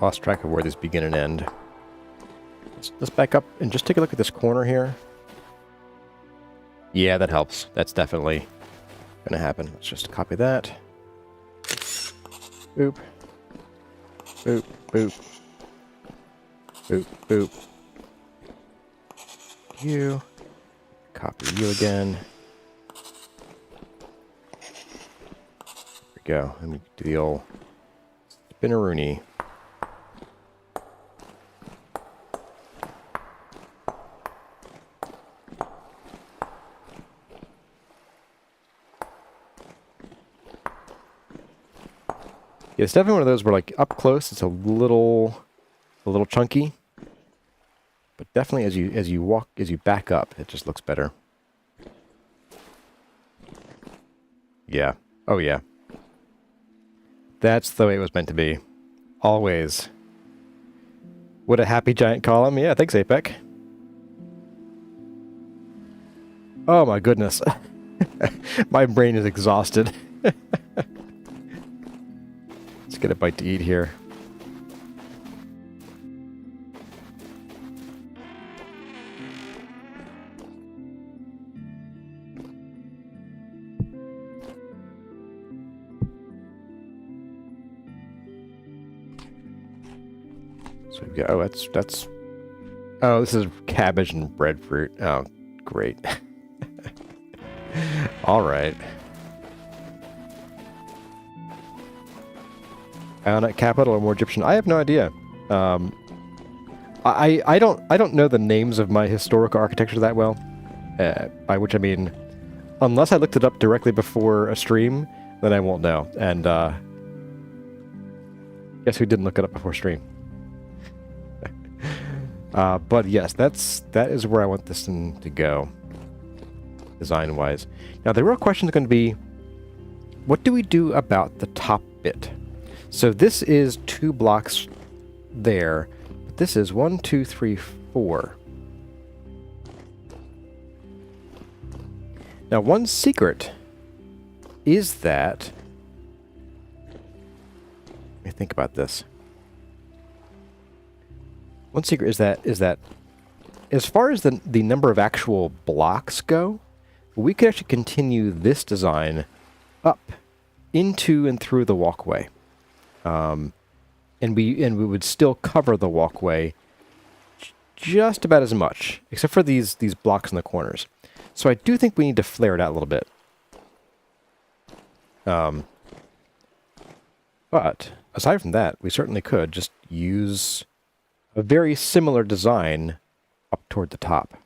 Lost track of where these begin and end. Let's back up and just take a look at this corner here. Yeah, that helps. That's definitely going to happen. Let's just copy that. Boop. Boop, boop. Boop, boop. You. Copy you again. There we go. Let me do the old spinneroony. Yeah, it's definitely one of those where, like, up close, it's a little chunky, but definitely as you back up, it just looks better. Yeah. Oh yeah. That's the way it was meant to be. Always. What a happy giant column. Yeah, thanks, Apec. Oh my goodness. My brain is exhausted. Let's get a bite to eat here. So we've got, oh, that's, oh, this is cabbage and breadfruit. Oh, great. All right. Ionic capital or more Egyptian? I have no idea. I don't know the names of my historical architecture that well. By which I mean, unless I looked it up directly before a stream, then I won't know. And guess who didn't look it up before stream? But yes, that is where I want this thing to go, design-wise. Now the real question is going to be, what do we do about the top bit? So this is 2 blocks there, but this is 1, 2, 3, 4. Now one secret is that, let me think about this. One secret is that as far as the number of actual blocks go, we could actually continue this design up into and through the walkway. And we would still cover the walkway just about as much, except for these blocks in the corners. So I do think we need to flare it out a little bit. But aside from that, we certainly could just use a very similar design up toward the top.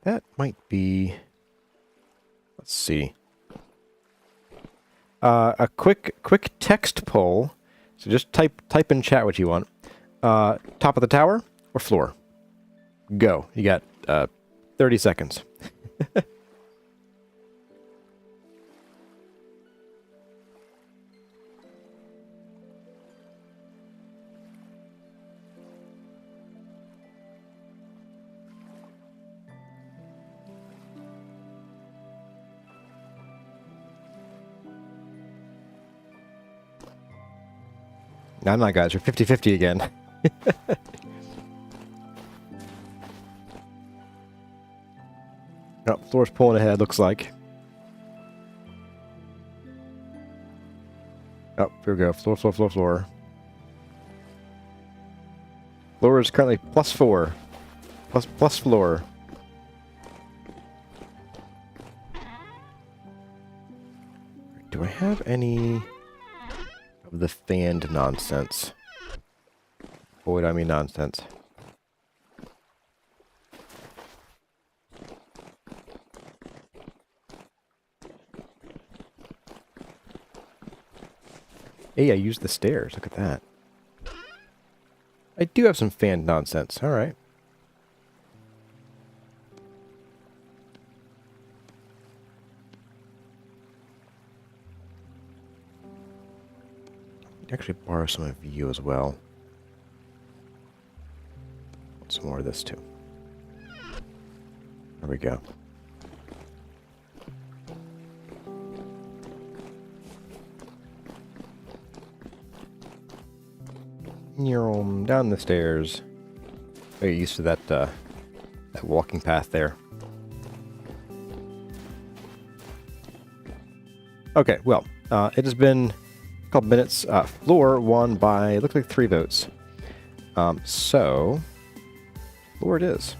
That might be, let's see, a quick text poll. So just type in chat what you want. Top of the tower or floor? Go. You got 30 seconds. No, guys, we're 50-50 again. Oh, floor's pulling ahead, looks like. Oh, here we go. Floor. Floor is currently +4. Plus floor. Do I have any of the fanned nonsense? Boy, I mean nonsense. Hey, I used the stairs. Look at that. I do have some fanned nonsense. All right. Actually borrow some of you as well. Some more of this too. There we go. Down the stairs. Very used to that, that walking path there. Okay, well, it has been a couple minutes. Floor won by, it looks like 3 votes. So, floor it is.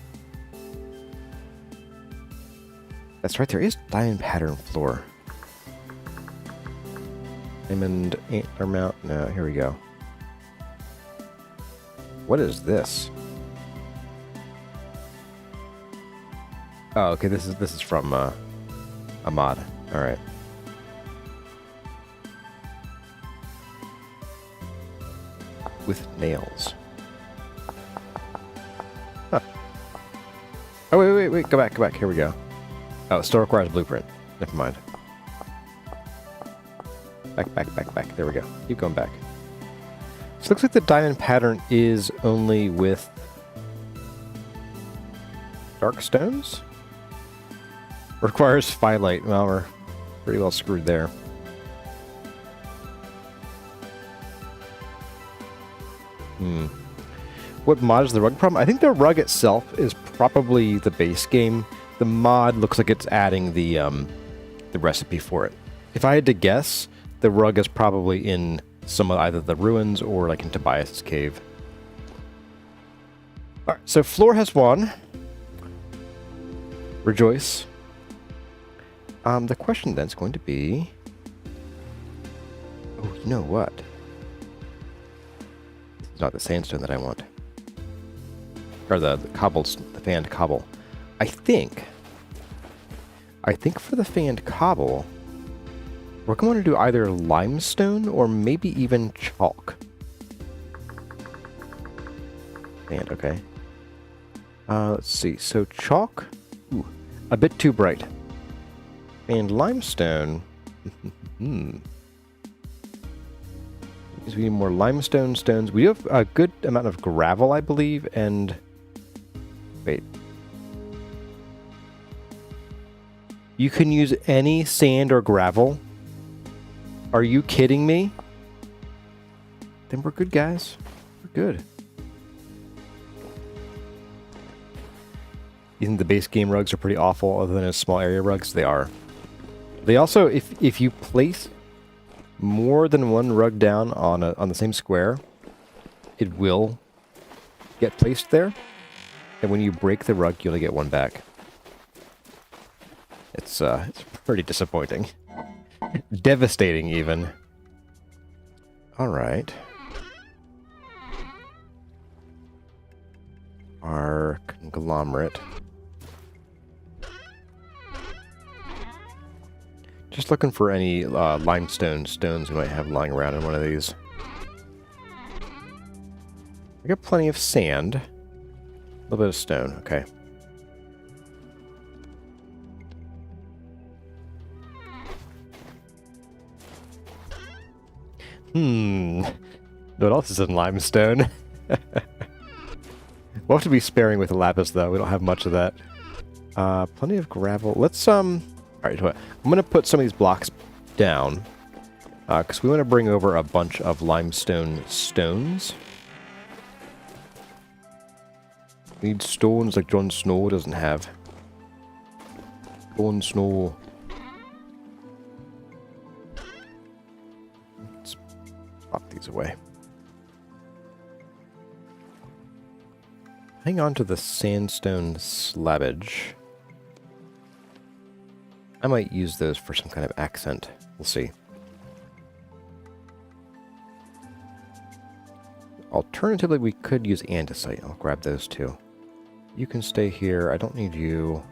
That's right, there is diamond pattern floor. Diamond antler mount. No, here we go. What is this? Oh, okay. This is from a mod. All right. With nails. Huh. Oh wait. Go back. Here we go. Oh, still requires blueprint. Never mind. Back. There we go. Keep going back. So it looks like the diamond pattern is only with dark stones? Requires firelight. Well, we're pretty well screwed there. What mod is the rug problem? I think the rug itself is probably the base game. The mod looks like it's adding the recipe for it. If I had to guess, the rug is probably in some of either the ruins or like in Tobias's cave. Alright, so floor has won. Rejoice. The question then is going to be... Oh, you know what? It's not the sandstone that I want. Or the fanned cobble. I think for the fanned cobble, we're going to do either limestone or maybe even chalk. And okay. Let's see. So chalk, ooh, a bit too bright. And limestone, because we need more limestone stones. We have a good amount of gravel, I believe, and wait. You can use any sand or gravel? Are you kidding me? Then we're good, guys. We're good. You think the base game rugs are pretty awful other than as small area rugs? They are. They also, if you place more than one rug down on the same square, it will get placed there. And when you break the rug, you only get one back. It's pretty disappointing. Devastating, even. Alright. Our conglomerate. Just looking for any limestone stones we might have lying around in one of these. I got plenty of sand. A little bit of stone, okay. What else is in limestone? We'll have to be sparing with the lapis, though. We don't have much of that. Plenty of gravel. Let's, alright, I'm going to put some of these blocks down. Because we want to bring over a bunch of limestone stones. We need stones like Jon Snow doesn't have. Jon Snow. Let's pop these away. Hang on to the sandstone slabbage. I might use those for some kind of accent. We'll see. Alternatively, we could use andesite. I'll grab those two. You can stay here. I don't need you.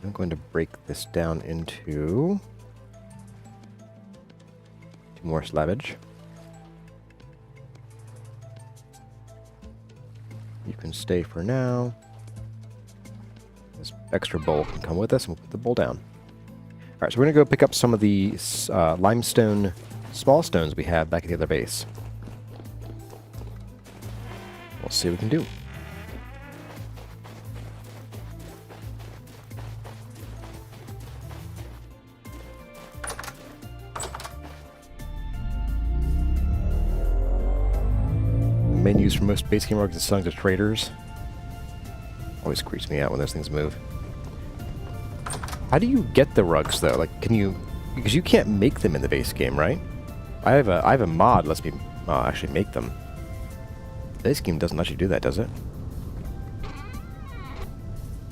I'm going to break this down into 2 more slabbage. You can stay for now. This extra bowl can come with us, and we'll put the bowl down. Alright, so we're going to go pick up some of the limestone small stones we have back at the other base. We'll see what we can do. used for most base game rugs and selling to traders. Always creeps me out when those things move. How do you get the rugs though? Like, can you? Because you can't make them in the base game, right? I have a mod that lets me actually make them. The base game doesn't let you do that, does it?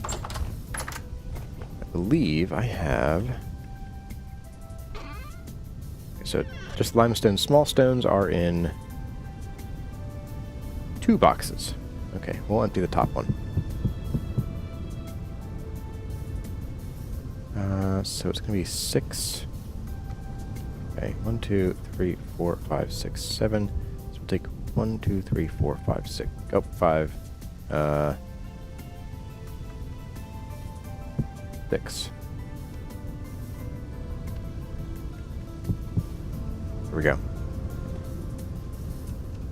I believe I have. Okay, so just limestone. Small stones are in 2 boxes. Okay, we'll empty the top one. So it's going to be 6. Okay, 1, 2, 3, 4, 5, 6, 7. So we'll take 1, 2, 3, 4, 5, 6. Oh, 5. 6. Here we go.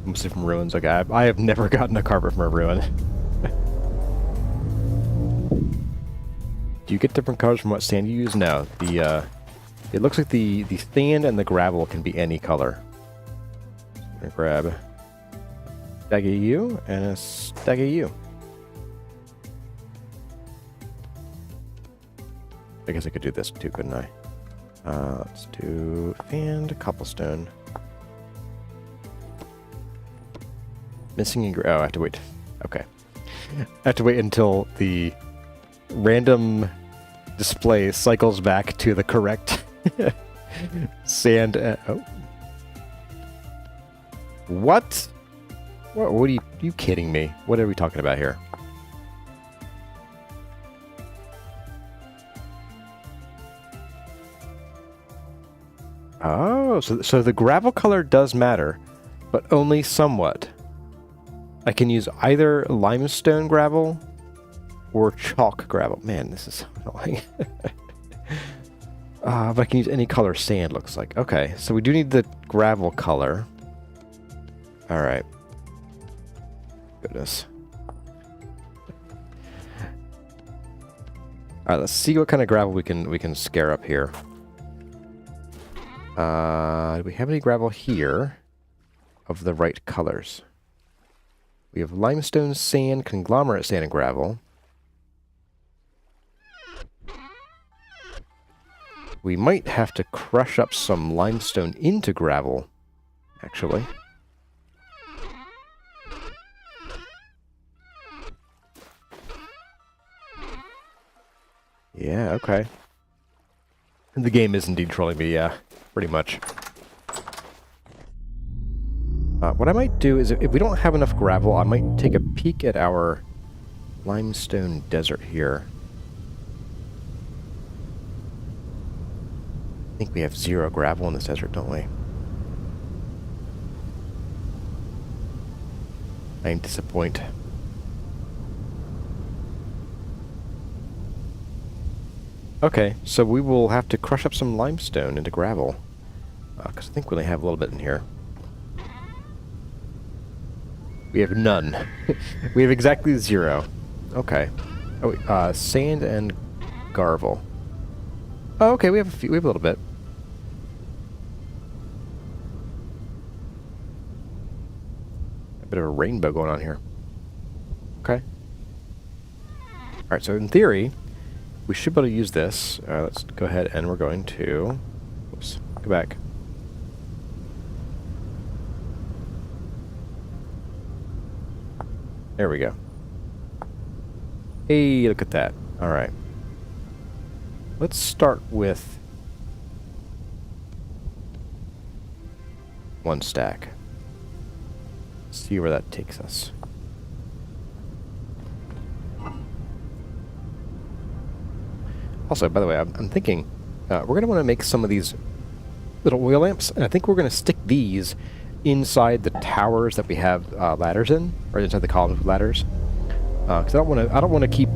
Mostly from ruins. Okay, I have never gotten a carpet from a ruin. Do you get different colors from what sand you use? No. It looks like the sand and the gravel can be any color. So I'm gonna grab a stack of you and a stack of you. I guess I could do this too, couldn't I? Let's do and cobblestone. Missing oh, I have to wait. Okay. I have to wait until the random display cycles back to the correct sand. Oh. What? What are you kidding me? What are we talking about here? Oh, so the gravel color does matter, but only somewhat. I can use either limestone gravel or chalk gravel. Man, this is so annoying. But I can use any color sand, looks like. Okay, so we do need the gravel color. Alright. Goodness. Alright, let's see what kind of gravel we can scare up here. Do we have any gravel here of the right colors? We have limestone, sand, conglomerate sand, and gravel. We might have to crush up some limestone into gravel, actually. Yeah, okay. The game is indeed trolling me, yeah, pretty much. What I might do is, if we don't have enough gravel, I might take a peek at our limestone desert here. I think we have 0 gravel in this desert, don't we? I'm disappointed. Okay, so we will have to crush up some limestone into gravel. Because I think we only have a little bit in here. We have none. We have exactly 0. Okay. Oh, sand and gravel. Oh, okay, we have a little bit. A bit of a rainbow going on here. Okay. Alright, so in theory, we should be able to use this. Let's go ahead and we're going to... Oops, go back. There we go. Hey, look at that. Alright. Let's start with 1 stack. See where that takes us. Also, by the way, I'm thinking we're going to want to make some of these little oil lamps, and I think we're going to stick these inside the towers that we have ladders in, or inside the columns with ladders. Because I don't want to keep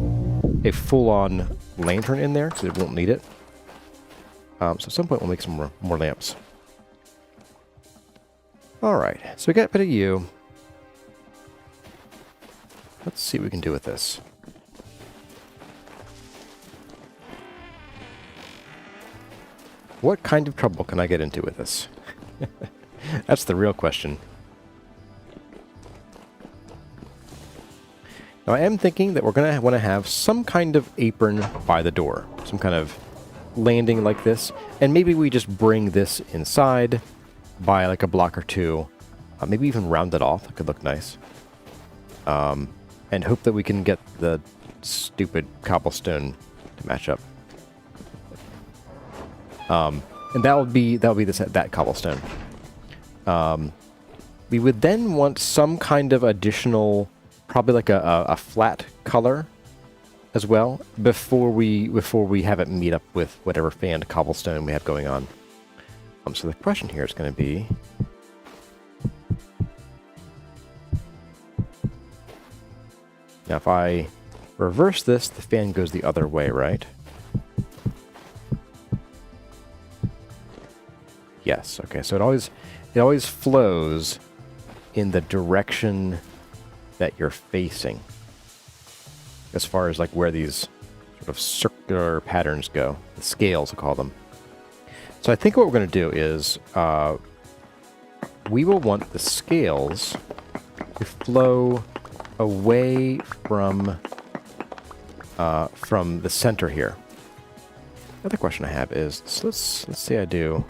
a full-on lantern in there, because it won't need it. So at some point we'll make some more lamps. Alright, so we got a bit of you. Let's see what we can do with this. What kind of trouble can I get into with this? That's the real question. Now I am thinking that we're going to want to have some kind of apron by the door. Some kind of landing like this. And maybe we just bring this inside by like a block or two. Maybe even round it off. It could look nice. And hope that we can get the stupid cobblestone to match up. And that'll be that cobblestone. We would then want some kind of additional, probably like a flat color as well, before we have it meet up with whatever fanned cobblestone we have going on. So the question here is going to be, now if I reverse this, the fan goes the other way, right? Yes. Okay. So it always flows in the direction that you're facing, as far as like where these sort of circular patterns go. The scales, I call them. So I think what we're going to do is we will want the scales to flow away from the center here. Another question I have is, so let's say I do.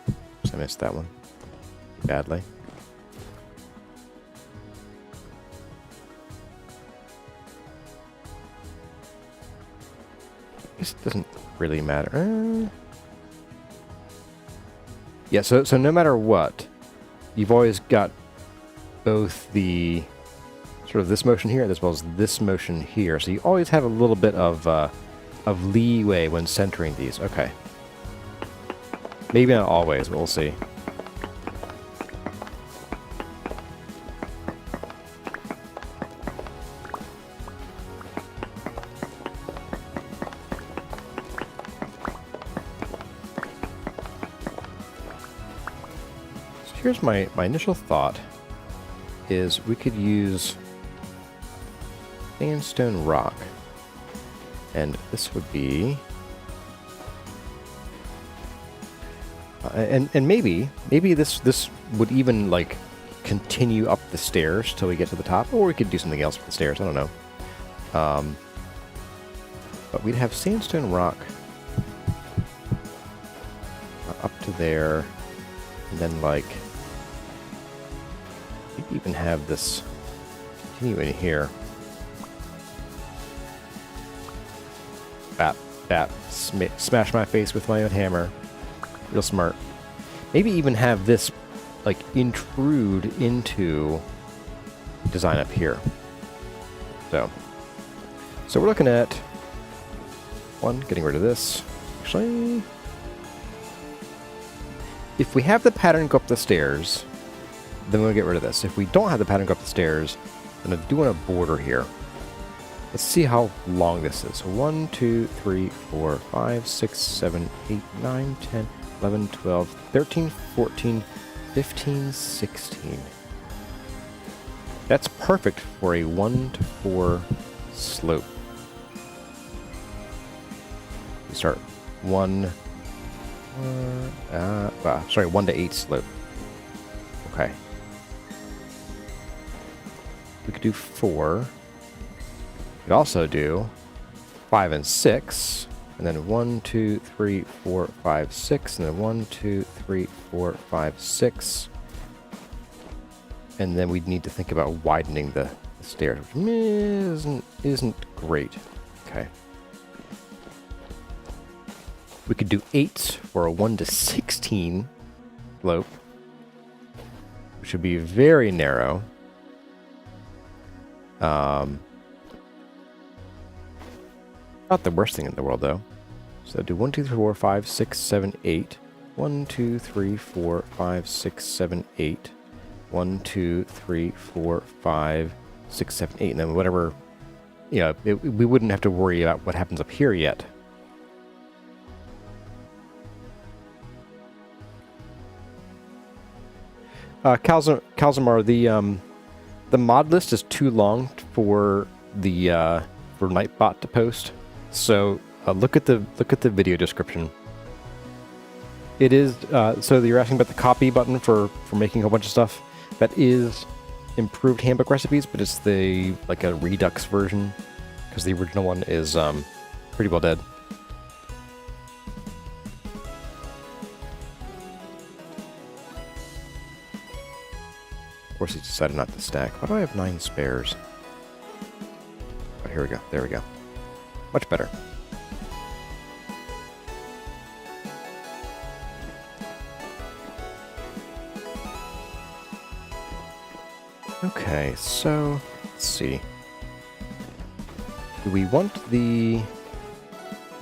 Oops, I missed that one badly. This doesn't really matter. Yeah, so no matter what, you've always got both the sort of this motion here as well as this motion here. So you always have a little bit of leeway when centering these. Okay. Maybe not always, but we'll see. Here's my initial thought is we could use sandstone rock, and this would be and maybe this would even like continue up the stairs till we get to the top, or we could do something else with the stairs. I don't know. But we'd have sandstone rock up to there, and then like even have this continue in here. Smash my face with my own hammer. Real smart. Maybe even have this like intrude into design up here. So we're looking at one, getting rid of this. Actually, if we have the pattern go up the stairs, then we'll get rid of this. If we don't have the pattern go up the stairs, I'm going to do on a border here. Let's see how long this is. 1, 2, 3, 4, 5, 6, 7, 8, 9, 10, 11, 12, 13, 14, 15, 16. That's perfect for a 1 to 4 slope. We start 1 to 8 slope. Okay. We could do 4. We could also do 5 and 6, and then 1, 2, 3, 4, 5, 6, and then 1, 2, 3, 4, 5, 6. And then we'd need to think about widening the stairs, which isn't great. Okay. We could do 8 for a 1 to 16 slope, which would be very narrow. Not the worst thing in the world, though. So do 1, 2, 3, 4, 5, 6, 7, 8. 1, 2, 3, 4, 5, 6, 7, 8. 1, 2, 3, 4, 5, 6, 7, 8. And then whatever, you know, we wouldn't have to worry about what happens up here yet. Calzamar, the mod list is too long for the for Nightbot to post. So look at the video description. It is so you're asking about the copy button for making a whole bunch of stuff. That is improved handbook recipes, but it's the like a redux version because the original one is pretty well dead. Of course, he decided not to stack. Why do I have 9 spares? Oh, here we go. There we go. Much better. Okay, so let's see. Do we want the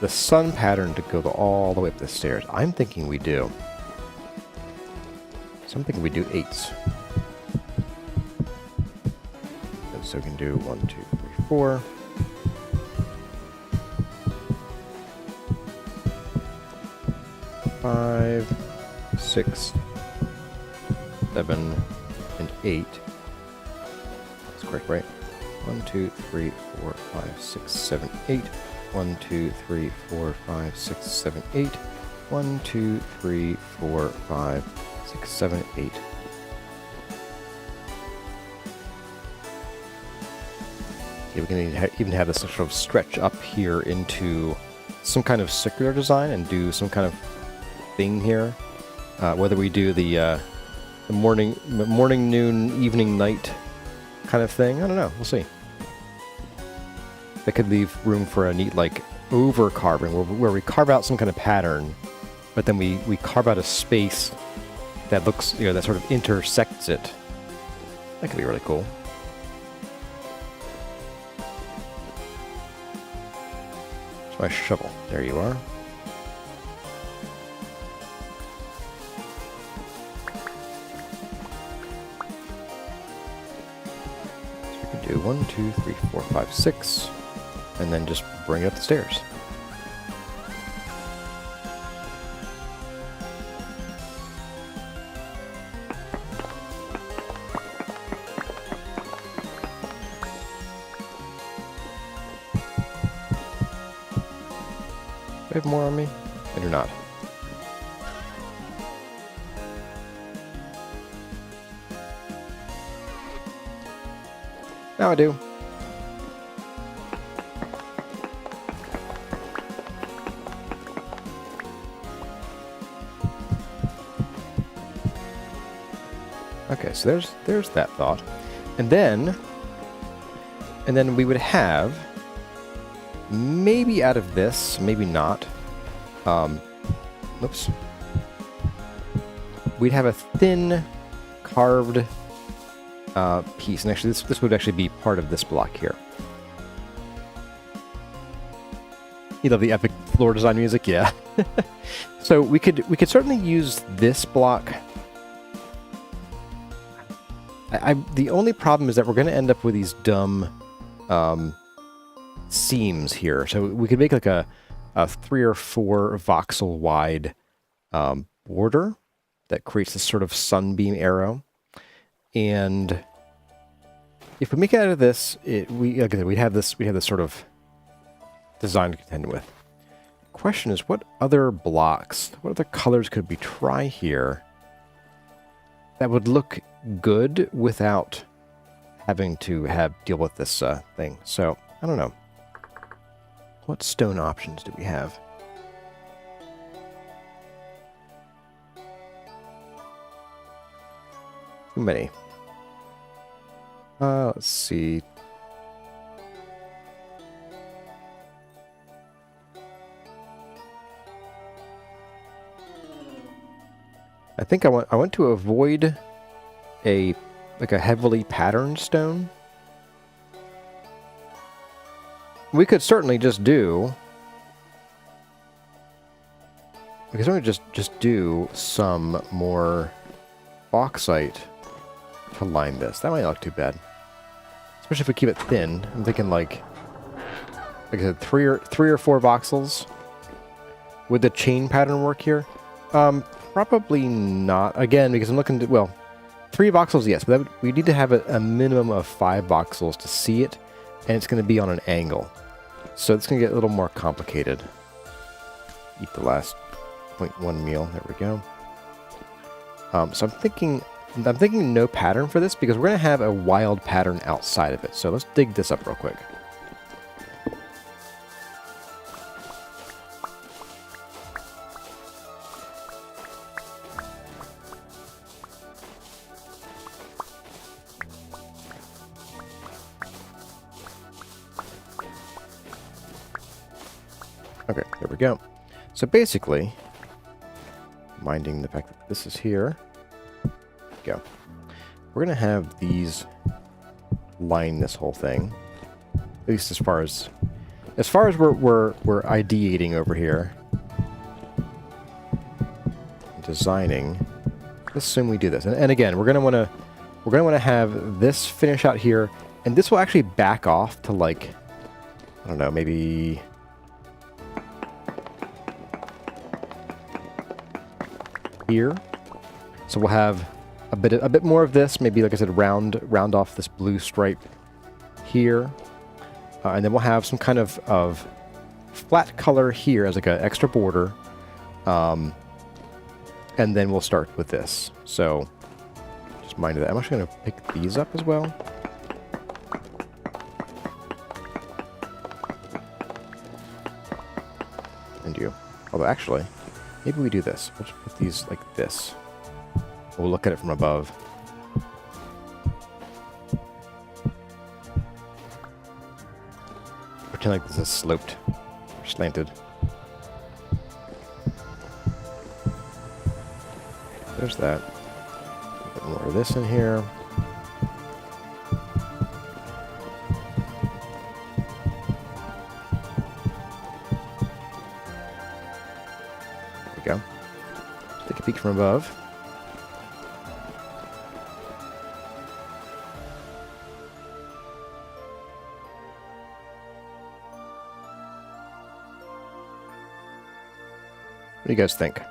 sun pattern to go all the way up the stairs? I'm thinking we do. So I'm thinking we do 8s. And so we can do 1, 2, 3, 4. 5, 6, 7, and 8. That's correct, right? 1, 2, 3, 4, 5, 6, 7, 8. 1, 2, 3, 4, 5, 6, 7, 8. 1, 2, 3, 4, 5, 6, 7, 8. Okay, we can even have this sort of stretch up here into some kind of circular design and do some kind of thing here. Whether we do the morning, noon, evening, night kind of thing, I don't know. We'll see. That could leave room for a neat, like, over carving where we carve out some kind of pattern, but then we carve out a space that looks, that sort of intersects it. That could be really cool. There's my shovel. There you are. So we can do 1, 2, 3, 4, 5, 6. And then just bring it up the stairs. Do I have more on me? I do not. Now I do. Okay, so there's that thought. And then we would have, maybe out of this, maybe not, oops. We'd have a thin carved piece, and actually this would actually be part of this block here. You love the epic floor design music? Yeah. So we could certainly use this block. The only problem is that we're going to end up with these dumb seams here. So we could make like a 3 or 4 voxel wide border that creates this sort of sunbeam arrow. And if we make it out of this, we'd have this sort of design to contend with. The question is, what other blocks, what other colors could we try here that would look good without having to deal with this thing? So, I don't know. What stone options do we have? Too many. Let's see. I think I want to avoid a heavily patterned stone. We could certainly just do. We could certainly just do some more bauxite to line this. That might not look too bad, especially if we keep it thin. I'm thinking like I said, three or four voxels. Would the chain pattern work here? Probably not. Again, because I'm looking to 3 voxels, yes, but we need to have a minimum of 5 voxels to see it, and it's going to be on an angle. So it's going to get a little more complicated. Eat the last 0.1 meal. There we go. So I'm thinking I'm thinking no pattern for this because we're going to have a wild pattern outside of it. So let's dig this up real quick. Okay, there we go. So basically, minding the fact that this is here, go. We're gonna have these line this whole thing, at least as far as we're ideating over here, designing. Let's assume we do this, and again, we're gonna wanna have this finish out here, and this will actually back off to like, I don't know, maybe. Here, so we'll have a bit more of this. Maybe, like I said, round off this blue stripe here, and then we'll have some kind of flat color here as like an extra border, and then we'll start with this. So just mind that. I'm actually going to pick these up as well. And you, although actually. Maybe we do this. We'll just put these like this. We'll look at it from above. Pretend like this is sloped or slanted. There's that. A bit more of this in here. Go. Take a peek from above. What do you guys think?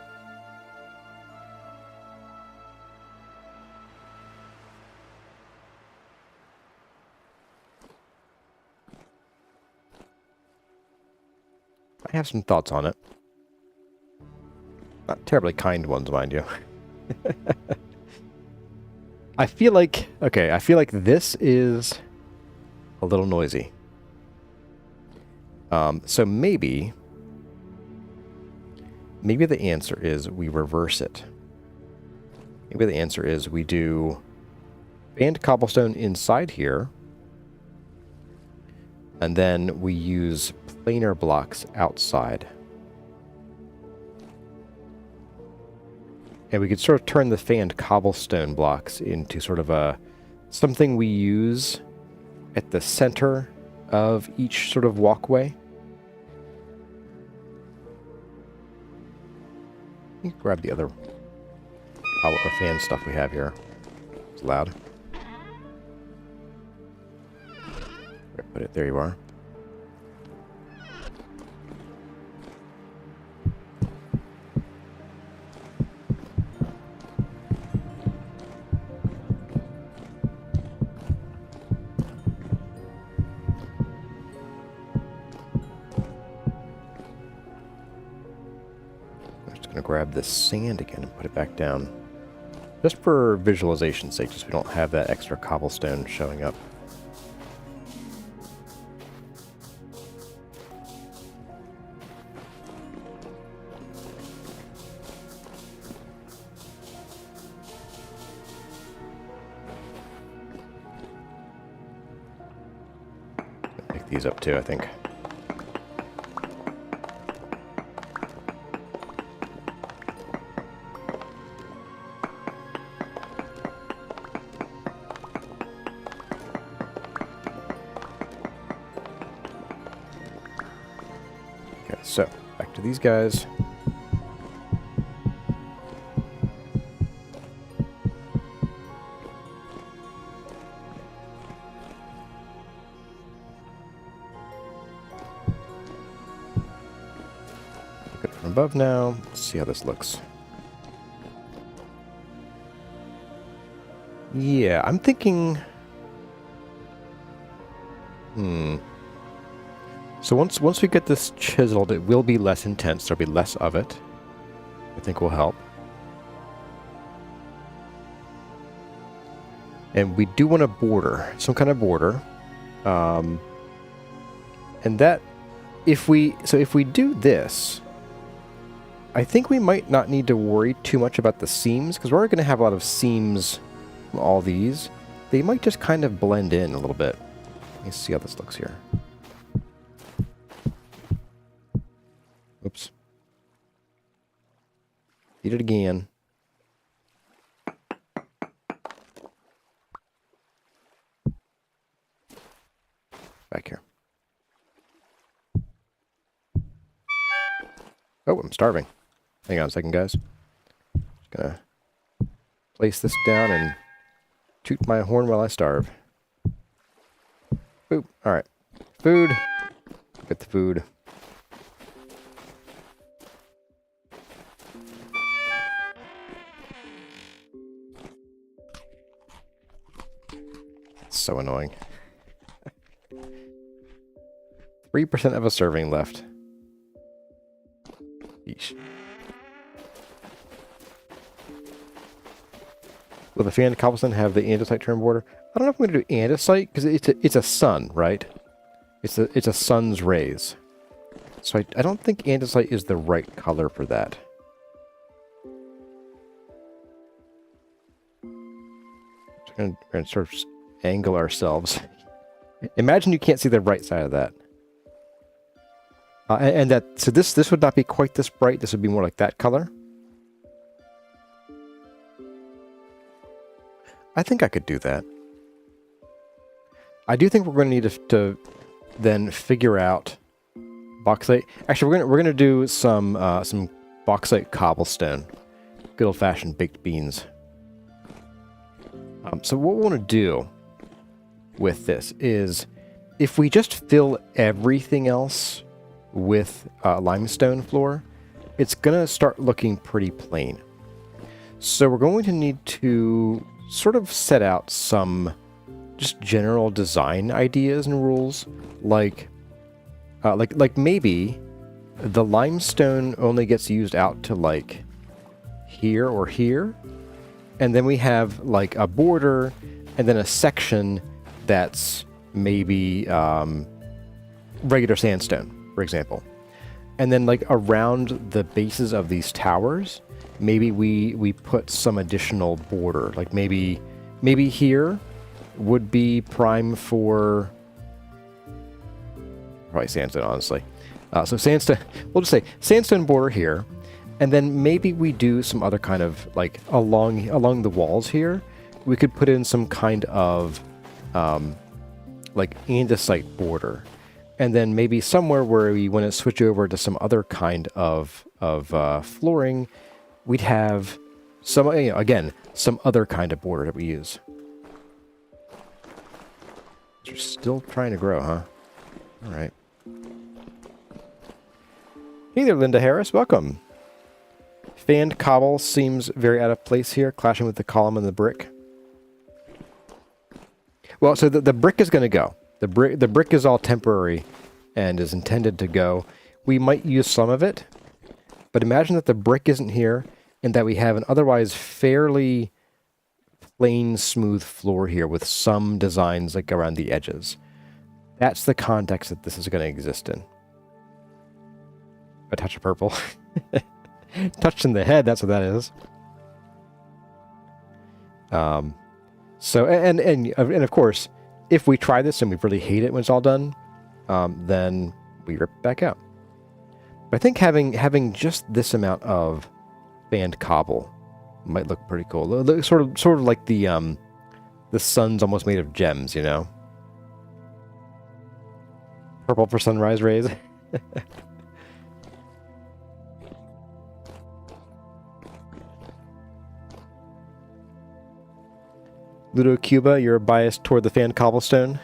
I have some thoughts on it. Not terribly kind ones, mind you. I feel like this is a little noisy. So maybe the answer is we reverse it. Maybe the answer is we do band cobblestone inside here, and then we use planar blocks outside. And we could sort of turn the fanned cobblestone blocks into sort of something we use at the center of each sort of walkway. Let me grab the other fan stuff we have here. It's loud. Put it, there you are. Grab this sand again and put it back down. Just for visualization's sake, just so we don't have that extra cobblestone showing up. Pick these up too, I think. So, back to these guys. Look at it from above now. Let's see how this looks. Yeah, I'm thinking... So once we get this chiseled, it will be less intense. There'll be less of it. I think will help. And we do want a border, some kind of border. And that, if we do this, I think we might not need to worry too much about the seams, because we're going to have a lot of seams from all these. They might just kind of blend in a little bit. Let me see how this looks here. Oops. Did it again. Back here. Oh, I'm starving. Hang on a second, guys. Just gonna place this down and toot my horn while I starve. Boop. Alright. Food. Get the food. So annoying. 3% of a serving left. Yeesh. Will the fanned cobblestone have the andesite turn border? I don't know if I'm going to do andesite, because it's a sun, right? It's a sun's rays. So I don't think andesite is the right color for that. So we're going to sort of angle ourselves. Imagine you can't see the right side of that. So this would not be quite this bright. This would be more like that color. I think I could do that. I do think we're going to need to then figure out bauxite. Actually, we're gonna do some bauxite cobblestone, good old-fashioned baked beans. So what we want to do with this is, if we just fill everything else with limestone floor, it's gonna start looking pretty plain. So we're going to need to sort of set out some just general design ideas and rules, like maybe the limestone only gets used out to like here or here, and then we have like a border and then a section that's maybe regular sandstone, for example. And then like around the bases of these towers, maybe we put some additional border. Like maybe here would be prime for probably sandstone, honestly. So sandstone, we'll just say sandstone border here, and then maybe we do some other kind of like along the walls here. We could put in some kind of like andesite border, and then maybe somewhere where we want to switch over to some other kind of flooring, we'd have some, again, some other kind of border that we use. You're still trying to grow, huh? All right. Hey there, Linda Harris. Welcome. Fanned cobble seems very out of place here, clashing with the column and the brick. Well, so the brick is going to go. The brick is all temporary and is intended to go. We might use some of it, but imagine that the brick isn't here and that we have an otherwise fairly plain, smooth floor here with some designs like around the edges. That's the context that this is going to exist in. A touch of purple. Touched in the head, that's what that is. So, and of course, if we try this and we really hate it when it's all done, then we rip it back out. But I think having just this amount of fanned cobble might look pretty cool. Sort of like the sun's almost made of gems, you know? Purple for sunrise rays. Ludo Cuba, you're biased toward the fan cobblestone.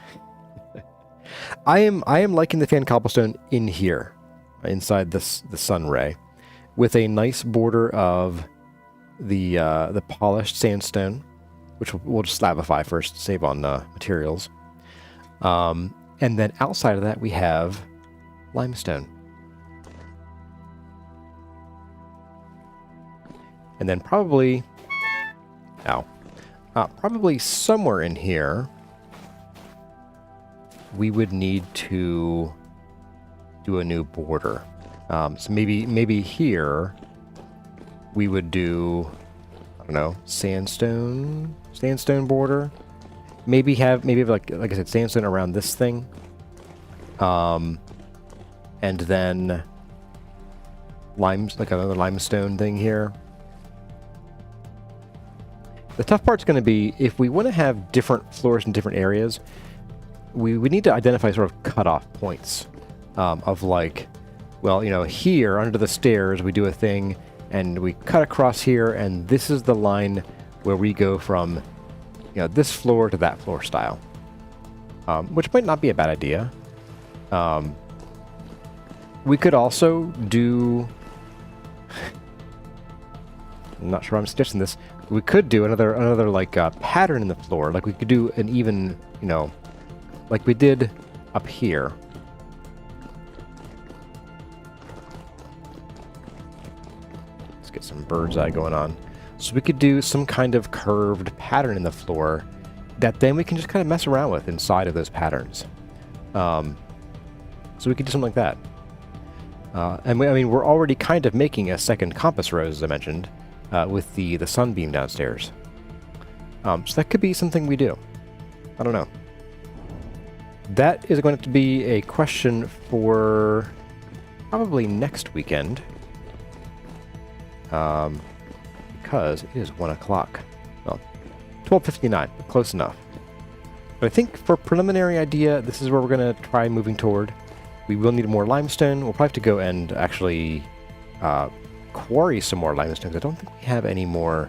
I am liking the fan cobblestone in here, inside the sun ray, with a nice border of the polished sandstone, which we'll just slabify first to save on materials. And then outside of that we have limestone. And then probably, Probably somewhere in here, we would need to do a new border. So maybe here we would do, I don't know, sandstone border. Maybe have like I said, sandstone around this thing. And then like another limestone thing here. The tough part's going to be if we want to have different floors in different areas, we need to identify sort of cutoff points of like, well, you know, here under the stairs we do a thing and we cut across here, and this is the line where we go from, you know, this floor to that floor style, which might not be a bad idea. We could also do, I'm not sure I'm suggesting this, we could do another like pattern in the floor. Like we could do an even, you know, like we did up here. Let's get some bird's eye going on. So we could do some kind of curved pattern in the floor that then we can just kind of mess around with inside of those patterns. So we could do something like that. I mean, we're already kind of making a second compass rose, as I mentioned, with the sunbeam downstairs. So that could be something we do. I don't know. That is going to be a question for probably next weekend. Because it is 1 o'clock. Well, 12:59, close enough. But I think for preliminary idea, this is where we're going to try moving toward. We will need more limestone. We'll probably have to go and actually quarry some more limestone. I don't think we have any more,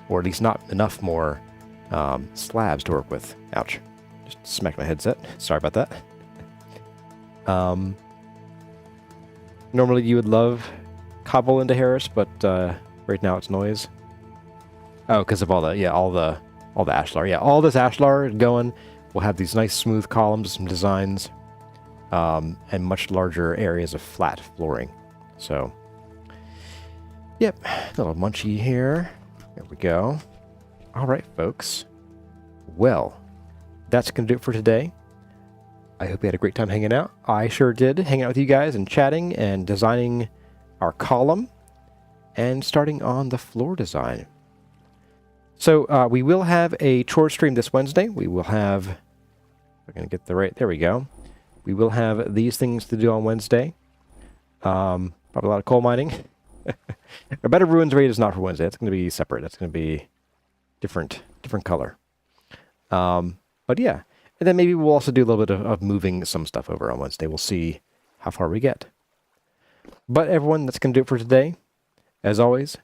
or at least not enough more slabs to work with. Ouch. Just smacked my headset. Sorry about that. Normally you would love cobble into Harris, but right now it's noise. Oh, because of all the ashlar. Yeah, all this ashlar going. We'll have these nice smooth columns, some designs, and much larger areas of flat flooring. So, yep, a little munchy here. There we go. All right, folks. Well, that's going to do it for today. I hope you had a great time hanging out. I sure did, hanging out with you guys and chatting and designing our column and starting on the floor design. So we will have a chore stream this Wednesday. We will have, we're going to get the right, there we go. We will have these things to do on Wednesday. Probably a lot of coal mining. A Better Ruins raid is not for Wednesday. That's going to be separate. That's going to be different color. But yeah, and then maybe we'll also do a little bit of moving some stuff over on Wednesday. We'll see how far we get. But everyone, that's going to do it for today. As always,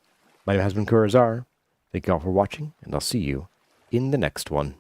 my name has been Kurazar. Thank you all for watching, and I'll see you in the next one.